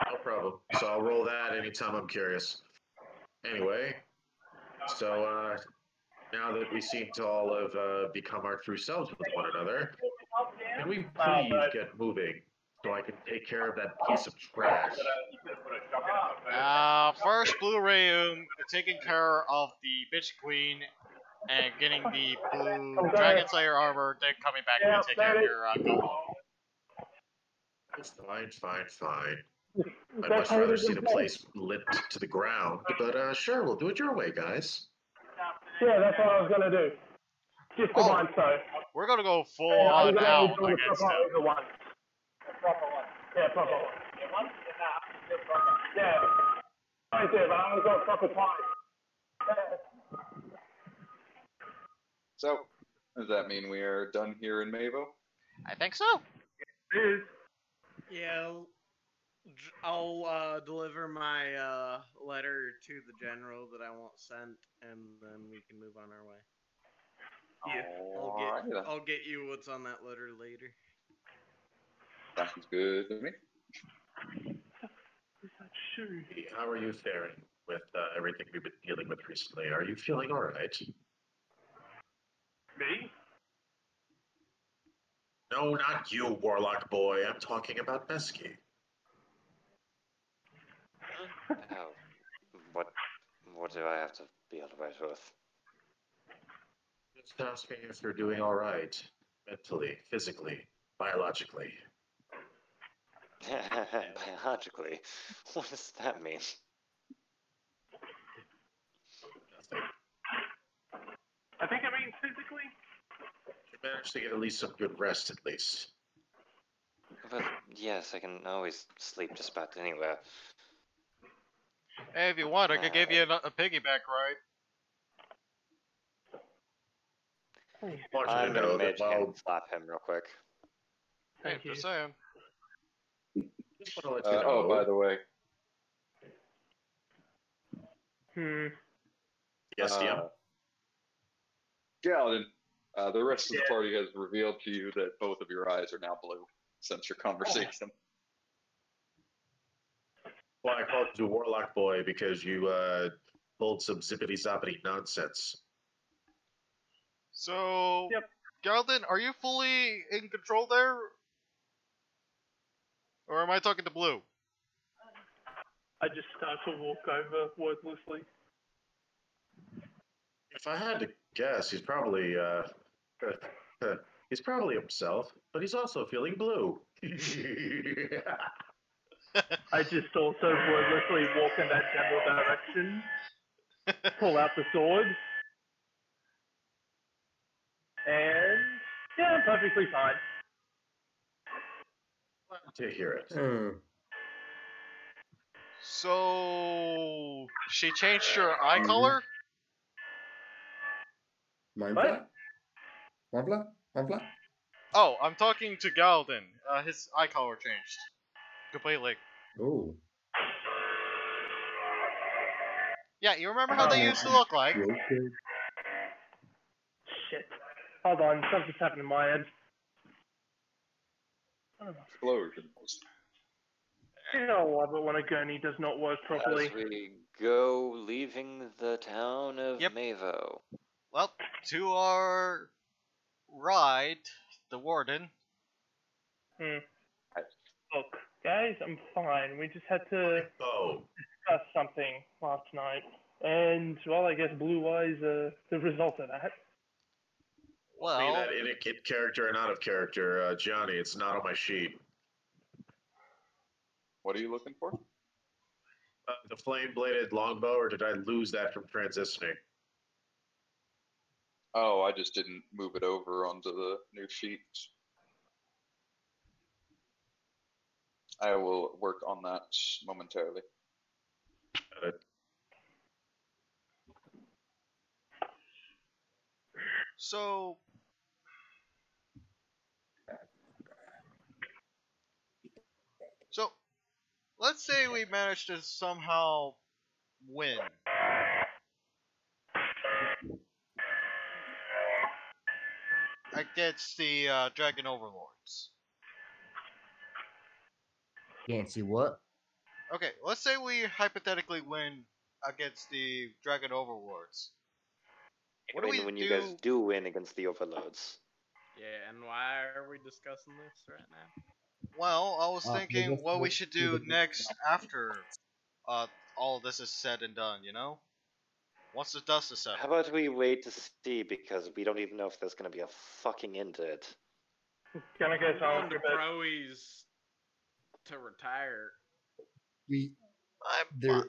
No problem. So I'll roll that anytime I'm curious. Anyway, so now that we seem to all have become our true selves with one another, can we please get moving so I can take care of that piece of trash? First Blu-ray taking care of the bitch queen and getting the blue Dragon Slayer armor, then coming back and take care of your golem. Fine. I'd much rather see the place lit to the ground, but sure, we'll do it your way, guys. Yeah, that's what I was gonna do. Just the one, so. We're gonna go full Yeah, I'm on gonna out do the against proper them. the one. Yeah, proper one. Yeah. Right there, but I haven't got proper time. So, does that mean we are done here in Mavo? I think so. Yeah, I'll deliver my letter to the general that I want sent, and then we can move on our way. Alright, I'll get you what's on that letter later. sounds good to me. How are you faring with everything we've been dealing with recently? Are you feeling all right? Me? No, No, not you, Warlock boy. I'm talking about Mesky. Oh, what do I have to be alright with? Just asking if you're doing all right, mentally, physically, biologically. Biologically, what does that mean? Nothing. I think it means physically. You managed to get at least some good rest, at least. But yes, I can always sleep just about anywhere. Hey, if you want, I could give you a piggyback ride. I want I'm you to gonna know that mage hand while slap him real quick. Hey, Thank you. just saying. just want to let you know. Oh, by the way, Yes, DM. Galadin, the rest of the party has revealed to you that both of your eyes are now blue since your conversation. Well, I called you Warlock boy because you pulled some zippity zoppity nonsense. So, Yep. Galden, are you fully in control there? Or am I talking to Blue? I just start to walk over wordlessly. If I had to guess, he's probably he's probably himself, but he's also feeling blue. I just also wordlessly walk in that general direction, pull out the sword, and yeah, I'm perfectly fine. Glad to hear it. So, she changed your eye color? Mind What? flat? Mind flat? Mind flat? Oh, I'm talking to Galden. His eye color changed. Completely. Oh. Yeah, you remember how they used to look like? You okay? Shit. Hold on, something's happened in my end. Explosions. You know, I love it when a gurney does not work properly. As we go leaving the town of Yep. Mavo. Well, to our right, the warden. Look, guys, I'm fine. We just had to Oh, discuss something last night. And, well, I guess Blue Eyes are the result of that. be Well, that in character and out of character, Johnny. It's not on my sheet. What are you looking for? The flame-bladed longbow, or did I lose that from transitioning? Oh, I just didn't move it over onto the new sheets. I will work on that momentarily. so let's say we managed to somehow win. Against the Dragon Overlords. Can't see what? Okay, let's say we hypothetically win against the Dragon Overlords. What do we when do? you guys do win against the Overloads. Yeah, and why are we discussing this right now? Well, I was thinking let's what we look should through do the- next after all of this is said and done, you know? Once the dust is How settled. about we wait to see, because we don't even know if there's gonna be a fucking end to it. Can I I'm get going on to your bed? Proe's to retire. We I'm there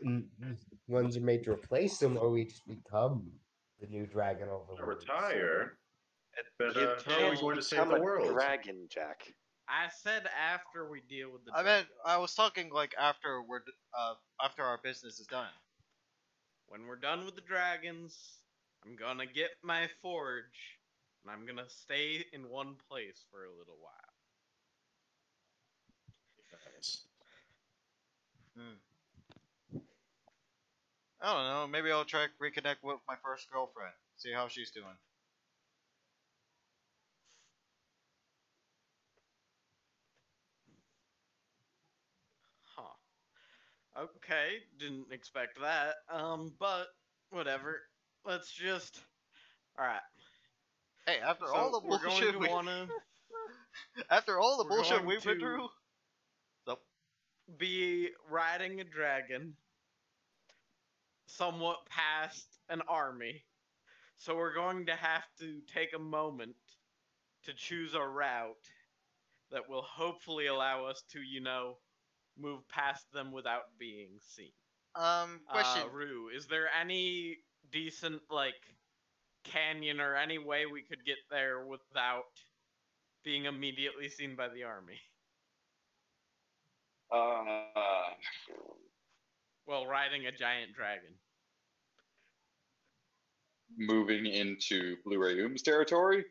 ones are made to replace them, or we just become the new dragon overlords. Retire? Then You how are we can't going to save become the a world? dragon, Jack. I said after we deal with the. I meant I was talking like after after our business is done. When we're done with the dragons, I'm gonna get my forge, and I'm gonna stay in one place for a little while. Nice. I don't know. Maybe I'll try to reconnect with my first girlfriend. See how she's doing. Huh. Okay, didn't expect that. But whatever. Let's just. All right. Hey, after So all the we're going bullshit to we wanna. After all the We're bullshit going we've been to- through. So, Be riding a dragon somewhat past an army. So we're going to have to take a moment to choose a route that will hopefully allow us to, move past them without being seen. question. Rue, is there any decent, canyon or any way we could get there without being immediately seen by the army? Well, riding a giant dragon. Moving into Blue Rayum's territory?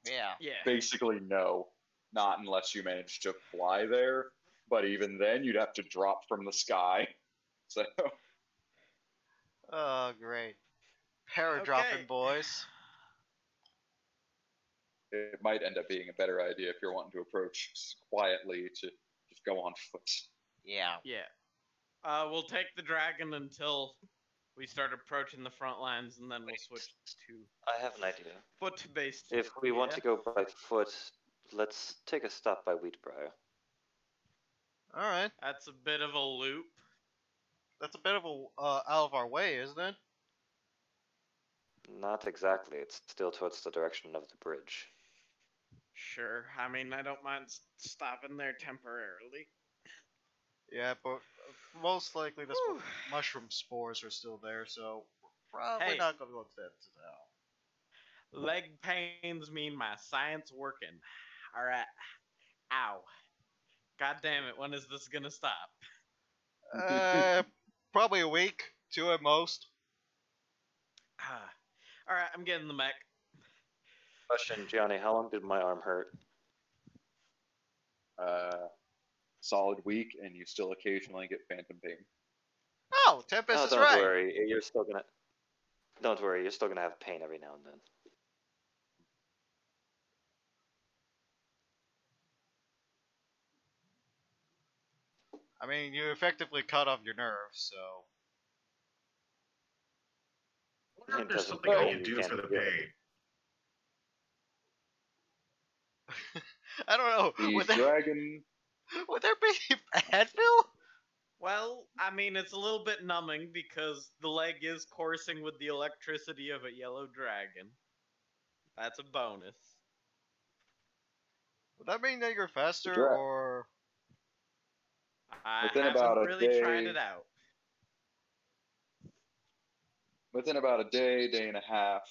Yeah. Yeah. Basically, no. Not unless you manage to fly there. But even then, you'd have to drop from the sky. So, Oh, great. Paradropping, Okay. boys. it might end up being a better idea if you're wanting to approach quietly to just go on foot. Yeah. Yeah. We'll take the dragon until we start approaching the front lines, and then we'll switch to I have an idea. foot-based. If we want to go by foot, let's take a stop by Wheatbriar. Alright. That's a bit of a loop. That's a bit of a out of our way, isn't it? Not exactly. It's still towards the direction of the bridge. Sure. I mean, I don't mind stopping there temporarily. Yeah, but most likely the Whew. mushroom spores are still there, so we're probably Hey. not going to let that down. Leg pains mean my science working. Alright. Ow. God damn it, when is this gonna stop? Probably a week, 2 at most. Alright, I'm getting the mech. Question, Gianni, how long did my arm hurt? Solid week, and you still occasionally get phantom pain. Oh, Tempest Oh, is don't right. worry. You're still gonna. Don't worry. You're still gonna have pain every now and then. I mean, you effectively cut off your nerves, so. I wonder if It there's doesn't something I mean can you do can't for the feel it. pain. I don't know. The Would there, dragon. would there be Advil? Well, I mean, it's a little bit numbing because the leg is coursing with the electricity of a yellow dragon. That's a bonus. Would that mean that you're faster, Dra- or. I Within haven't about a really tried day- it out. Within about a day, day and a half,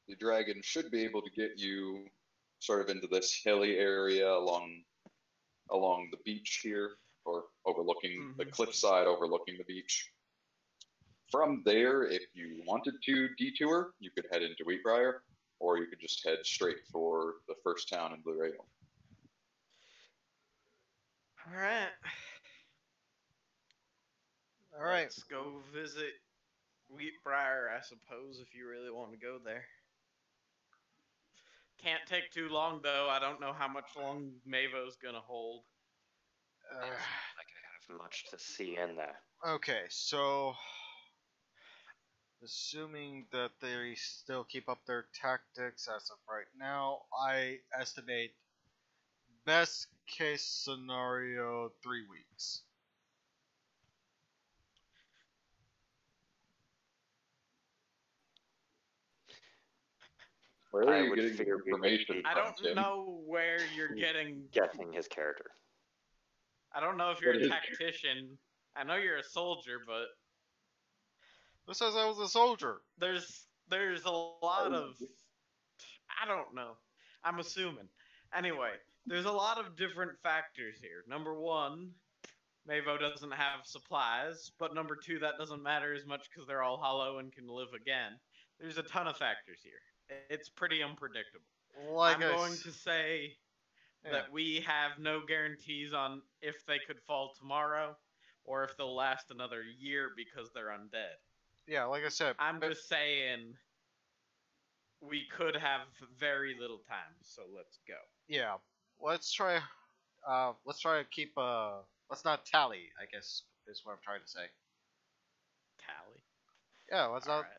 the dragon should be able to get you sort of into this hilly area along the beach here, or overlooking the Mhm. cliffside overlooking the beach. From there, if you wanted to detour, you could head into Wheatbriar, or you could just head straight for the first town in Blue Raven. Alright. Alright. Let's go visit Wheatbriar, I suppose, if you really want to go there. Can't take too long, though. I don't know how much long Mavo's gonna hold. Like I have much to see in there. Okay, so. Assuming that they still keep up their tactics as of right now, I estimate best case scenario 3 weeks. Where are I you would getting figure the we would information be I from, don't Tim? know where you're getting. guessing his character. I don't know if you're What a is- tactician. I know you're a soldier, but Who says I was a soldier? there's a lot of. I don't know. I'm assuming. Anyway, there's a lot of different factors here. Number one, Mavo doesn't have supplies, but number two, that doesn't matter as much because they're all hollow and can live again. There's a ton of factors here. It's pretty unpredictable. Like I'm going to say that we have no guarantees on if they could fall tomorrow or if they'll last another year because they're undead. Yeah, like I said. I'm just saying we could have very little time, so let's go. Yeah, let's try. Let's try to keep. Let's not tally, I guess, is what I'm trying to say. Tally. Yeah, let's All not. right.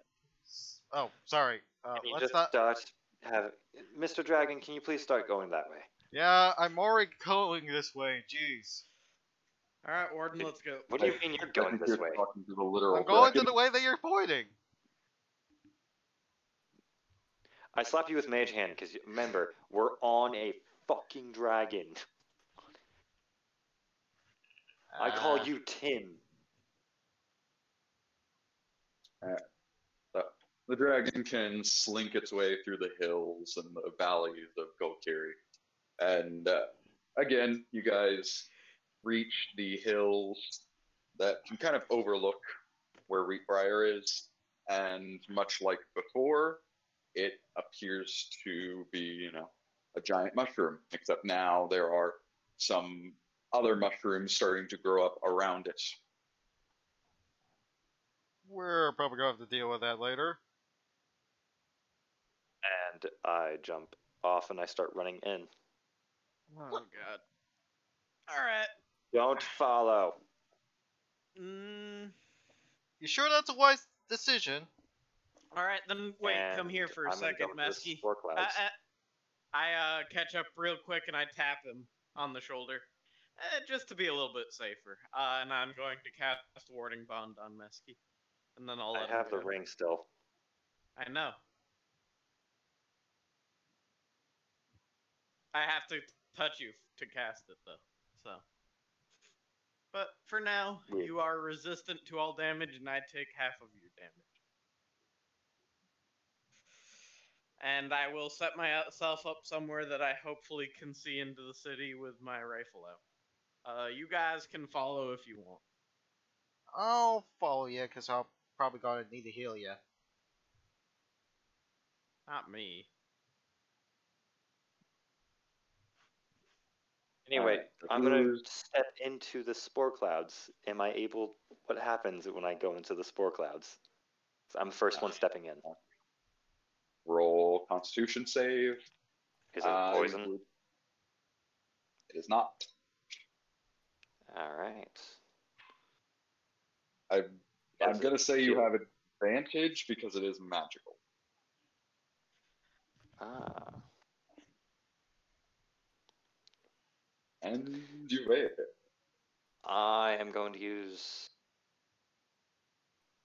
Oh, sorry. Can you Let's just not. start have Mr. Dragon, can you please start going that way? Yeah, I'm already going this way. Jeez. All right, Warden, let's go. What do you mean you're I going think this you're way? talking to the literal I'm going to dragon. the way that you're pointing. I slap you with Mage Hand because remember, we're on a fucking dragon. I call you Tim. The dragon can slink its way through the hills and the valleys of Golkiri. And again, you guys reach the hills that can kind of overlook where Wheatbriar is. And much like before, it appears to be, a giant mushroom, except now there are some other mushrooms starting to grow up around it. We're probably going to have to deal with that later. And I jump off and I start running in. Oh god. All right. Don't follow. You sure that's a wise decision? All right, then wait. Come here And for a I'm gonna second, go into the Mesky. spore clouds. I catch up real quick and I tap him on the shoulder, just to be a little bit safer. And I'm going to cast Warding Bond on Mesky, and then I'll I let have him the go. ring still. I know. I have to touch you to cast it, though. So, but for now, Yeah. you are resistant to all damage, and I take half of your damage. And I will set myself up somewhere that I hopefully can see into the city with my rifle out. You guys can follow if you want. I'll follow you, because I'll probably gonna need to heal you. Not me. Anyway, Alright, I'm gonna step into the spore clouds. Am I able? What happens when I go into the spore clouds? I'm the first one stepping in. Roll Constitution save. Is it poison? It is not. All right. I'm going to say you have advantage because it is magical. Ah. And you made it. I am going to use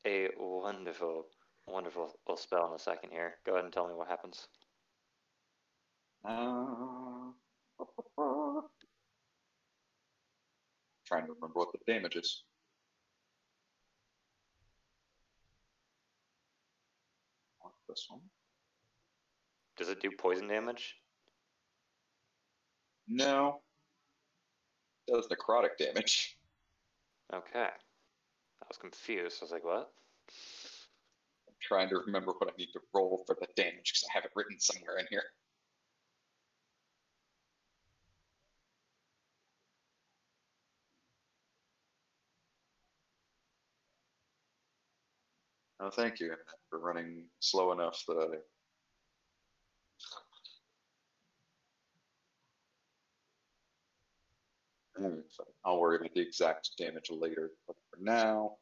a wonderful little spell in a second here. Go ahead and tell me what happens. Trying to remember what the damage is. This one. Does it do poison damage? No. It does necrotic damage. Okay. I was confused. I was like, what? I'm trying to remember what I need to roll for the damage because I have it written somewhere in here. Oh, thank you for running slow enough that I'll worry about the exact damage later. But for now,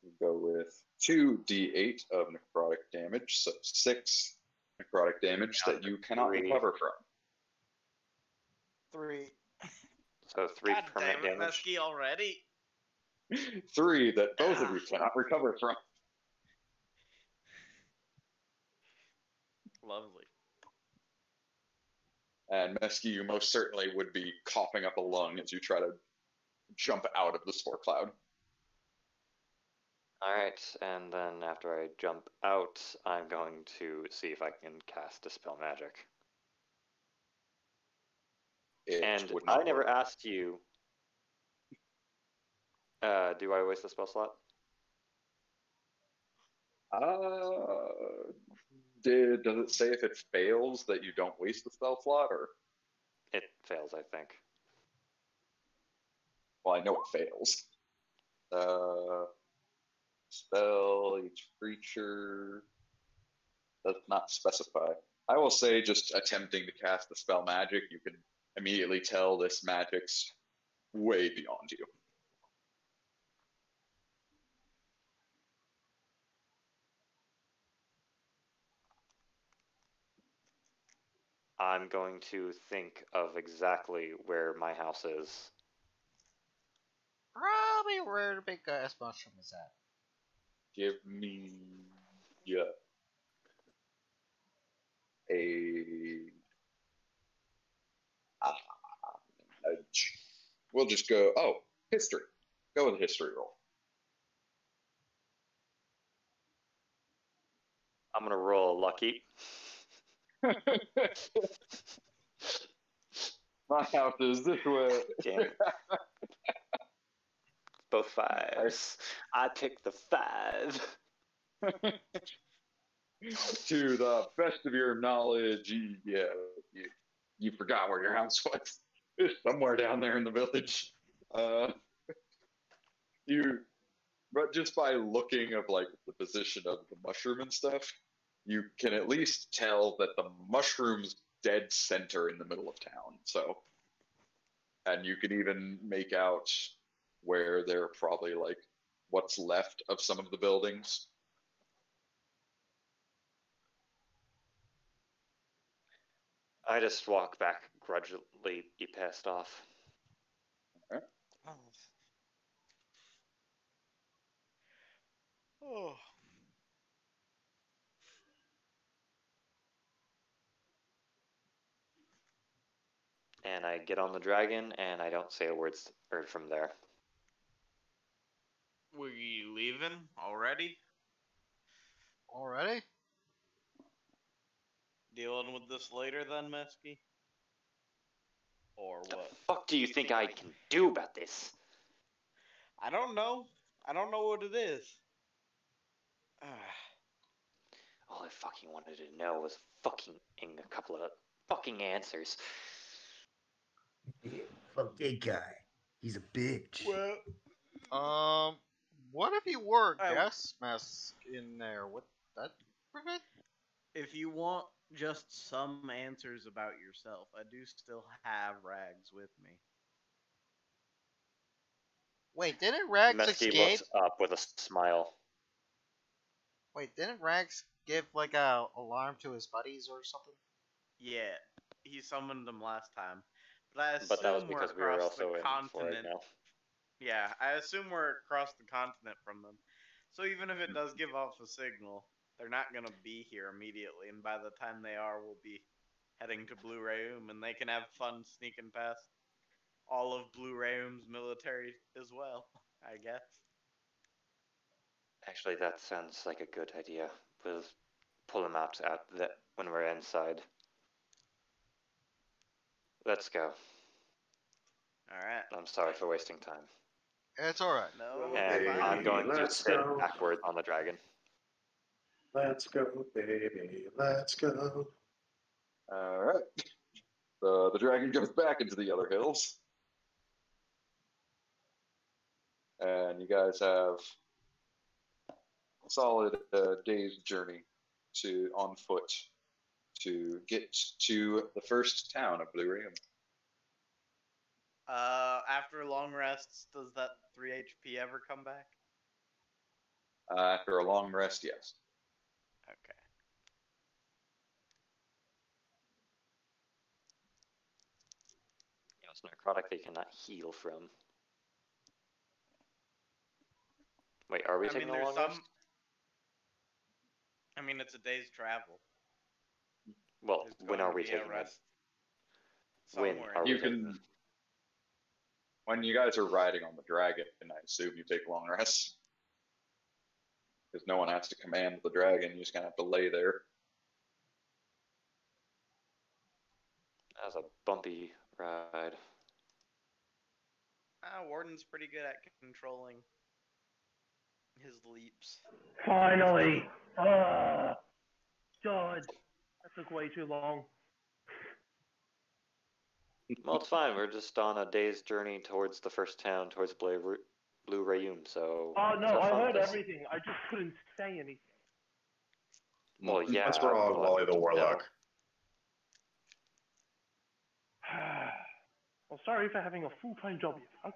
we go with 2d8 of necrotic damage, so 6 necrotic damage that you cannot recover from. 3. So 3 God permanent damn it, damage. Mesky already. 3 that both of you cannot recover from. Lovely. And Mesky, you most certainly would be coughing up a lung as you try to jump out of the spore cloud. Alright, and then after I jump out, I'm going to see if I can cast Dispel Magic. And would I not never work. asked you, do I waste the spell slot? Does it say if it fails that you don't waste the spell slot, or? It fails, I think. Well, I know it fails. Spell, each creature does not specify. I will say, just attempting to cast the spell magic, you can immediately tell this magic's way beyond you. I'm going to think of exactly where my house is. Probably where the big ass mushroom is at. Give me a. Uh, we'll just go. Oh, history. Go with a history roll. I'm gonna roll lucky. My house is this way. Damn it. Both fives. I picked the 5. To the best of your knowledge, you forgot where your house was. It's somewhere down there in the village. But just by looking of like the position of the mushroom and stuff, you can at least tell that the mushroom's dead center in the middle of town. So, and you can even make out where they're probably like what's left of some of the buildings. I just walk back grudgingly, be pissed off. Right. Oh. And I get on the dragon, and I don't say a word from there. We leaving already? Already? Dealing with this later then, Mesky? Or The what? fuck do you think I can do about this? I don't know. I don't know what it is. All I fucking wanted to know was fucking a couple of fucking answers. Yeah, fuck that guy. He's a bitch. Well, What if you wore a I- gas mask in there? Would that prevent? if you want just some answers about yourself, I do still have Rags with me. Wait, didn't Rags Mesky escape? looks up with a smile. Wait, didn't Rags give like a alarm to his buddies or something? Yeah, he summoned them last time. But I assume But that was we're because we were across also the in for it continent. now. Yeah, I assume we're across the continent from them. So even if it does give off a signal, they're not going to be here immediately. And by the time they are, we'll be heading to Blue Rayum, and they can have fun sneaking past all of Blue Rayum's military as well, I guess. Actually, that sounds like a good idea. We'll pull them out when we're inside. Let's go. Alright. I'm sorry for wasting time. It's alright. No, And Hey, I'm going to let's sit go. backwards on the dragon. Let's go, baby. Let's go. All right. The dragon goes back into the other hills, and you guys have a solid day's journey on foot to get to the first town of Blue Rayum. After long rests, does that 3 HP ever come back? After a long rest, yes. Okay. It's necrotic they cannot heal from. Wait, are we I taking mean, a there's long rest? some. I mean, it's a day's travel. Well, There's when going are to we be a taking it? rest When somewhere are in we You there. taking can, when you guys are riding on the dragon, I assume you take long rests. Because no one has to command the dragon, you just kind of have to lay there. That was a bumpy ride. Warden's pretty good at controlling his leaps. Finally! Ah, God, that took way too long. Well, it's fine. We're just on a day's journey towards the first town, towards Blue Rayum, so... Oh let's no, have I fun heard with this. everything. I just couldn't say anything. Well, yeah. That's where all but Wally the no. Warlock. Well, sorry for having a full-time job, you fucks.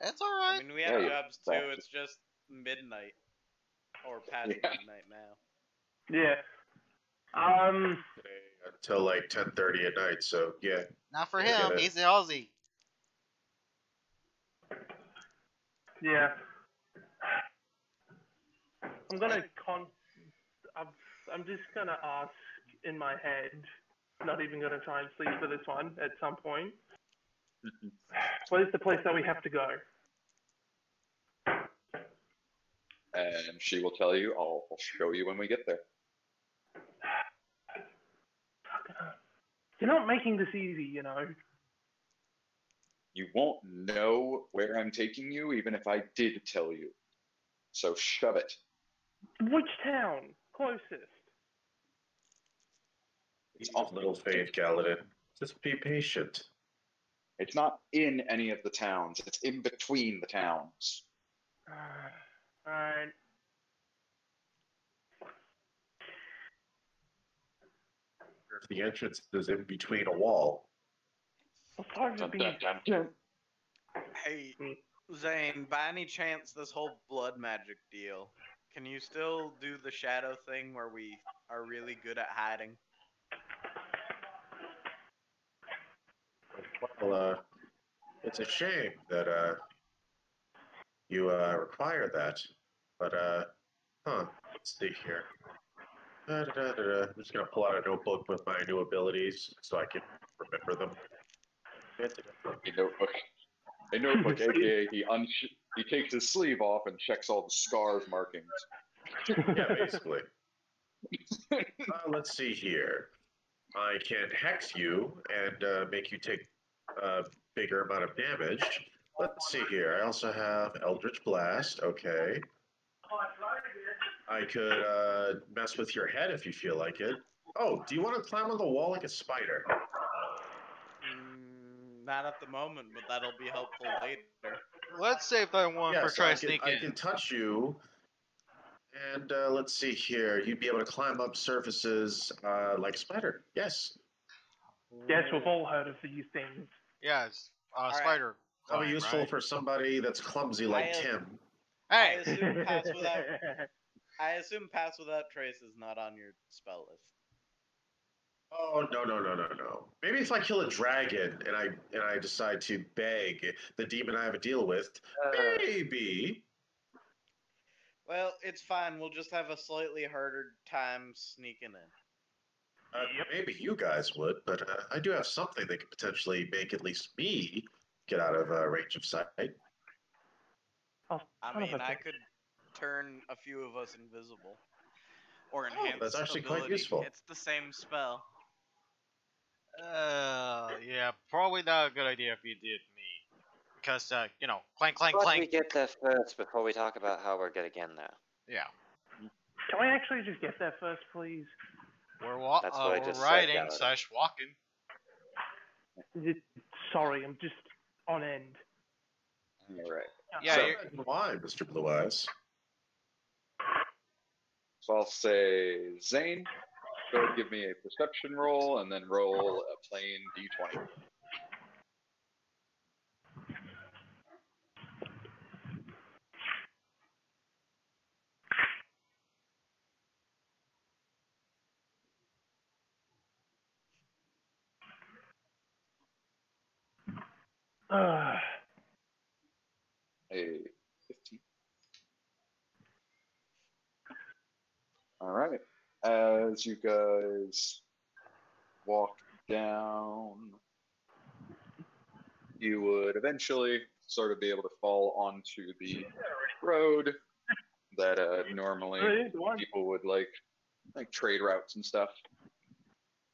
It's I alright. mean, we have Yeah, jobs too. exactly. It's just midnight, or past Yeah. midnight now. Yeah. till like 10:30 at night. So yeah, Not for I get him. it. He's an Aussie. Yeah. I'm gonna I'm just gonna ask in my head. Not even gonna try and sleep for this one at some point. Where's the place that we have to go? And she will tell you. I'll show you when we get there. You're not making this easy, you know. You won't know where I'm taking you, even if I did tell you. So shove it. Which town? Closest. It's all little faith, Galadin. Just be patient. It's not in any of the towns. It's in between the towns. Alright. If the entrance is in between a wall. Well, sorry to Dun, be. dun, dun, dun. Hey, Zane, by any chance, this whole blood magic deal, can you still do the shadow thing where we are really good at hiding? Well, it's a shame that you require that. But let's see here. I'm just gonna pull out a notebook with my new abilities so I can remember them. A notebook. A notebook, aka he takes his sleeve off and checks all the scars markings. Yeah, basically. Let's see here. I can hex you and make you take a bigger amount of damage. Let's see here. I also have Eldritch Blast. Okay. I could mess with your head if you feel like it. Oh, do you want to climb on the wall like a spider? Not at the moment, but that'll be helpful later. Let's save that one for try sneak I in. can touch you. And let's see here. You'd be able to climb up surfaces like a spider. Yes. Yes, we've all heard of these things. Yes, right. spider. That'll be climb, useful right? for somebody that's clumsy like Tim. Hey! I assume pass without trace is not on your spell list. Oh no. Maybe if I kill a dragon and I decide to beg the demon I have a deal with, maybe. Well, it's fine. We'll just have a slightly harder time sneaking in. Maybe you guys would, but I do have something that could potentially make at least me get out of range of sight. I mean, I could turn a few of us invisible. Or enhance that's actually ability. quite useful. It's the same spell. Yeah, probably not a good idea if you did me. Because, clank, clank, But clank. we get there first before we talk about how we're gonna get in there. Yeah. Can we actually just get there first, please? That's what I we're just riding said, / walking. Sorry, I'm just on end. All right. Yeah, So, why, Mr. Blue Eyes? So I'll say, Zane, go ahead and give me a perception roll, and then roll a plain d20. A 15. All right. As you guys walk down, you would eventually sort of be able to fall onto the road that normally people would like trade routes and stuff.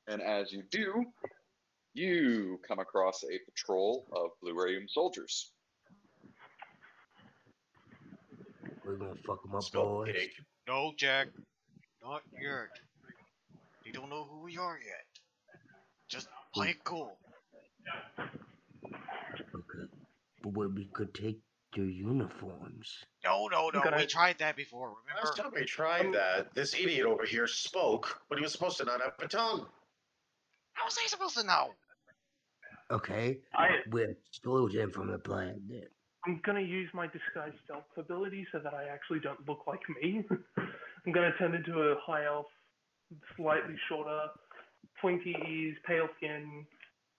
And as you do, you come across a patrol of Blue Radium soldiers. We're gonna fuck them up, Spelled boys. pig. No, Jack. Not yet. You don't know who we are yet. Just play it cool. Okay. But we could take their uniforms. No. We tried that before, remember? Last time we tried that, this idiot over here spoke, but he was supposed to not have a tongue. How was I supposed to know? Okay. We're excluded from the plan then. I'm gonna use my disguise stealth ability so that I actually don't look like me. I'm gonna turn into a high elf, slightly shorter, pointy ears, pale skin,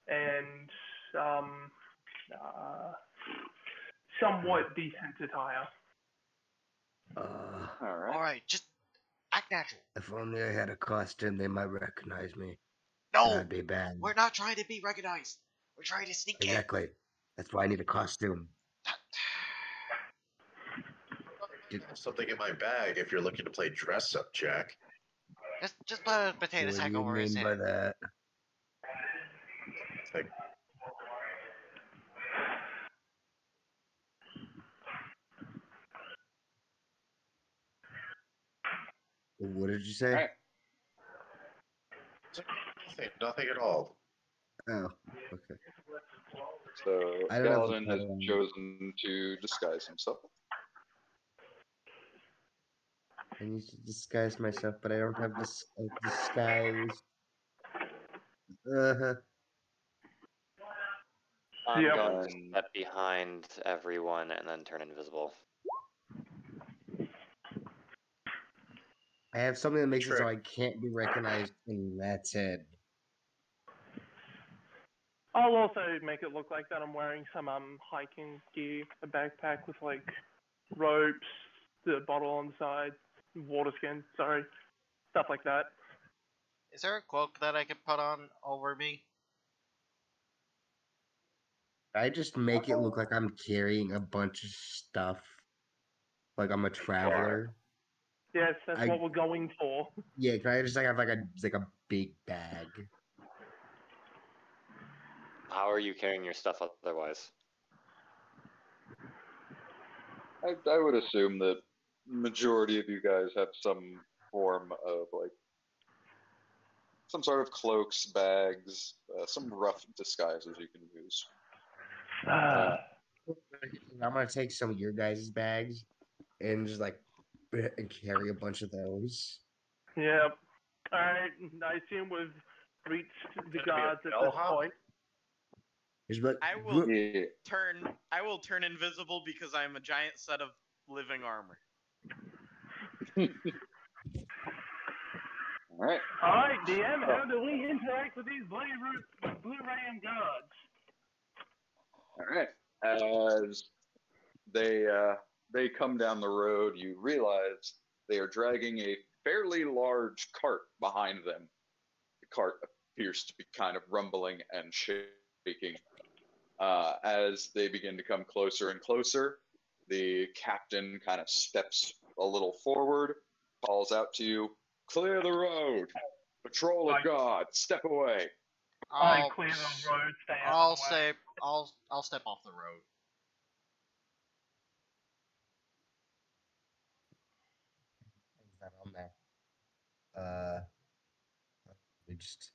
and somewhat decent attire. All right. Alright, just act natural. If only I had a costume, they might recognize me. No! That'd be bad. We're not trying to be recognized. We're trying to sneak in. Exactly. That's why I need a costume. Something in my bag if you're looking to play dress up, Jack. Just put a potato What sack do you over his mean head. by that? Like, What did you say? All right. nothing at all. Oh, okay. So I don't have to Galadin put has on- chosen to disguise himself. I need to disguise myself, but I don't have disguise. Uh-huh. I'm Yep. going to step behind everyone and then turn invisible. I have something that makes it so Trick. I can't be recognized, and that's it. I'll also make it look like that I'm wearing some hiking gear, a backpack with like ropes, the bottle on the side, water skin, sorry, stuff like that. Is there a cloak that I can put on over me? I just make it look like I'm carrying a bunch of stuff, like I'm a traveler. Yes, that's what we're going for. Yeah, can I just have like a big bag? How are you carrying your stuff otherwise? I would assume that majority of you guys have some form of like some sort of cloaks, bags, some rough disguises you can use. I'm gonna take some of your guys' bags and just like and carry a bunch of those. Yep. Alright, I assume we've reached the guards at this point. Just be like, I will Yeah. turn invisible because I'm a giant set of living armor. All right. Alright, DM, how do we interact with these Blue Ram guards? All right. As they come down the road, you realize they are dragging a fairly large cart behind them. The cart appears to be kind of rumbling and shaking. As they begin to come closer and closer, the captain kind of steps a little forward, calls out to you, "Clear the road! Patrol of God, step away!" I clear the road, stay out I'll of the way. say I'll step off the road. Is that on there? We just.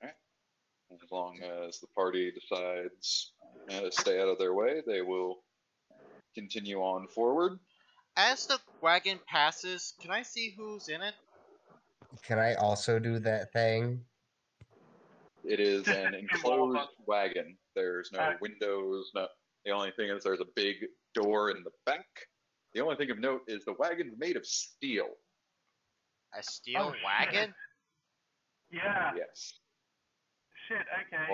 Yeah. As long as the party decides to stay out of their way, they will continue on forward. As the wagon passes, can I see who's in it? Can I also do that thing? It is an enclosed wagon. There's no windows. No. The only thing is there's a big door in the back. The only thing of note is the wagon's made of steel. A steel Oh, wagon? Yeah. Yes. Shit, okay.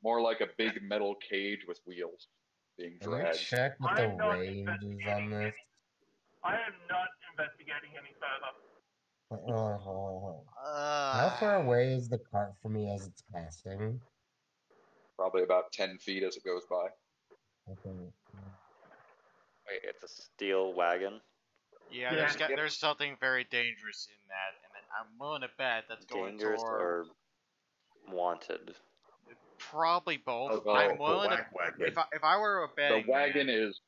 More like a big metal cage with wheels being Can we dragged. check what the range is on this? I am not investigating any further. How far away is the cart from me as it's passing? Probably about 10 feet as it goes by. Okay. Wait, it's a steel wagon? Yeah, there's something very dangerous in that, and I'm willing to bet that's going Dangerous toward or wanted? probably both. Oh, I'm willing to wagon. if I were a betting The wagon man, is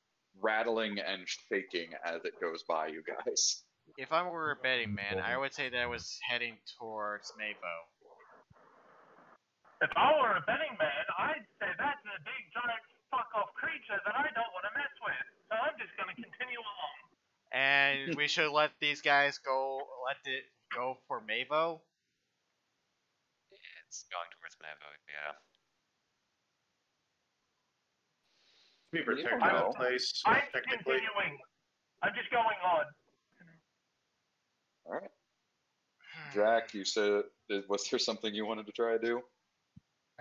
rattling and shaking as it goes by, you guys. if I were a betting man, I would say that I was heading towards Mabo. If I were a betting man, I'd say that's a big, giant, fuck-off creature that I don't want to mess with. So I'm just going to continue along. And we should let these guys go. Let it go for Mavo. It's going towards Mavo, yeah. Be protected Yeah. in place, I'm technically. continuing. I'm just going on. Jack, you said, was there something you wanted to try to do?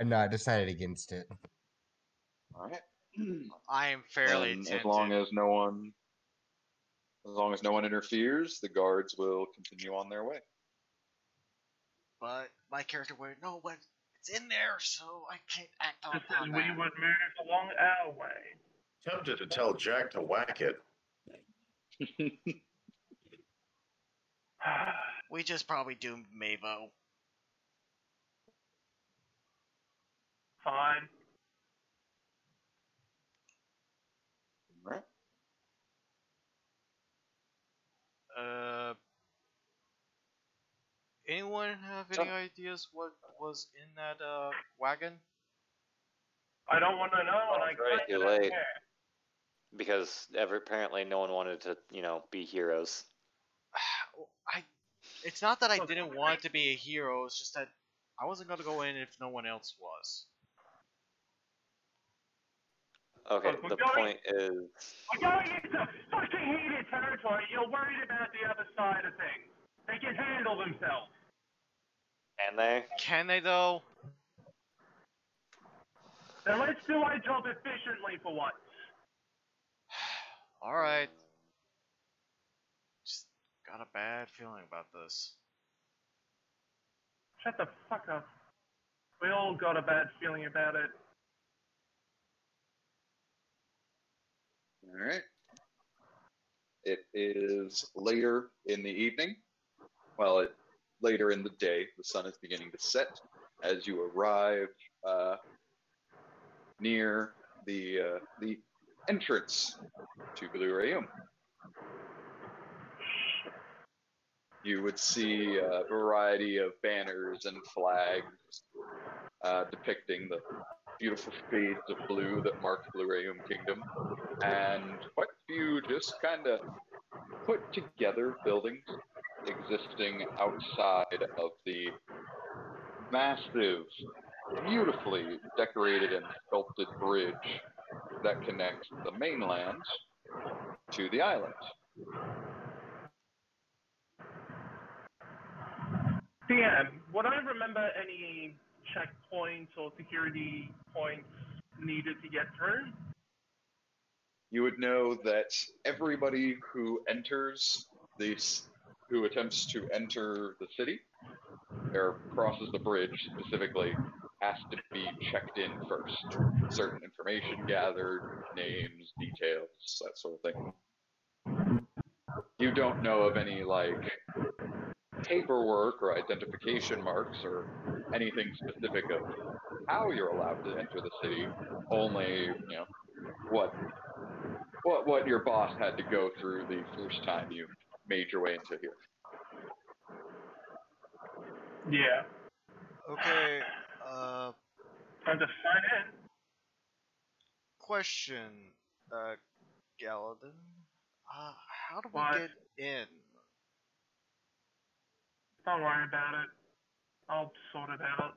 No, I decided against it. All right. I am fairly And tempted. as long as no one interferes, the guards will continue on their way. But my character would know what's in there, so I can't act Just upon as we that. would move along our way. Tempted to tell Jack to whack it. We just probably doomed Mavo. Fine. All right. Anyone have any ideas what was in that wagon? I don't want to know, and I Right, kind you're of don't late. care. Because apparently no one wanted to, be heroes. It's not that I didn't want to be a hero, it's just that I wasn't gonna go in if no one else was. Okay, Look, the point is... We're going into fucking heated territory. You're worried about the other side of things. They can handle themselves. Can they? Can they though? Then let's do our job efficiently for once. Alright. Just got a bad feeling about this. Shut the fuck up. We all got a bad feeling about it. All right. It is later in the evening. Well, later in the day. The sun is beginning to set as you arrive near the entrance to Blue Rayum. You would see a variety of banners and flags depicting the beautiful shades of blue that mark Blue Rayum Kingdom, and quite a few just kind of put together buildings existing outside of the massive, beautifully decorated and sculpted bridge that connects the mainland to the island. DM, would I remember any checkpoints or security points needed to get through? You would know that everybody who enters who attempts to enter the city, or crosses the bridge specifically, has to be checked in first. Certain information gathered, names, details, that sort of thing. You don't know of any, paperwork or identification marks or anything specific of how you're allowed to enter the city, only, what your boss had to go through the first time you made your way into here. Yeah. Okay, Time to sign in. question, Galadin. How do we What? get in? Don't worry about it. I'll sort it out.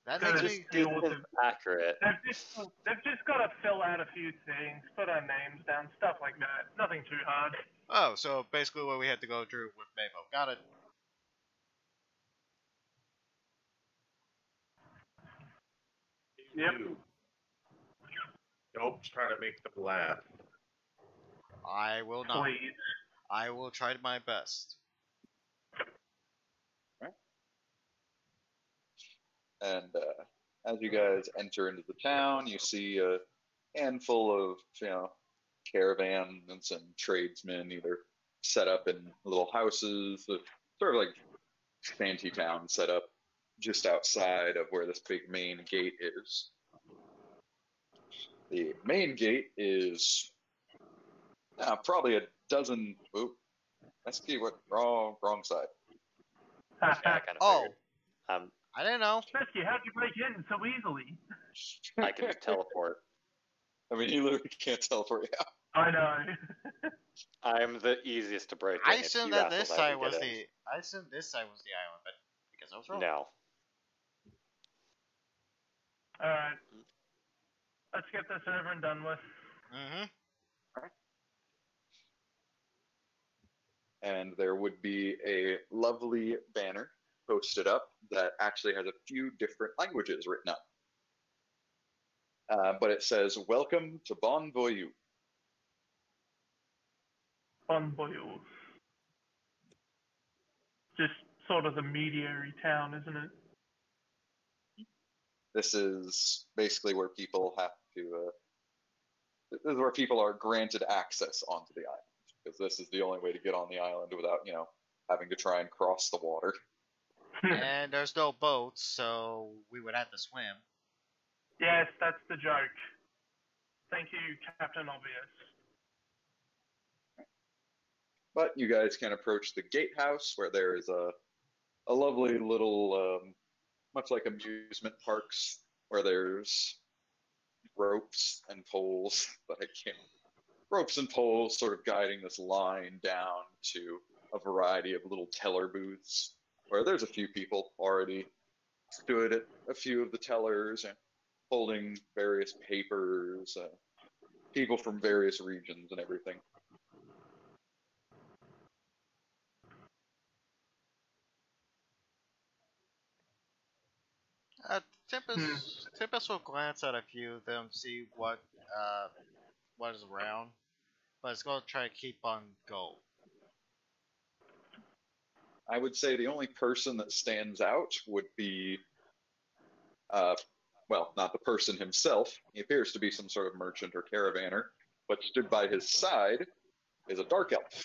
That Good. makes Just me... deal with is it. accurate. They've just got to fill out a few things, put our names down, stuff like that. Nothing too hard. Oh, so basically what we had to go through with Mavo. Got it. Yep. Don't try to make them laugh. I will not. Please. I will try my best. And as you guys enter into the town, you see a handful of, caravans and some tradesmen either set up in little houses, sort of like shanty town set up just outside of where this big main gate is. The main gate is probably a dozen. Oop, that's what wrong side. Yeah, I kind of Oh. figured. I didn't know. Besky, how'd you break in so easily? I can just teleport. I mean, you literally can't teleport out. I know. I'm the easiest to break in. I if assumed you that assholes this had side to was get the. in. I assumed this side was the island, but because I was wrong. No. Alright. Let's get this over and done with. Mm-hmm. and there would be a lovely banner posted up that actually has a few different languages written up. But it says, "Welcome to Bon Voyou." Bon Voyous. Just sort of the mediary town, isn't it? This is basically where people have to. This is where people are granted access onto the island, because this is the only way to get on the island without, having to try and cross the water. And there's no boats, so we would have to swim. Yes, that's the joke. Thank you, Captain Obvious. But you guys can approach the gatehouse, where there is a lovely little, much like amusement parks, where there's ropes and poles, but ropes and poles sort of guiding this line down to a variety of little teller booths, where there's a few people already stood at a few of the tellers and holding various papers, people from various regions and everything. Tempest will glance at a few of them, see what is around, but it's going to try to keep on go. I would say the only person that stands out would be, well, not the person himself. He appears to be some sort of merchant or caravaner, but stood by his side is a dark elf.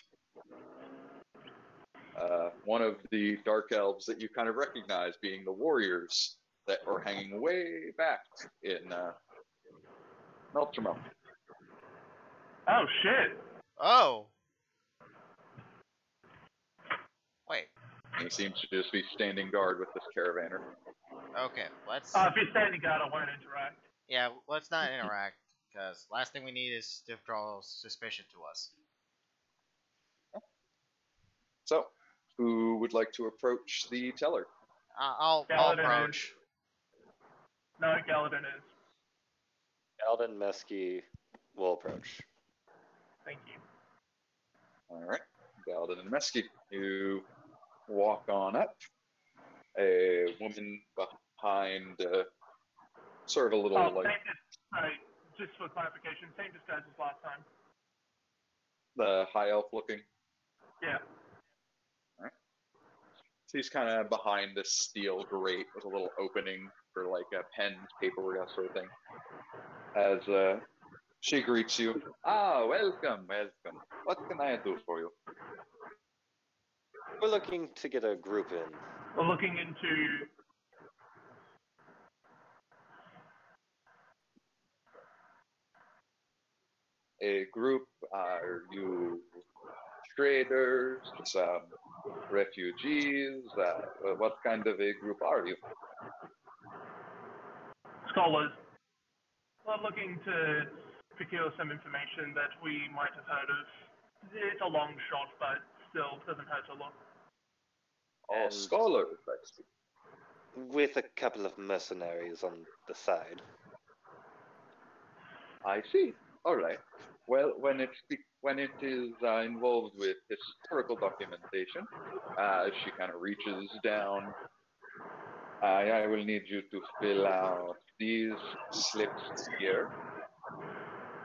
One of the dark elves that you kind of recognize being the warriors that are hanging way back in Meltramo. Oh, shit. Oh! Wait. He seems to just be standing guard with this caravaner. Okay, let's... If you're standing guard, I won't interact. Yeah, let's not interact, because last thing we need is to draw suspicion to us. So, who would like to approach the teller? I'll approach. No, Galadin is. Alden Mesky will approach. Thank you. All right, Galadin and Mesky, you walk on up. A woman behind, sort of a little like just for clarification, same disguise as last time. the high elf looking. Yeah. All right. So he's kind of behind this steel grate with a little opening for like a pen, paperwork, that sort of thing. As she greets you. Ah, welcome. What can I do for you? We're looking to get a group in. We're looking into... A group? Are you traders? Refugees? What kind of a group are you? Scholars. We're looking to procure some information that we might have heard of. It's a long shot, but still doesn't hurt to look. All scholars, I see. With a couple of mercenaries on the side. I see. All right. Well, when it is involved with historical documentation, she kind of reaches down. I will need you to fill out these slips here,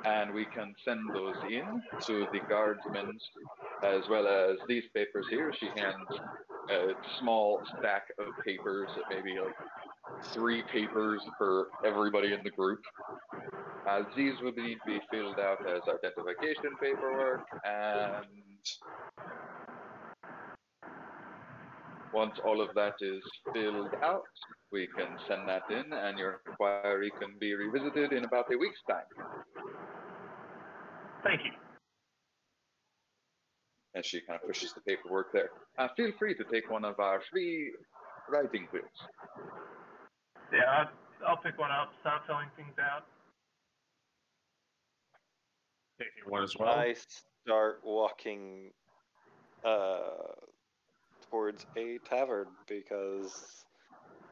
and we can send those in to the guardsmen, as well as these papers here. She hands a small stack of papers, maybe like 3 papers for everybody in the group. These will need to be filled out as identification paperwork, and once all of that is filled out, we can send that in, and your inquiry can be revisited in about a week's time. Thank you. And she kind of pushes the paperwork there. Feel free to take one of our free writing quizzes. Yeah, I'll pick one up, start filling things out. Taking one as well. I start walking towards a tavern because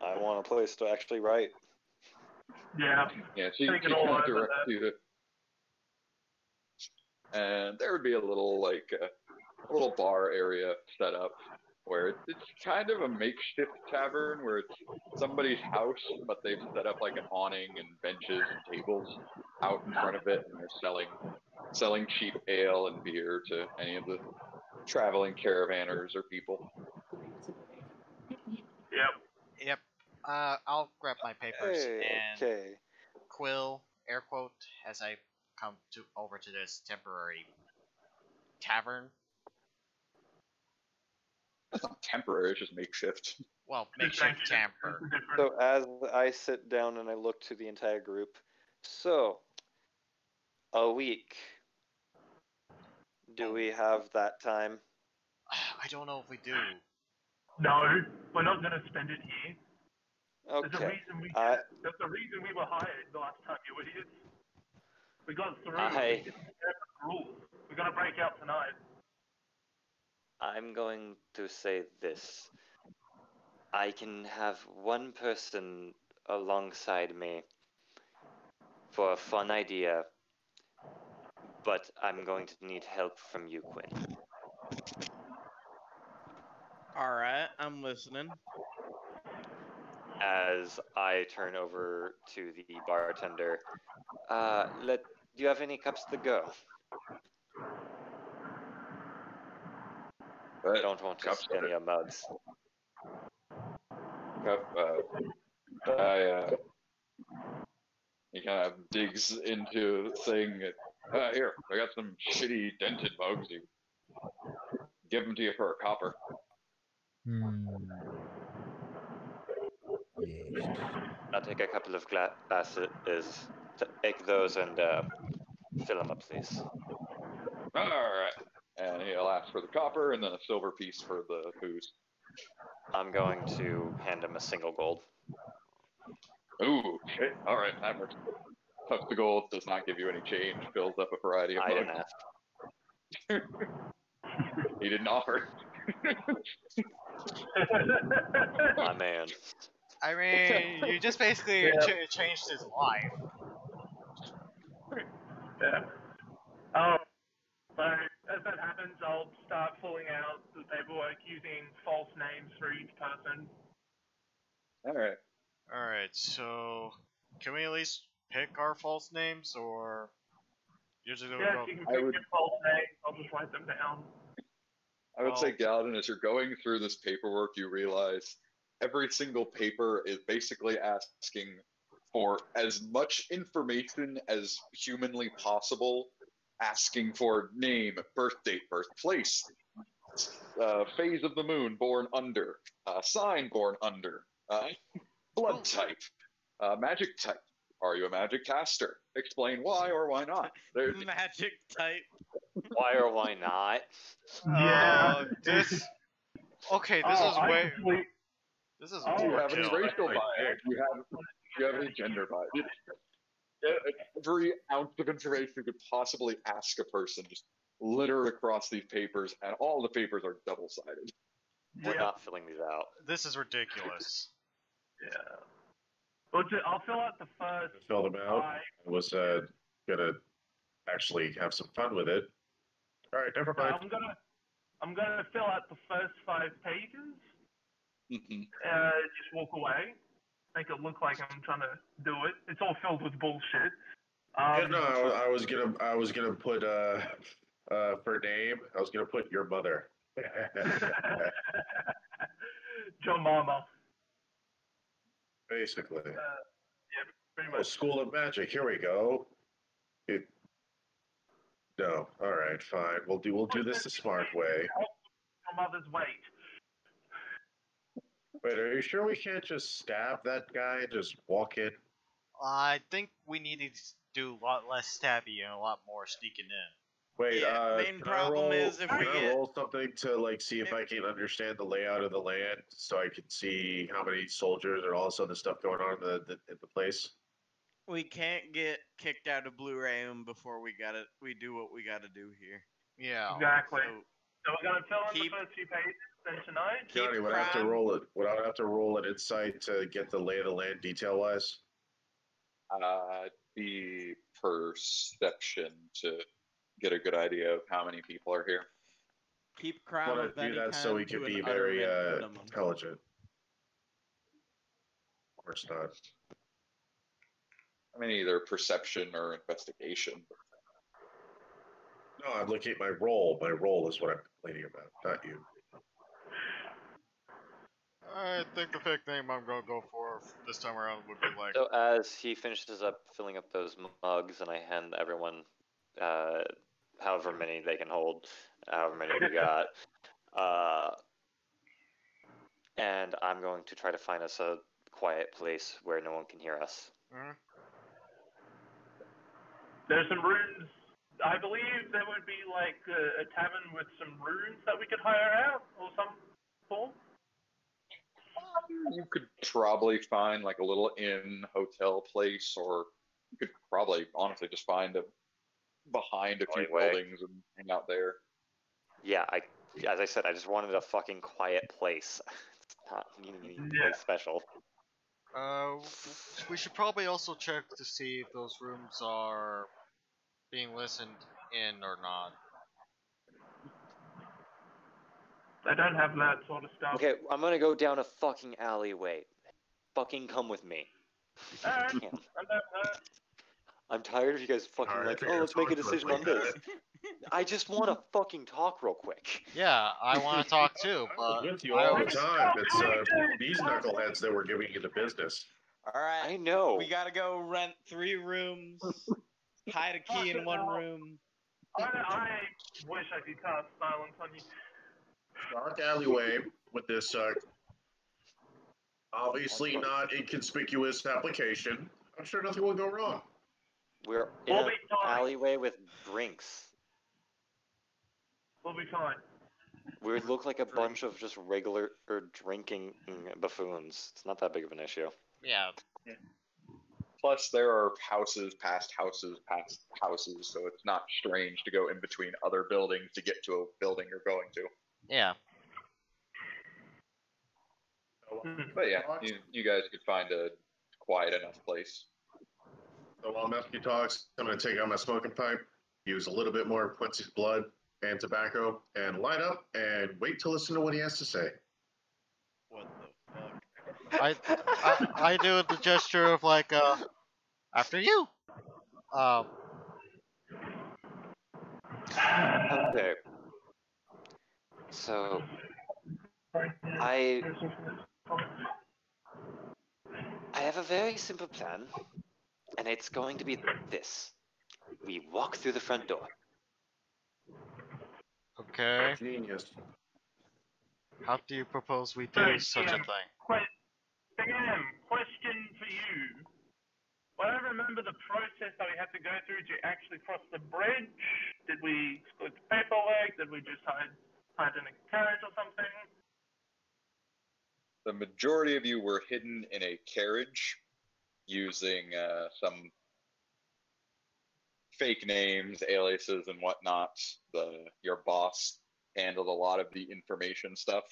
I want a place to actually write. Yeah. Yeah, she Take it kind all of over directs that. you to... And there would be a little, like, little bar area set up where it's kind of a makeshift tavern where it's somebody's house, but they've set up like an awning and benches and tables out in front of it, and they're selling cheap ale and beer to any of the traveling caravanners or people. Yep. Yep. I'll grab my papers and Okay. quill, air quote, as I come over to this temporary tavern. That's not temporary, it's just makeshift. Well, makeshift tavern. So as I sit down and I look to the entire group, so a week. Do we have that time? I don't know if we do. No, we're not going to spend it here. There's a Okay. reason we were hired the last time, you idiots. We got through. I- Rules. We're going to break out tonight. I'm going to say this. I can have one person alongside me for a fun idea, but I'm going to need help from you, Quinn. Alright, I'm listening. As I turn over to the bartender, do you have any cups to go? I don't want to Cups see any mugs. He kind of digs into the thing. Here, I got some shitty dented mugs. You give them to you for a copper. Yes. I'll take a couple of glasses, take those and fill them up, please. All right. And he'll ask for the copper and then a silver piece for the booze. I'm going to hand him a single gold. Ooh, shit. All right, that works. Plus the gold does not give you any change. Fills up a variety of I mugs. didn't ask. He didn't offer. My man. I mean, you just basically changed his life. Yeah. So as that happens, I'll start pulling out the paperwork using false names for each person. All right. Alright, so can we at least pick our false names, or usually we Yeah, go... if you can pick your false names, I'll just write them down. I would say, Galadin, as you're going through this paperwork, you realize every single paper is basically asking for as much information as humanly possible, asking for name, birth date, birthplace, phase of the moon born under, sign born under, blood type, magic type. Are you a magic caster? Explain why or why not. Magic type. Why or why not? Yeah. This... Okay, this is way... This is Do you have any overkill. racial bias? Do you have any gender bias? Every ounce of information you could possibly ask a person, just littered across these papers, and all the papers are double-sided. We're not filling these out. This is ridiculous. Yeah. Well, I'll fill out the first. Filled them out. I was gonna actually have some fun with it. All right, never mind. I'm gonna fill out the first 5 pages. Mm-hmm. Just walk away. Make it look like I'm trying to do it. It's all filled with bullshit. Yeah, no, I was gonna put for name. I was gonna put your mother. Your mama. Basically. Yeah, pretty Oh, much. School of Magic. Here we go. No. All right, fine. We'll do this the smart way. Your mother's weight. Wait, are you sure we can't just stab that guy and just walk in? I think we need to do a lot less stabby and a lot more sneaking in. Wait, Main problem is if we can I get... roll something to like see if I can understand the layout of the land, so I can see how many soldiers and all this other stuff going on in the place. We can't get kicked out of Blue Ram before we do what we gotta do here. Yeah. Exactly. So So we're gonna fill in keep- the first 2 pages, then tonight. Johnny, would I have to roll it? Would I have to roll an insight to get the lay of the land detail wise? The perception to get a good idea of how many people are here. Keep I Crown want of to do Benny that so he to could an be utter very minimum. intelligent. Or it's not. I mean, either perception or investigation. No, I'm looking at my role. My role is what I'm complaining about, not you. I think the fake name I'm gonna go for this time around would be like. So as he finishes up filling up those mugs, and I hand everyone, however many they can hold, however many we got, and I'm going to try to find us a quiet place where no one can hear us. There's some rooms. I believe there would be like a tavern with some rooms that we could hire out or some form. You could probably find like a little inn hotel place, or you could probably honestly just find behind a few Alleyway. buildings and hang out there. Yeah, as I said, I just wanted a fucking quiet place. It's not anything special. We should probably also check to see if those rooms are being listened in or not. I don't have that sort of stuff. Okay, I'm gonna go down a fucking alleyway. Fucking come with me. Alright, Damn. I don't know. I'm tired of you guys fucking Alright, like, oh, let's make a decision on this. I just want to fucking talk real quick. Yeah, I want to talk too, I but was with you all the time. It's these knuckleheads that were giving you the business. Alright, I know. we gotta go rent 3 rooms, hide a key in 1 room. I wish I could cast silence on you. Dark alleyway with this obviously not inconspicuous application. I'm sure nothing will go wrong. We're in We'll an be fine. alleyway with drinks. We'll be fine. We look like a bunch of just regular drinking buffoons. It's not that big of an issue. yeah. Plus, there are houses past houses past houses, so it's not strange to go in between other buildings to get to a building you're going to. Yeah. But yeah, you guys could find a quiet enough place. So while Mesky talks, I'm going to take out my smoking pipe, use a little bit more of Quincy's blood and tobacco, and light up and wait to listen to what he has to say. What the fuck? I do the gesture of like after you. Okay. So I have a very simple plan, and it's going to be this. We walk through the front door. Okay. Genius. How do you propose we do such a thing? Sam, question for you. Well, I remember the process that we had to go through to actually cross the bridge. Did we exclude the paperwork? Did we just hide in a carriage or something? The majority of you were hidden in a carriage using some fake names, aliases, and whatnot. Your boss handled a lot of the information stuff.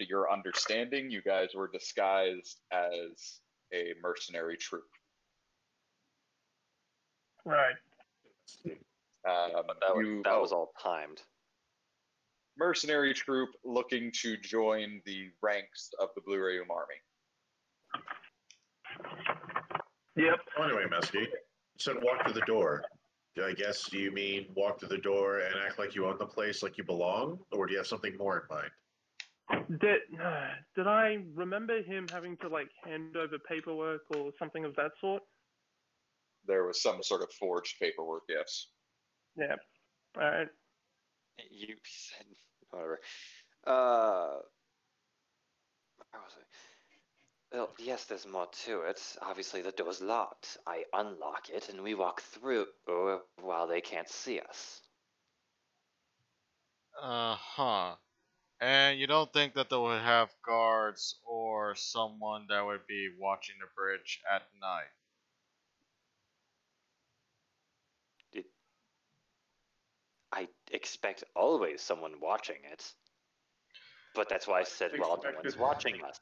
To your understanding, you guys were disguised as a mercenary troop. Right. But that was all timed. Mercenary troop looking to join the ranks of the Blue Rayum Army. Yep. Anyway, Mesky, you said walk through the door. I guess, do you mean walk through the door and act like you own the place, like you belong? Or do you have something more in mind? Did I remember him having to like hand over paperwork or something of that sort? There was some sort of forged paperwork, yes. Yeah. All right. You said whatever. Where was I? Well, yes, there's more to it. Obviously, the door's locked. I unlock it, and we walk through while they can't see us. Uh-huh. And you don't think that they would have guards or someone that would be watching the bridge at night? I expect always someone watching it. But that's why I said, well, no one's watching us.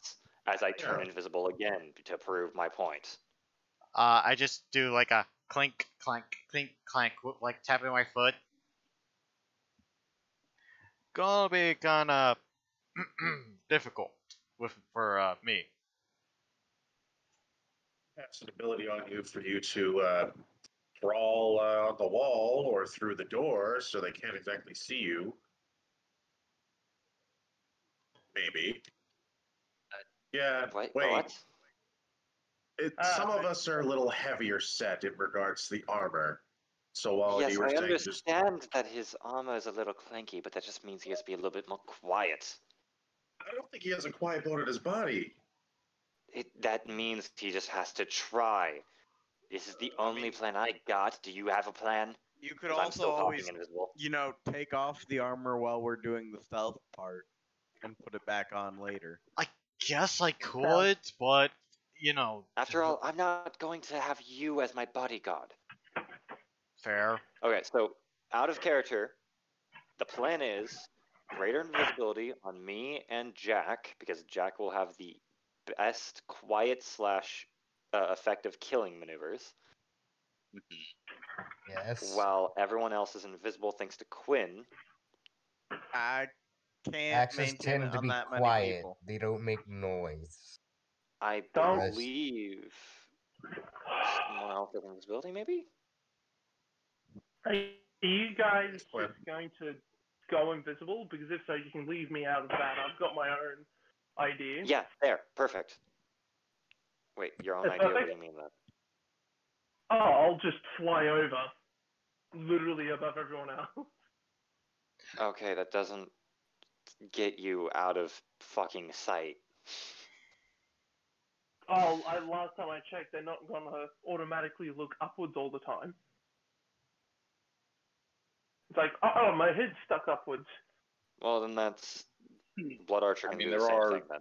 As I turn invisible again to prove my point. I just do like a clink, clank, clink, clank, like tapping my foot. gonna be kind of difficult for me. That's an ability on you for you to crawl on the wall or through the door so they can't exactly see you. Maybe. Yeah, Wait, wait. what? Some of us are a little heavier set in regards to the armor. So while Yes, you were I saying just understand that his armor is a little clanky, but that just means he has to be a little bit more quiet. I don't think he has a quiet bone in his body. That means he just has to try. This is the only plan I got. Do you have a plan? You could 'Cause I'm also still always, talking invisible. take off the armor while we're doing the stealth part and put it back on later. I guess I could, but After all, I'm not going to have you as my bodyguard. fair. Okay, so out of character, the plan is greater invisibility on me and Jack, because Jack will have the best quiet slash effective killing maneuvers, Yes. while everyone else is invisible thanks to Quinn. I can't Axes maintain tend it to on be that many quiet. people. They don't make noise. I Don't- believe someone else has invisibility, maybe? Are you guys What? just going to go invisible? Because if so, you can leave me out of that. I've got my own idea. Yeah, there, perfect. Wait, your own That's idea? What do perfect. you mean that? Oh, I'll just fly over, literally above everyone else. Okay, that doesn't get you out of fucking sight. Oh, last time I checked, they're not gonna automatically look upwards all the time. It's like, oh, my head's stuck upwards. Well, then that's Blood Archer I can mean, do the there same are thing then.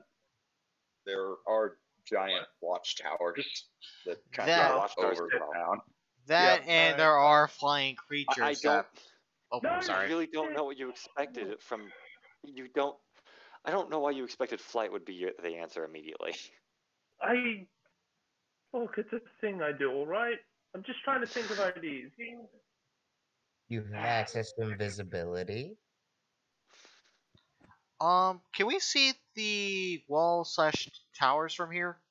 there are giant watchtowers that kind That- of Watchtowers over as the well. town. That Yep, and there are flying creatures. I don't. Oh, No, I sorry. really don't know what you expected from. You don't. I don't know why you expected flight would be the answer immediately. Look, it's a thing I do, alright? I'm just trying to think of ideas. You have access to invisibility. Can we see the wall/towers from here?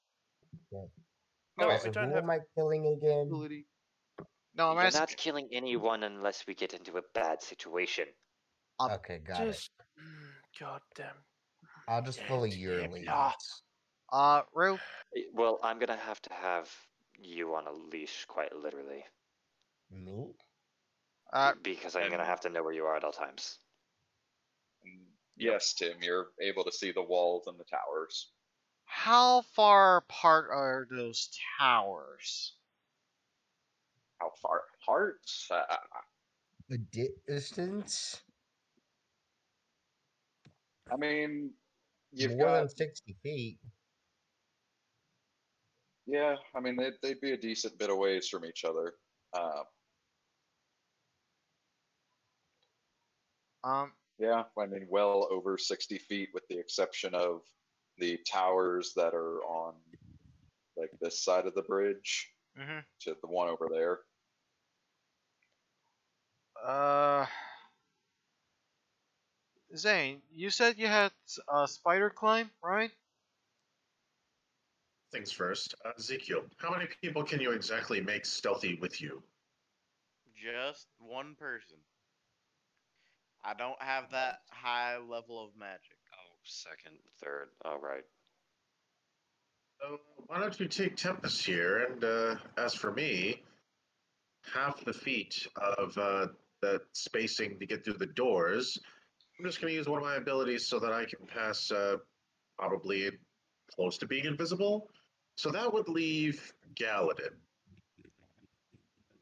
No, Okay, so I don't who have am I killing again? ability. No, I'm You're asking. not killing anyone unless we get into a bad situation. Okay, got it. Just God damn. I'll just follow your damn, lead. nah. Rue. Well, I'm gonna have to have you on a leash, quite literally, Me? because I'm gonna And- have to know where you are at all times. And yes, Tim, you're able to see the walls and the towers. How far apart are those towers? How far apart? The distance? I mean, you've More got than 60 feet. yeah. I mean, they'd be a decent bit of ways from each other. Yeah, I mean, well over 60 feet, with the exception of the towers that are on like this side of the bridge Mm-hmm. to the one over there. Zane, you said you had a spider climb, right? things first. Ezekiel, how many people can you exactly make stealthy with you? Just one person. I don't have that high level of magic. Oh, second, third. All right. Why don't you take Tempest here? And as for me, half the feet of the spacing to get through the doors. I'm just going to use one of my abilities so that I can pass probably close to being invisible. So that would leave Galadin.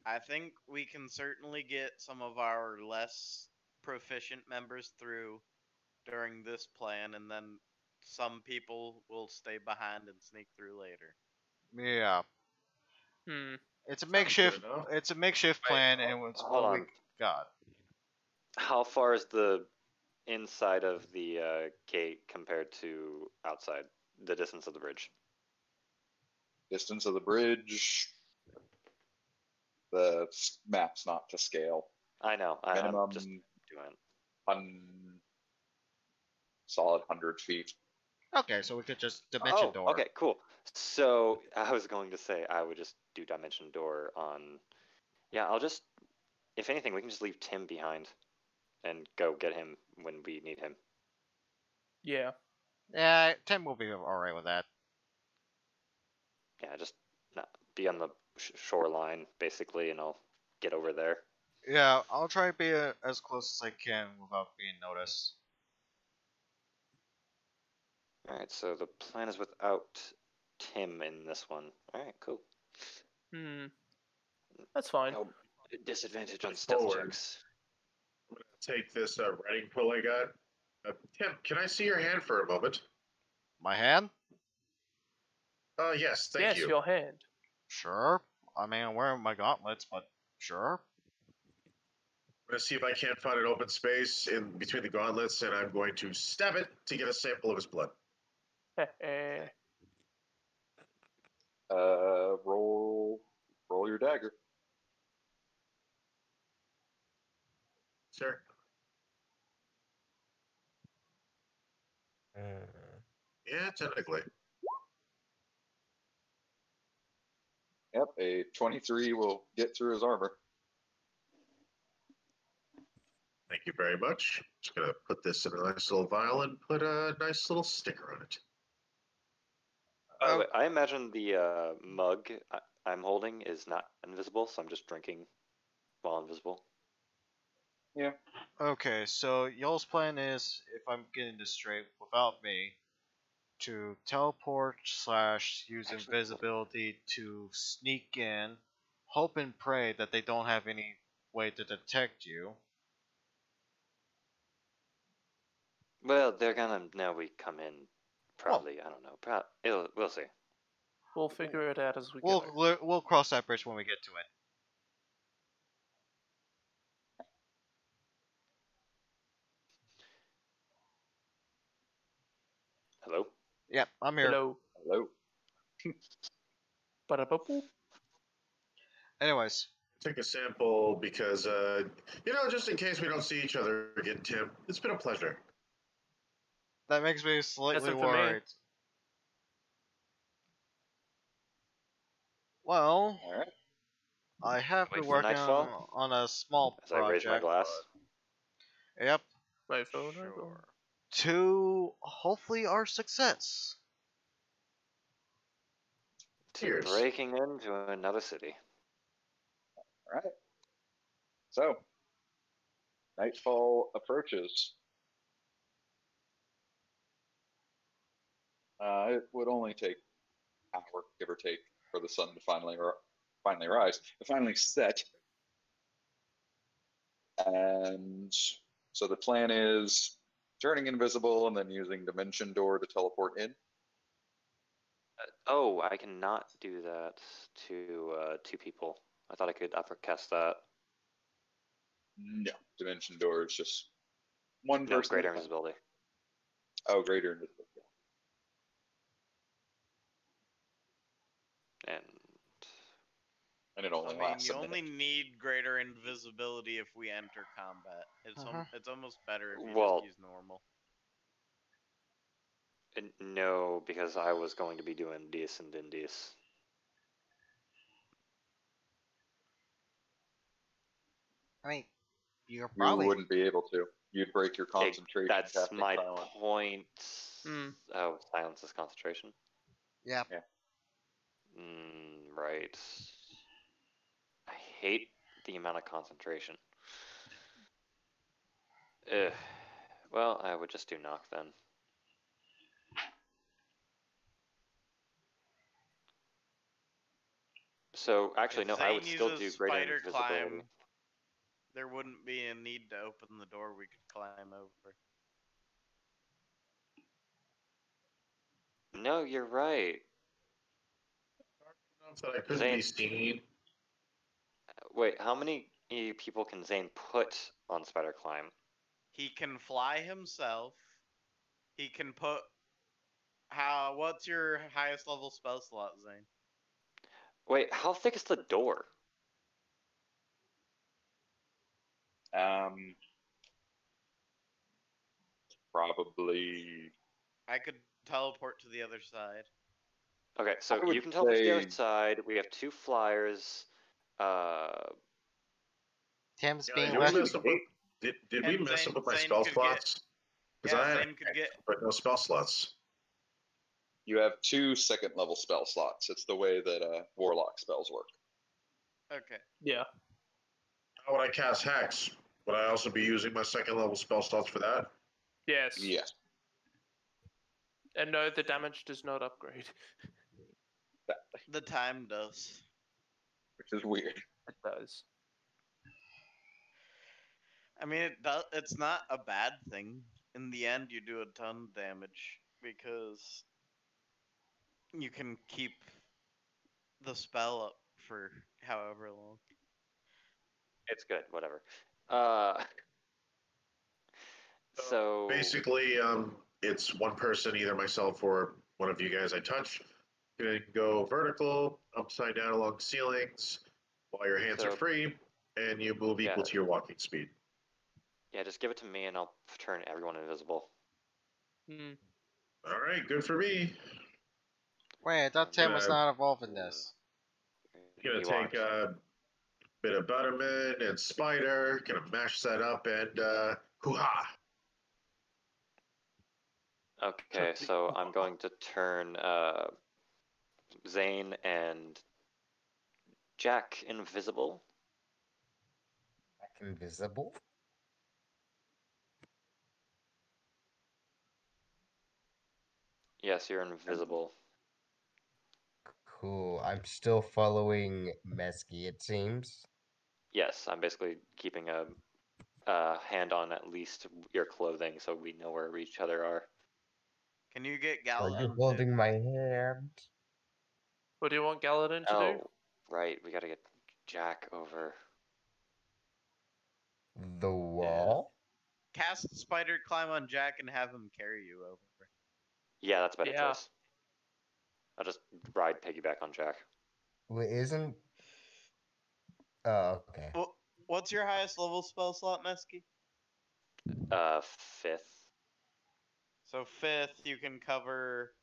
I think we can certainly get some of our less proficient members through during this plan, and then some people will stay behind and sneak through later. Yeah. Hmm. It's a Sounds makeshift. good enough. It's a makeshift plan, and it's Hold what we on. got. How far is the inside of the gate compared to outside? The distance of the bridge. Distance of the bridge. The map's not to scale. I know. I'm Minimum just doing. solid 100 feet. Okay, so we could just dimension door. Okay, cool. So I was going to say I would just do dimension door on. Yeah, I'll just. If anything, we can just leave Tim behind, and go get him when we need him. Yeah. Yeah, Tim will be alright with that. Yeah, just be on the shoreline basically, and I'll get over there. Yeah, I'll try to be as close as I can without being noticed. All right, so the plan is without Tim in this one. All right, cool. Hmm. That's fine. No disadvantage on Push stealth forward. checks. I'm gonna take this writing quill I got. Tim, can I see your hand for a moment? My hand? Yes, thank Yes, you. your hand. Sure. I mean, I'm wearing my gauntlets, but sure. I'm gonna see if I can't find an open space in between the gauntlets, and I'm going to stab it to get a sample of his blood. Roll your dagger. Sir? Yeah, technically. Yep, a 23 will get through his armor. Thank you very much. Just gonna put this in a nice little vial and put a nice little sticker on it. By the way, I imagine the mug I'm holding is not invisible, so I'm just drinking while invisible. Yeah. Okay, so y'all's plan is, if I'm getting this straight, without me, to teleport / use invisibility to sneak in, hope and pray that they don't have any way to detect you. Well, they're gonna know we come in. Probably, I don't know. We'll see. We'll figure it out as we go. We'll cross that bridge when we get to it. Hello? Yep, I'm here. Hello. Hello. Ba-da-ba-boop. Anyways, Take a sample because, just in case we don't see each other again, Tim. It's been a pleasure. that makes me slightly That's it for me. worried. Well, All right. I have Wait been for working nightfall? on a small As I raise my project. glass. Yep. My phone. Sure. To hopefully our success. Cheers. Breaking into another city. All right. So, nightfall approaches. It would only take an hour, give or take, for the sun to finally rise, to finally set. And so the plan is turning invisible and then using dimension door to teleport in. Oh, I cannot do that to two people. I thought I could uppercast that. No, dimension door is just one No, person. greater invisibility. Oh, greater invisibility. And it only I mean, lasts you a only minute. need greater invisibility if we enter combat. It's almost better if you Well- just use normal. No, because I was going to be doing this and then this. I mean, you're You probably wouldn't be able to. You'd break your concentration. That's casting my silence. point. Mm. Oh, silence is concentration. yeah. Right. I hate the amount of concentration. Ugh. Well, I would just do knock then. So actually, If no, I would Zane still uses do greater spider invisibility. climb, there wouldn't be a need to open the door. We could climb over. No, you're right. So I couldn't Zane- be seen. Wait, how many people can Zane put on spider climb? He can fly himself. He can put. What's your highest level spell slot, Zane? Wait, how thick is the door? probably. I could teleport to the other side. Okay, I so would you can teleport to the other say- side. We have 2 flyers. Tim's Yeah, being did we left. mess up with, did we And mess up with my Zane spell could get- slots? Because Yeah, I had Zane could get. but no spell slots. You have 2 second level spell slots. It's the way that warlock spells work. Okay. Yeah. How would I cast Hex? Would I also be using my second level spell slots for that? Yes. Yes. And no, the damage does not upgrade. The time does. Which is weird. It does. I mean, it does. It's not a bad thing. In the end, you do a ton of damage because you can keep the spell up for however long. It's good, whatever. So Basically, it's one person, either myself or one of you guys I touch, can go vertical, upside down along ceilings, while your hands are So- free, and you move equal Yeah. to your walking speed. yeah, just give it to me and I'll turn everyone invisible. Hmm. All right, good for me. Wait, I thought Tim was not involved in this. Gonna You take aren't. a bit of butterman and spider, gonna mash that up and hoo-ha. Okay, so I'm going to turn Zane and Jack invisible. Invisible? Yes, you're invisible. Cool. I'm still following Mesky, it seems. Yes, I'm basically keeping a hand on at least your clothing so we know where each other are. Can you get Are Galadin? you too? holding my hand? What do you want Galadin to do? Oh, right, we gotta get Jack over. The wall? Cast spider climb on Jack and have him carry you over. Yeah, that's a better Yeah. choice. I'll just ride piggyback on Jack. Well, isn't... Oh, okay. Well, what's your highest level spell slot, Mesky? 5th. So 5th, you can cover.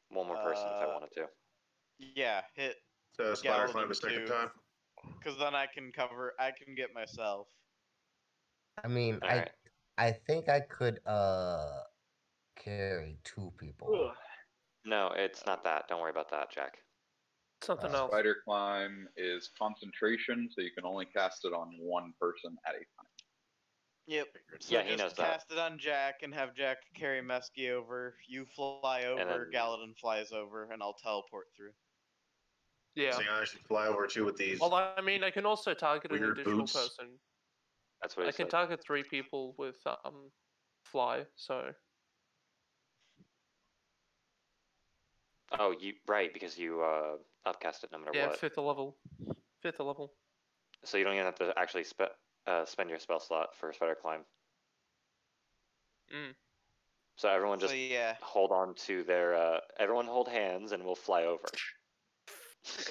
One more person if I wanted to. Yeah, hit. So spider Galadin climb a second too. time. Because then I can cover. I can get myself. I mean, Alright. I think I could, carry 2 people. No, it's not that. Don't worry about that, Jack. Something else. Spider climb is concentration, so you can only cast it on one person at a time. Yep. So Yeah, he just knows that. cast it on Jack and have Jack carry Mesky over. You fly over, then- Galadin flies over, and I'll teleport through. Yeah. So I should fly over too with these. Well, I mean, I can also target an Weird additional boots. person. That's what I he can said. target 3 people with fly. So Oh, you right because you upcast it no matter yeah, what. 5th level. 5th level. So you don't even have to actually spend your spell slot for spider climb. Mm. So everyone So just yeah. hold on to their. Everyone hold hands and we'll fly over.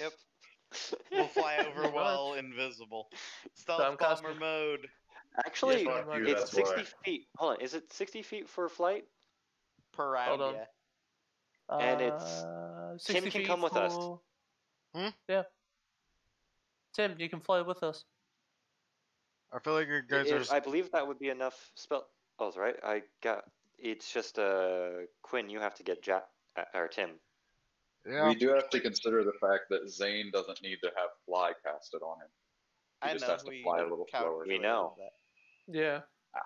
Yep. We'll fly over Pretty while invisible. I'm Stealth casting- bomber mode. Actually, Yeah, Fuck you, it's that's 60 why. feet. Hold on, is it 60 feet for flight? Per round, Hold on. yeah. And it's- 60 Tim can feet come with us. for- Hmm? Yeah. Tim, you can fly with us. I feel like you guys are. I believe that would be enough spell. Oh, right. I got. It's just Quinn. You have to get Jack or Tim. Yeah. We do have to consider the fact that Zane doesn't need to have fly casted on him. He I just know. has to We fly a little slower. We know. calculated that. Yeah.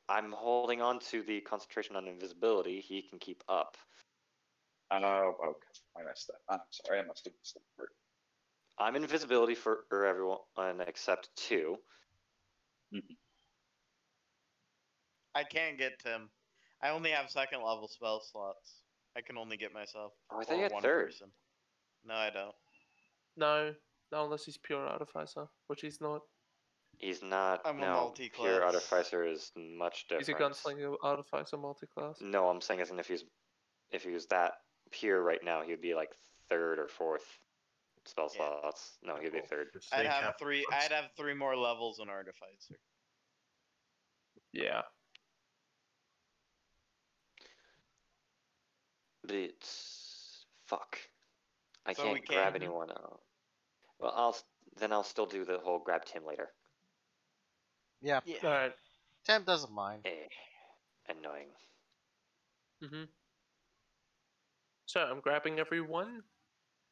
I'm holding on to the concentration on invisibility. He can keep up. Oh, okay. I messed that. I'm sorry. I must have missed that. I'm invisibility for everyone except 2. I can't get Tim. I only have second level spell slots. I can only get myself. Oh, I or thought you had one 3rd. person. No, I don't. No. No, unless he's pure artificer, which he's not. He's not. I'm a no, multi-class. pure artificer is much different. He's a gunslinger artificer multi-class. No, I'm saying as in if he was that pure right now, he would be like 3rd or 4th spell Yeah. slots. No, he'd be 3rd. I'd have 3. I'd have 3 more levels in artificer. Yeah. But fuck, I So we can't grab can't- anyone else. Well, I'll still do the whole grab Tim later. Yeah. Yeah. Alright. Tim doesn't mind. Annoying. Mm-hmm. So I'm grabbing everyone.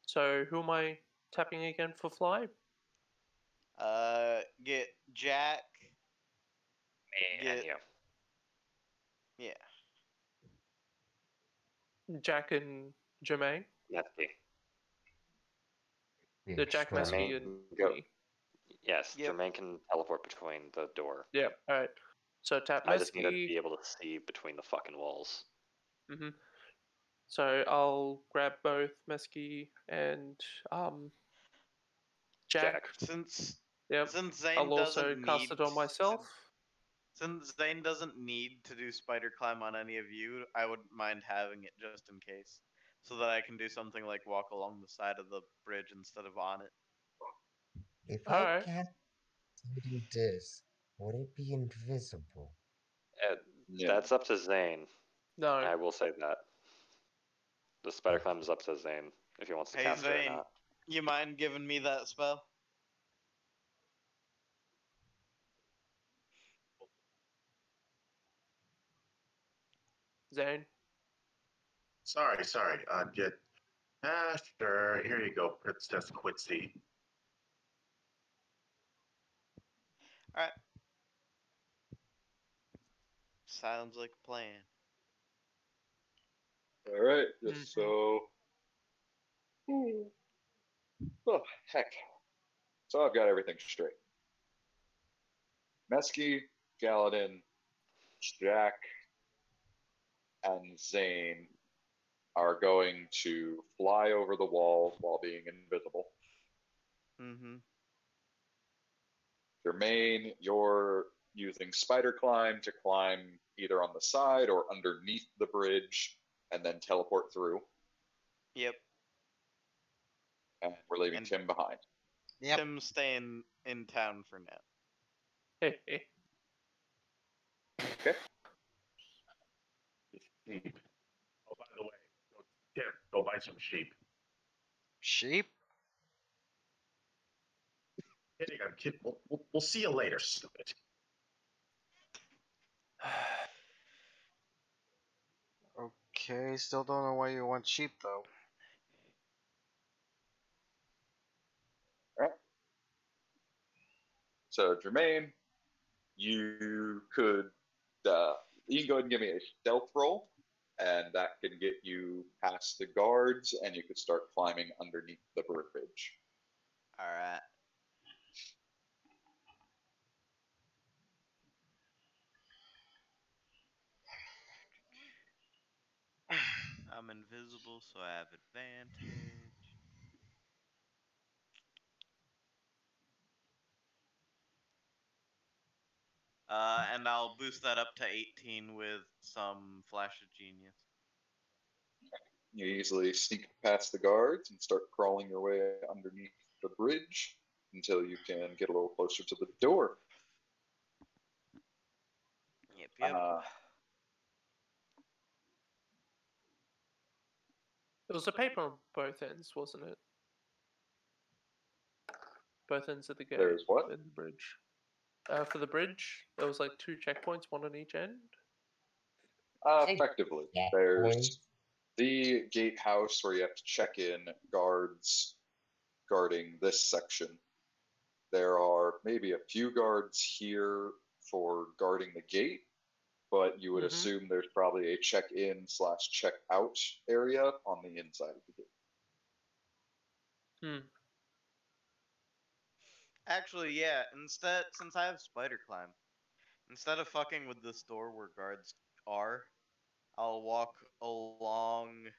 So who am I tapping again for fly? Get Jack. And Get- you. Yeah. Jack and Jermaine? Mesky. The Jack Sure. Mesky and Go. me. Yes, Yep. Jermaine can teleport between the door. Yeah, alright. So tap I just need to Mesky. be able to see between the fucking walls. Mm-hmm. So I'll grab both Mesky and Jack. Since Yep. Zane I'll also doesn't cast need it on myself. Since Zane doesn't need to do spider climb on any of you, I wouldn't mind having it just in case, so that I can do something like walk along the side of the bridge instead of on it. If Alright. I cast something this, would it be invisible? Yeah. That's up to Zane. No. I will say that. The spider climb is up to Zane if he wants to Hey cast it or Zane, not. you mind giving me that spell? Zane. Sorry. Get. Sure. Here you go, Princess Quincy. Alright. Sounds like a plan. All right. Mhm. So. Oh, heck. So I've got everything straight. Mesky, Galadin, Jack, and Zane are going to fly over the wall while being invisible. Mm-hmm. Jermaine, you're using spider climb to climb either on the side or underneath the bridge and then teleport through. Yep. And we're leaving And- Tim behind. Yep. Tim's staying in town for now. Hey, hey. Sheep. Oh, by the way, Tim, go buy some sheep. Sheep. Kidding, I'm kidding. We'll see you later, stupid. Okay, still don't know why you want sheep though. So Jermaine, you can go ahead and give me a stealth roll, and that can get you past the guards, and you could start climbing underneath the bridge. Alright. I'm invisible, so I have advantage. And I'll boost that up to 18 with some Flash of Genius. You easily sneak past the guards and start crawling your way underneath the bridge until you can get a little closer to the door. Yep. It was a paper on both ends, wasn't it? Both ends of the gate. There's what? And the bridge. For the bridge, there was like 2 checkpoints, one on each end. Effectively, Yeah, there's boys. the gatehouse where you have to check in, guards guarding this section. There are maybe a few guards here for guarding the gate, but you would Mhm. assume there's probably a check-in/check-out area on the inside of the gate. Actually, yeah, since I have spider climb, instead of fucking with this door where guards are, I'll walk along.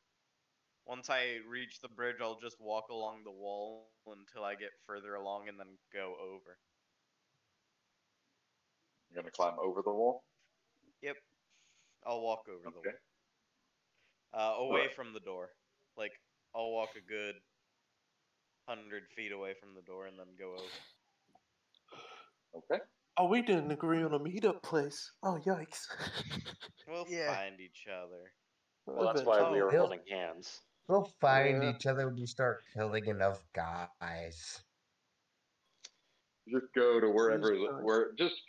Once I reach the bridge, I'll just walk along the wall until I get further along and then go over. You're going to climb over the wall? Yep. I'll walk over the Okay. wall. Away Alright. from the door. Like, I'll walk a good 100 feet away from the door and then go over. Okay. Oh, we didn't agree on a meetup place. Oh, yikes. We'll Yeah. find each other. Well, that's why we Eventually. were We'll, holding hands. we'll find Yeah. each other when we start killing enough guys. Just go to wherever, Just, just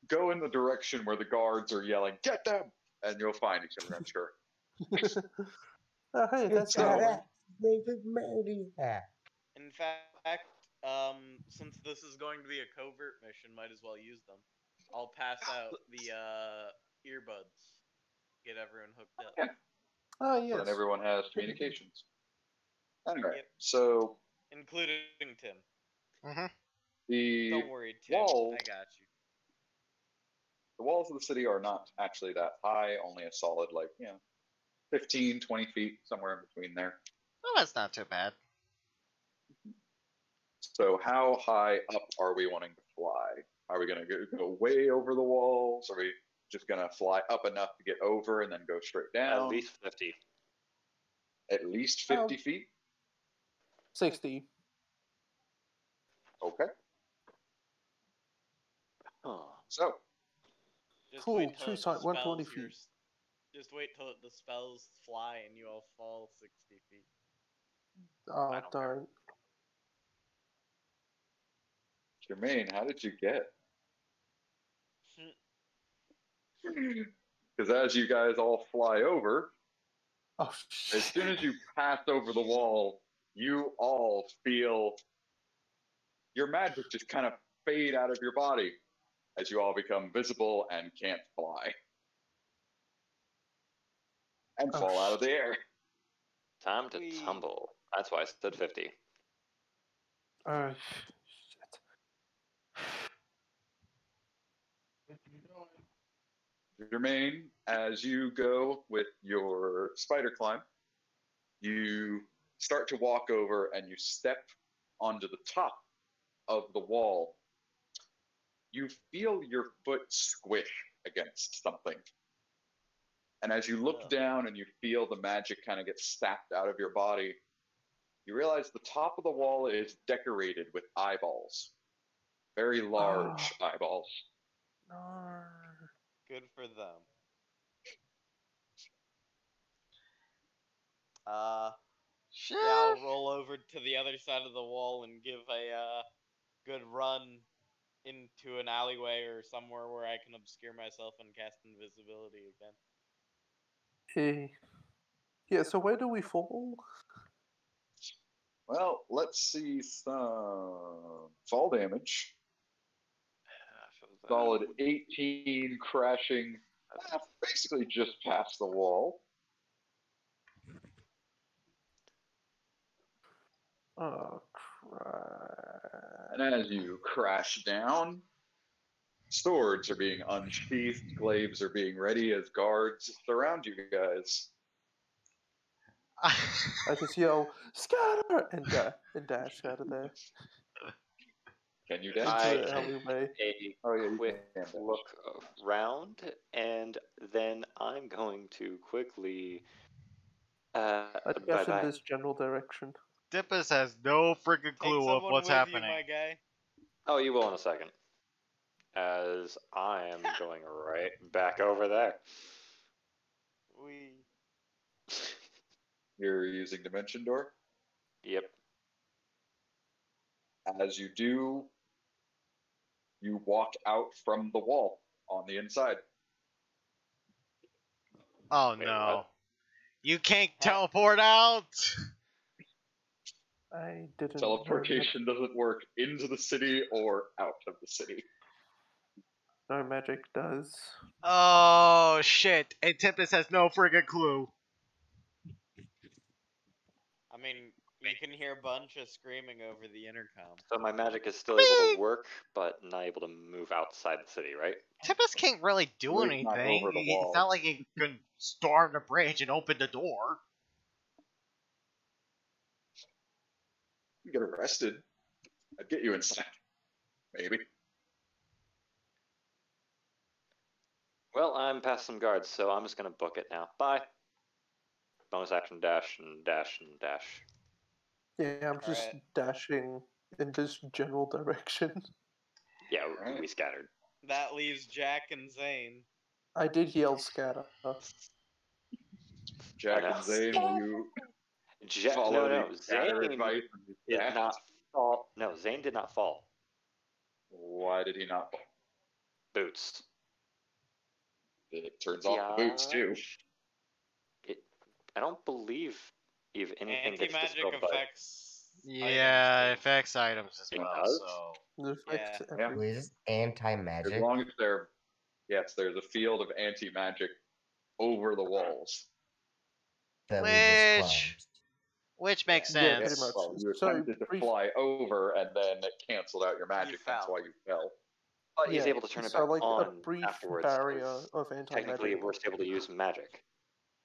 go in the direction where the guards are yelling, "Get them!" and you'll find each other, I'm sure. Oh, hey, that's So- how. David Maniac. In fact, since this is going to be a covert mission, might as well use them. I'll pass out the earbuds. Get everyone hooked up. Yeah. Oh, So yes. then everyone has communications. Anyway, Yep. so Including Tim. the Don't worry, Tim. walls, I got you. the walls of the city are not actually that high, only a solid, 15, 20 feet, somewhere in between there. Well, that's not too bad. So how high up are we wanting to fly? Are we going to go way over the walls? Are we just going to fly up enough to get over and then go straight down? At least 50. At least 50 feet? 60. Okay. Oh. So, Just Cool, wait till true it sight, 120 dispels your feet. Just wait till the spells fly and you all fall 60 feet. Oh, I don't darn. Jermaine, how did you get? Because as you guys all fly over, Oh, as shit. soon as you pass over the wall, you all feel your magic just kind of fade out of your body as you all become visible and can't fly. And Oh, fall out of the air. Time to Whee. tumble. That's why I said 50. Oh, shit. Jermaine, as you go with your spider climb, you start to walk over and you step onto the top of the wall. You feel your foot squish against something. And as you look down and you feel the magic kind of get sapped out of your body, you realize the top of the wall is decorated with eyeballs. Very large eyeballs. No. Good for them. Sure. Yeah, I'll roll over to the other side of the wall and give a good run into an alleyway or somewhere where I can obscure myself and cast invisibility again. Yeah, so where do we fall? Well, let's see some fall damage. Solid 18 crashing, basically just past the wall. Oh, crap. And as you crash down, swords are being unsheathed, glaives are being ready as guards surround you guys. I just yell, scatter! And dash out of there. Can you Into dash? I the can alleyway. a Oh, yeah, you quick can dash. look around, and then I'm going to quickly. I Bye dash in bye. this general direction. Dippus has no freaking Take clue of someone what's with happening. you, my guy. Oh, you will in a second. As I am going right back over there. We. You're using Dimension Door. Yep. As you do, you walk out from the wall on the inside. Oh Wait, no. what? You can't teleport out! I didn't. Teleportation doesn't work into the city or out of the city. No magic does. Oh shit. And Tempest has no friggin' clue. I mean, you can hear a bunch of screaming over the intercom. So my magic is still able to work, but not able to move outside the city, right? Tempest can't really do He's not anything. over the It's wall. not like he can storm the bridge and open the door. You get arrested. I'd get you inside. Maybe. Well, I'm past some guards, so I'm just gonna book it now. Bye. Bonus action dash and dash and dash. Yeah, I'm just Alright. dashing in this general direction. Yeah, Alright. we scattered. That leaves Jack and Zane. I did yell scatter. Jack and Zane, will you follow no. the scatter Zane advice and did dash? not fall. No, Zane did not fall. Why did he not fall? Boots. It turns off the boots too. I don't believe if anything gets Anti-magic dispelled by affects. Yeah, items, it affects items as It well. does? So It affects Yeah. everything. Wait, is this anti-magic? As long as there's a field of anti-magic over the walls. That we just Which- closed. which makes Yeah, sense. pretty much. Well, you So, attempted to brief- fly over, and then it canceled out your magic. That's fell. why you fell. But he's Yeah, able to turn it so back like on a brief afterwards. barrier 'cause of technically, anti-magic. we're still able to use magic.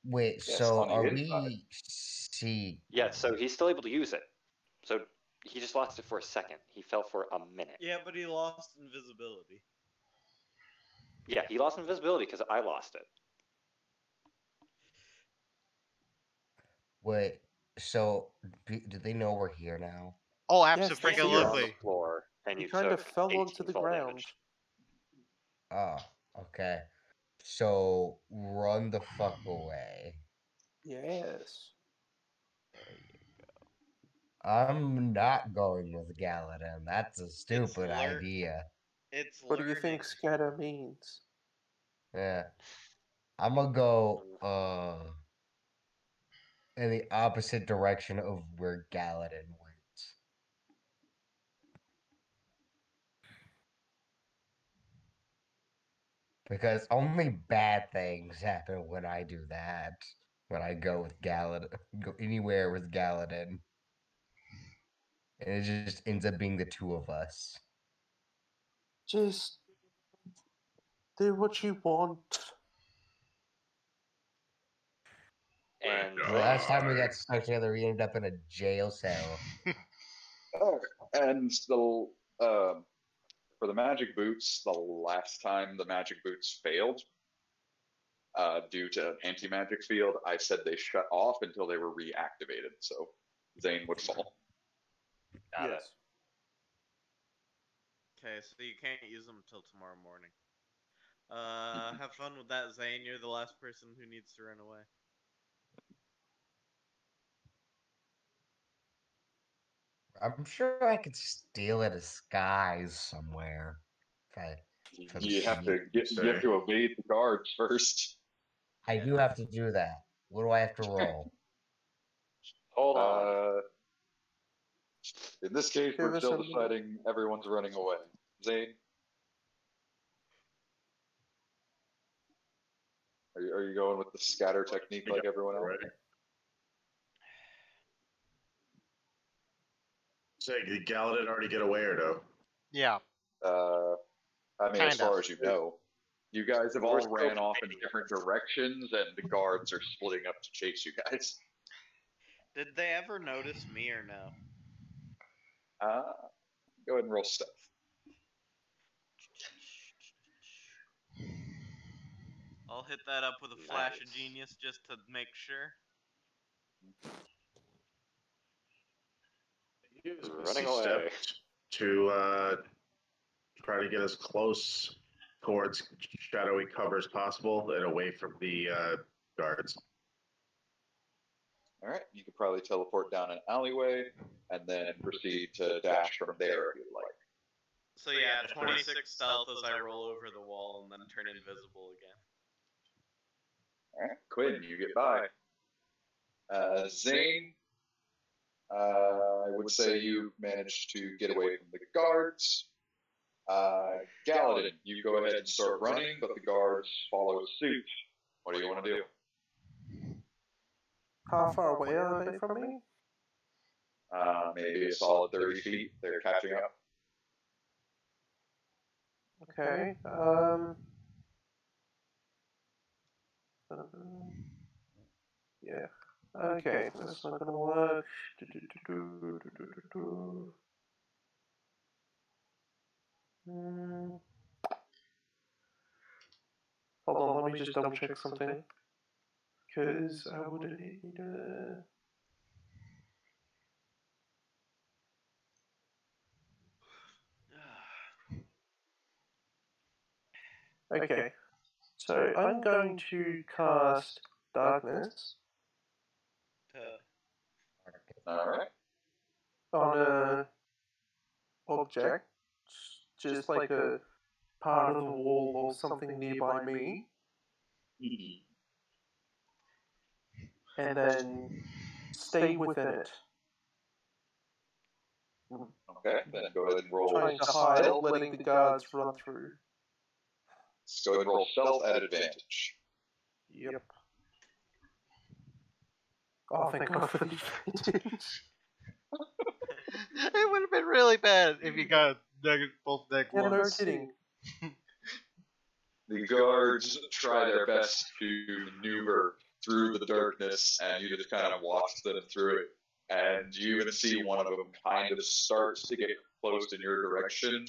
Wait, Yes, so on the are inside. we see? Yeah, so he's still able to use it. So he just lost it for a second. He fell for a minute. Yeah, but he lost invisibility. Yeah, he lost invisibility because I lost it. Wait, so do they know we're here now? Oh, Yes, You freaking were on the absolutely. floor, and You you kind of took fell 18 onto the fall ground. damage. Oh, okay. So run the fuck away. Yes. I'm not going with Galadin. That's a stupid lear- idea. It's What do you learning. think scatter means? Yeah. I'm gonna go in the opposite direction of where Galadin went. Because only bad things happen when I do that. When I go with Galadin, go anywhere with Galadin. And it just ends up being the two of us. Just do what you want. And The last time we got stuck together, we ended up in a jail cell. And for the magic boots, the last time the magic boots failed, due to anti-magic field, I said they shut off until they were reactivated, so Zane would fall. got it. Okay, so you can't use them until tomorrow morning. Have fun with that, Zane. You're the last person who needs to run away. I'm sure I could steal a disguise somewhere. You have to evade the guards first. I do have to do that. What do I have to roll? Hold on. In this case, Give we're us still a minute. deciding everyone's running away. Zane? Are you going with the scatter technique like everyone else? Say, did Galadin already get away or no? Yeah. I mean, Kind as far of. as you know. You guys have We're all still ran off in different directions, and the guards are splitting up to chase you guys. Did they ever notice me or no? Go ahead and roll stealth. I'll hit that up with a flash of genius just to make sure. Running away. To try to get as close towards shadowy cover as possible and away from the guards. All right, you could probably teleport down an alleyway and then proceed to dash from there if you'd like. So yeah, 26 stealth as I roll over the wall and then turn invisible again. All right, Quinn, you get by. Zane, I would say you managed to get away from the guards. Galadin, you go ahead and start running, but the guards follow suit. What do you want to do? How far away are they from me? Maybe a solid 30 feet. They're catching up. Okay. Yeah. Okay, that's not gonna work. Hold on, let me just double check something. Because I wouldn't need Okay. So I'm going to cast Darkness All right. On a object, just like a part of the wall or something nearby me, and then stay within it. Okay, then go ahead and roll. Trying to hide, letting the guards run through. Let's go ahead and roll stealth at advantage. Yep. Oh, thank God for the advantage. It would have been really bad if you got both deck Yeah, no ones. kidding. The guards try their best to maneuver through the darkness, and you just kind of watch them through it. And you even see one of them kind of starts to get close in your direction,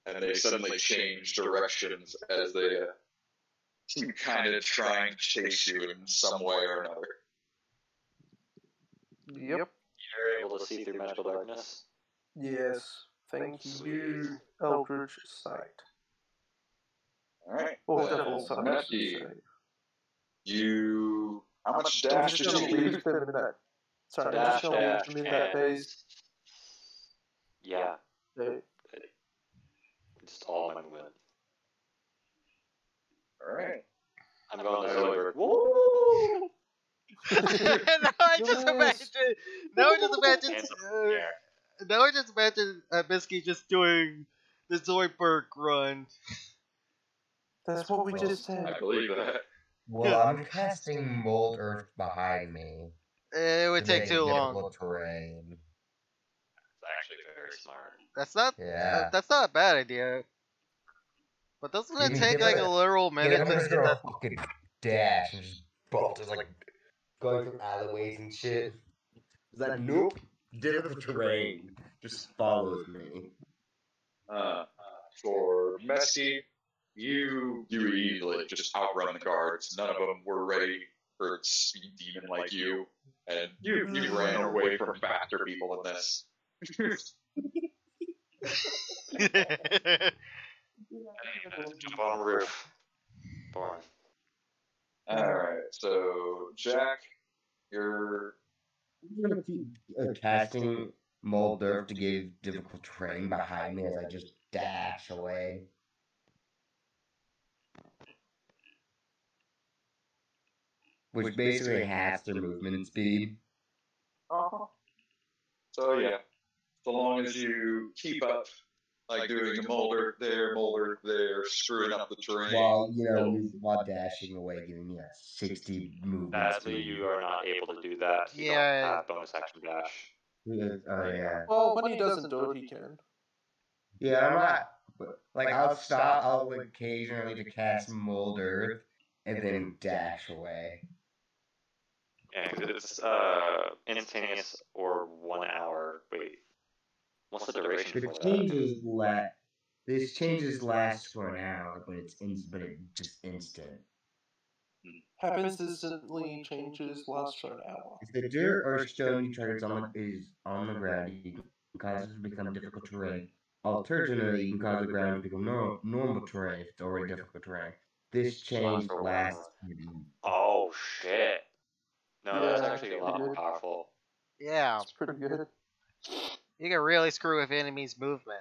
and they suddenly change directions as they seem kind of trying to chase you in some way or another. Yep. You're able to see through magical darkness. Yes. Thank you, Eldritch Sight. Alright. Or Devil Sight, I should Messi, say. you. How much I'm dash just did gonna you leave them in that. Sorry, I'm Dash, just gonna leave dash, them in that and... phase. Yeah, They- just all my movement. Alright. I'm going to Zoidberg. Woo! Now I just imagine. Now I just imagine. Hands up in the air. Now I just imagine Bisky just doing the Zoidberg run. That's what we just said. I believe that. Well, I'm casting Mold Earth behind me. It would to take make too long. difficult terrain. It's actually very smart. That's not. Yeah. That's not a bad idea. But doesn't You it can take give like it- a literal Yeah, minute I'm to just get gonna that? fucking dash and just bolt. It's like going through alleyways and shit. It's like, nope, difficult terrain just follows me. For Messi, you easily just outrun the guards. None of them were ready for a speed demon like you, and you ran away from faster people than this. Jump on the roof. Born. Alright, so Jack, you're I'm gonna keep casting Mold Earth to give difficult terrain behind me as I just dash away. Which basically halves their movement speed. so yeah. So long as you keep up, like doing the molder there, screwing up the terrain. While dashing away, giving me a 60 movement Sadly, speed. you are not able to do that. You Yeah. don't have bonus action dash. Oh yeah. Well, when he doesn't do it, he can. Yeah, I'm not. Like, I'll stop. I'll occasionally to cast Mold Earth and then dash away. Yeah, because it's instantaneous or 1 hour. Wait, what's the duration But for it that? changes This changes last for an hour, but but it just instant. Happens instantly, changes, lasts for an hour. If the dirt or stone you target is on the ground, you can cause it to become difficult terrain. Alternatively, you can cause the ground to become normal terrain if it's already difficult terrain. This change lasts. Oh shit! No, that's Yeah, actually a lot more powerful. Yeah, It's pretty good. you can really screw with enemies' movement.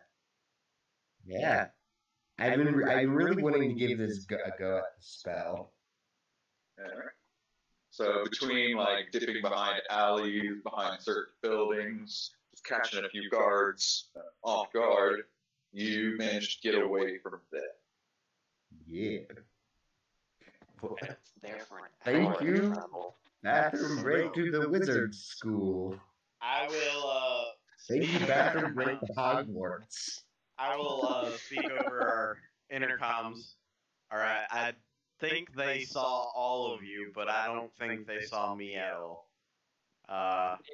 Yeah. I've been really wanting to give this a go at the spell. Alright. So between like dipping behind alleys, behind certain buildings, just catching a few guards off guard, you managed to get away from that. Yeah. It's there for an Thank hour you. of travel. Bathroom break to the wizard school. I will Thank you, bathroom break to Hogwarts. I will speak over our intercoms. Alright, I think they saw all of you, but I don't think they saw me at all.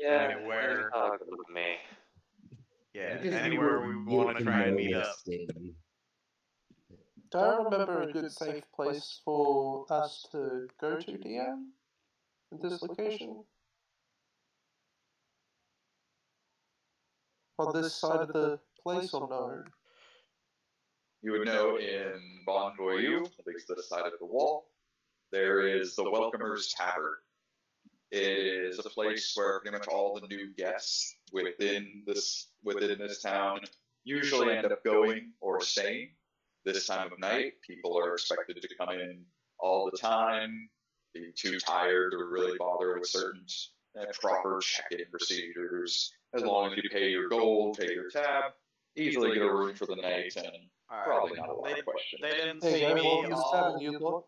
Anywhere, Talk with me. anywhere we want to try and meet up. Do I remember a good safe place for us to go to, DM? At this location? On this side of the place or no? You would know in Bon Voyou, at least this side of the wall, there is the Welcomers Tavern. It is a place where pretty much all the new guests within this town usually end up going or staying. This time of night, people are expected to come in all the time, be too tired to really bother with certain proper check-in procedures. As long as you pay your gold, pay your tab, easily get a room for the night, and probably not a lot of questions. They didn't Hey see guys, me welcome to the tavern. all. You look.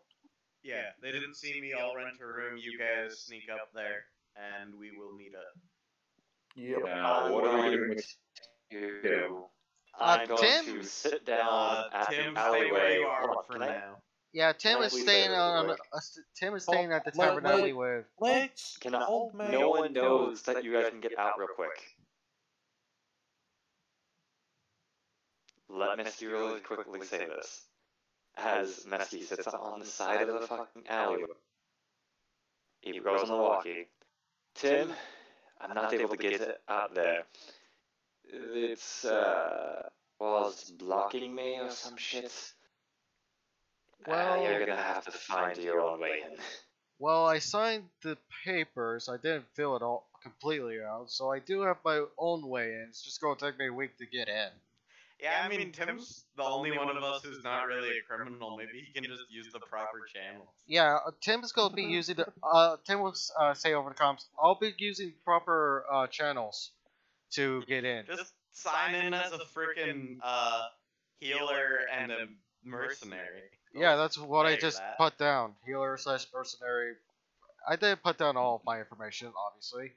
Yeah, they didn't see me. I'll rent a room. You guys sneak up there, and we will meet up. Yep. Now, what are we doing with You. I'm going Tim? to sit down at Tim, the stay where alleyway. you are Hold on, for can I- now. Yeah, Tim Can I is please staying say on. real quick? Tim is staying at the Let- tavern let- alley with. Let's. Can Old man. no one knows that you guys can get out real quick. Let Misty really quickly say this. As Misty sits on the side of the fucking alleyway, he goes on the walkie. Tim, I'm not able to get it out there. It's, was blocking me or some shit. Well- You're gonna have to find your own way in. Well, I signed the papers. I didn't fill it all completely out, so I do have my own way in. It's just gonna take me a week to get in. Yeah, I mean, Tim's the only one of us who's not really a criminal. Maybe he can just use the proper channels. Yeah, Tim's gonna be using the. Tim will say over the comms. I'll be using proper channels to get in. Just sign in as a freaking healer and a mercenary. Yeah, that's what I Say just that. put down. Healer / mercenary. I did put down all of my information, obviously.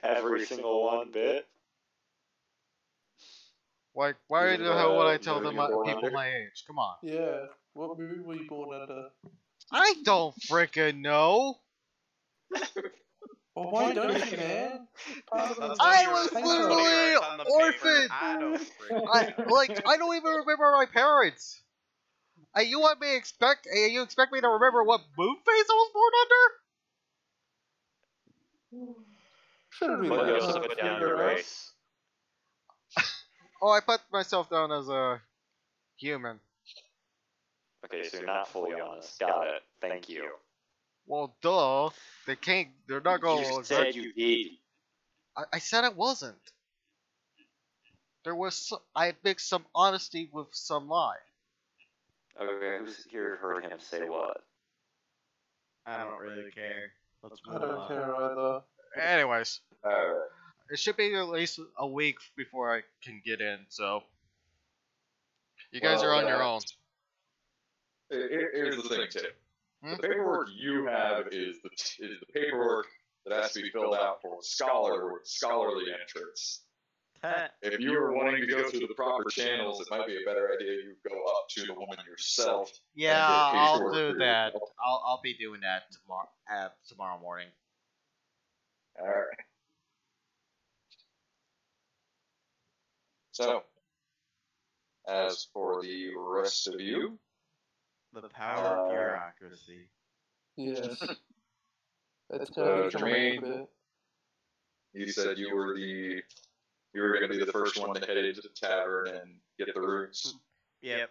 Every single one bit. Like, why the hell would I tell them Born people under? my age? Come on. Yeah. What movie were you born under? I don't frickin' know. Well, why don't you, man? That's what I he was wrote- literally he wrote on the paper. orphaned. I don't freaking know. I don't even remember my parents. You want me expect? You expect me to remember what moon phase I was born under? Shouldn't be But like you that. also put down your race. Oh, I put myself down as a human. Okay, so you're not fully honest. Got it. Thank you. Well, duh. They can't. They're not going. You said you did. I said it wasn't. There was. I mixed some honesty with some lie. Okay, who's here heard him say what? I don't really care. Let's I move don't on. care either. Anyways, Alright. it should be at least a week before I can get in. So you guys Well, are on your own. Here's the thing, Tim. Hmm? The paperwork you have is the paperwork that has to be filled out for scholarly entrance. If you were wanting to go through the proper channels, it might be a better idea you go up to the woman yourself. Yeah, and get I'll paperwork do for that. yourself. I'll be doing that tomorrow morning. Alright. So, as for the rest of you, The power of bureaucracy. Yes. It's Uh, gonna become a Jermaine. little bit. you said you were going to be the first one to head into the tavern and get the rooms. Yep.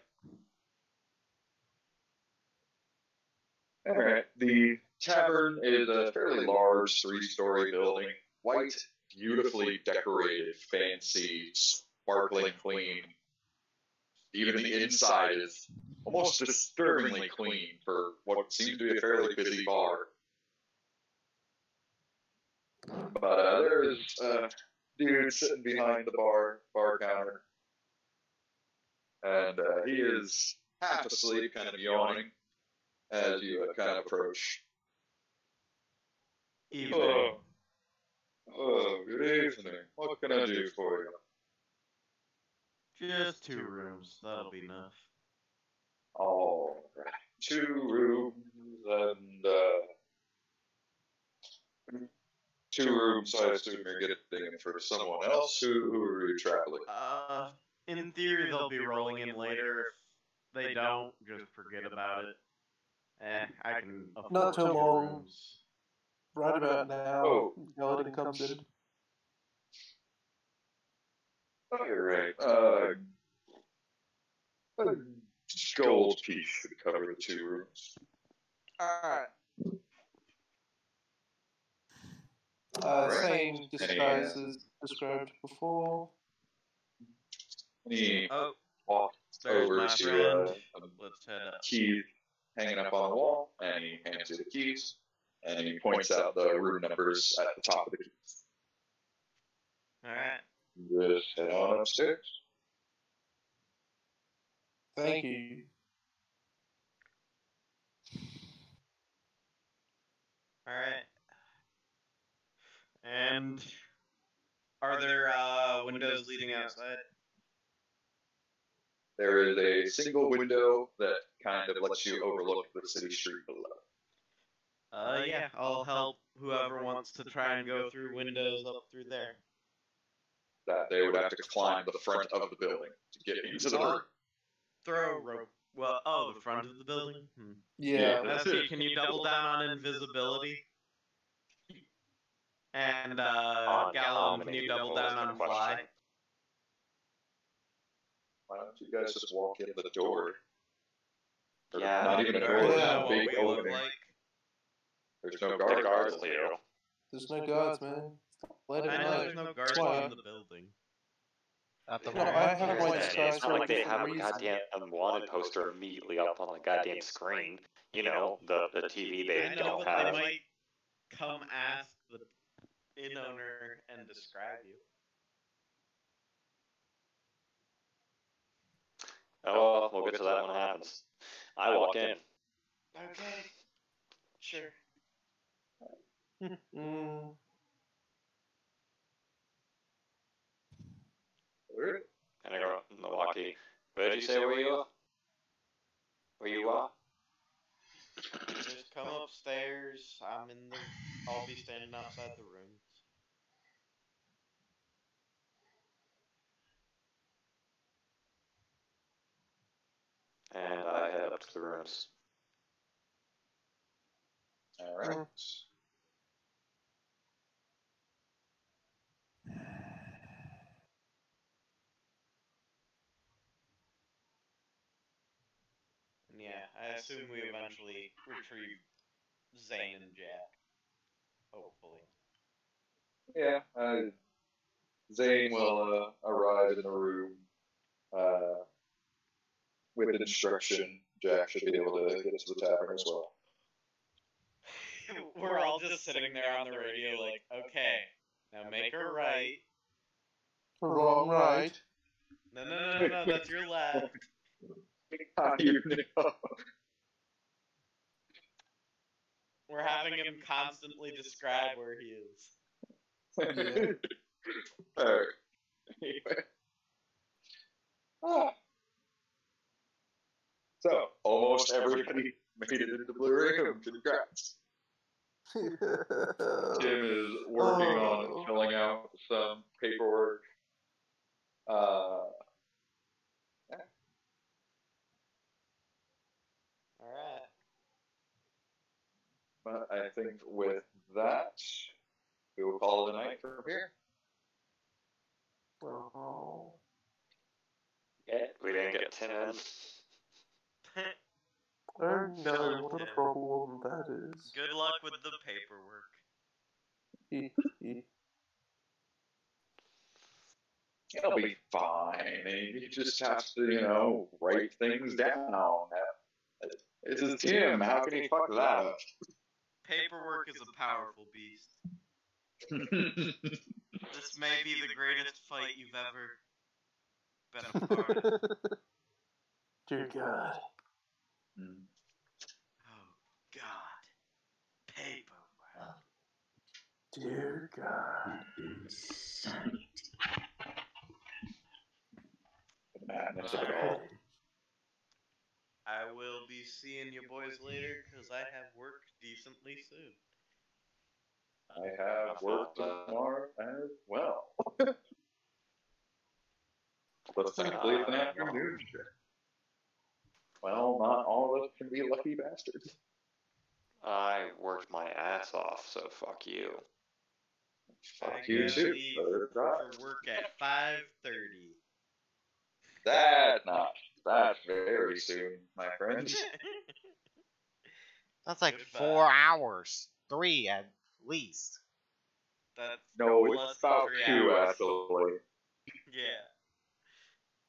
Alright, the tavern is a fairly large 3-story building, white, beautifully decorated, fancy, sparkling clean. Even the inside is almost disturbingly clean for what seems to be a fairly busy bar. But there is a dude sitting behind the bar counter, and he is half asleep, kind of yawning, as you kind of approach. Evening. Oh, good evening. What can I do for you? Just 2 rooms. That'll be enough. All right, 2 rooms and 2 rooms. I assume you're getting for someone else. Who are you traveling? In theory, they'll be rolling in later. If they don't, just forget about it. I can afford Not too 2 long. rooms. Right about now, Oh. Galadin comes in. All right. A gold piece should cover the 2 rooms. Alright. Alright. Same disguise as described before. He Oh, walks there's over my to friend. Let's head up. keys hanging up on the wall, and he hands you the keys, and he points out the room numbers at the top of the keys. Alright. Just head on upstairs. Thank you. Alright. And are there windows leading outside? There is a single window that kind of lets you overlook the city street below. Yeah, I'll help whoever wants to try and go through windows up through there. That they would have to climb the front of the building to get into the room. Throw a rope. Well, oh, the front of the building? Yeah. Let's see, can you double down on invisibility? And, Gallo, can you double down on fly? Why don't you guys just walk in the door? Or Yeah. not even a door, Or just know a what big we look opening. like? There's no The guards. guards, Leo. There's no guards, man. Let it I know know. there's no guards Why? in the building. At the No, moment. I have my It's disguise not for a like they different have a reason. goddamn unwanted poster immediately up on the goddamn screen. You know, the TV they I know, don't but they have. might come ask the inn owner and describe you. Oh, well, we'll get to that when it happens. I walk in. Okay. Sure. Mm. And I go, Milwaukee. Where did you say where you are? Where you are? Just come upstairs. I'll be standing outside the rooms. And I head up to the rooms. Alright. And yeah, I assume we eventually retrieve Zane and Jack. Hopefully. Yeah, Zane will arrive in the room with instruction. Jack should be able to get to the tavern as well. We're all just sitting there on the radio like, okay, now make her right. Wrong, right. No, that's your left. How do you know? We're having him constantly describe where he is. Alright. Anyway. So, almost everybody made it into the Blue Room. Congrats. Tim is working on filling out some paperwork. Alright. But I think with that, we will call it a night from here. Oh. Yeah, we didn't get 10 in. Oh no, what a problem that is. Good luck with the paperwork. It'll be fine. You just have to, write things down. This is Tim. How can he fuck that up? Paperwork is a powerful beast. This may be the greatest fight you've ever been a part of. Dear God. Oh, God. Paperwork. Dear God. The madness of it all. I will be seeing you boys later, because I have work decently soon. I have work tomorrow as well. But thankfully it's an afternoon shift. Well, not all of us can be lucky bastards. I worked my ass off, so fuck you. Fuck I you gotta too. leave Third for drive. work at 5:30. That's very soon, my friend. That's like Goodbye. 4 hours. 3 at least. That's No, less it's than about 3 two hours. actually. Yeah.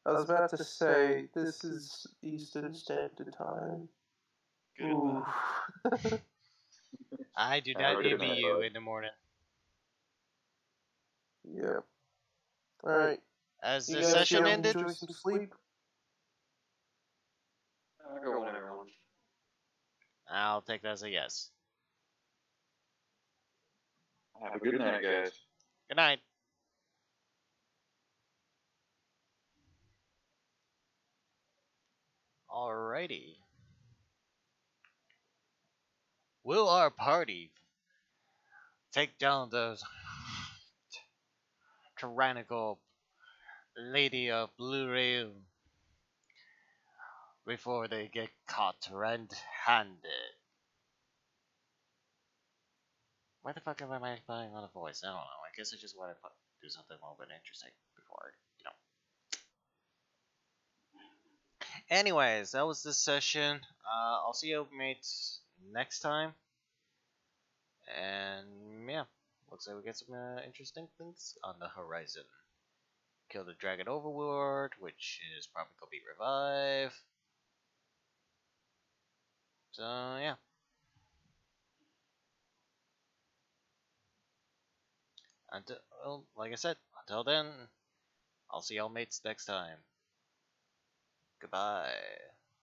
I was about to say, this is Eastern Standard Time. Ooh. Goodbye. I do Yeah, not good envy night, you bud. in the morning. Yep. Alright. As You the guys session feel ended, enjoy some sleep? I'll go whenever I want. I'll take that as a yes. Have a good night, guys. Good night. Alrighty. Will our party take down the tyrannical lady of Blue Rail before they get caught red-handed? Why the fuck am I playing on a voice? I don't know. I guess I just want to do something a little bit interesting before, you know. Anyways, that was this session. I'll see you mates next time. And yeah, looks like we get some interesting things on the horizon. Kill the dragon overlord, which is probably gonna be revived. So yeah. Until, well, like I said, until then, I'll see y'all mates next time. Goodbye.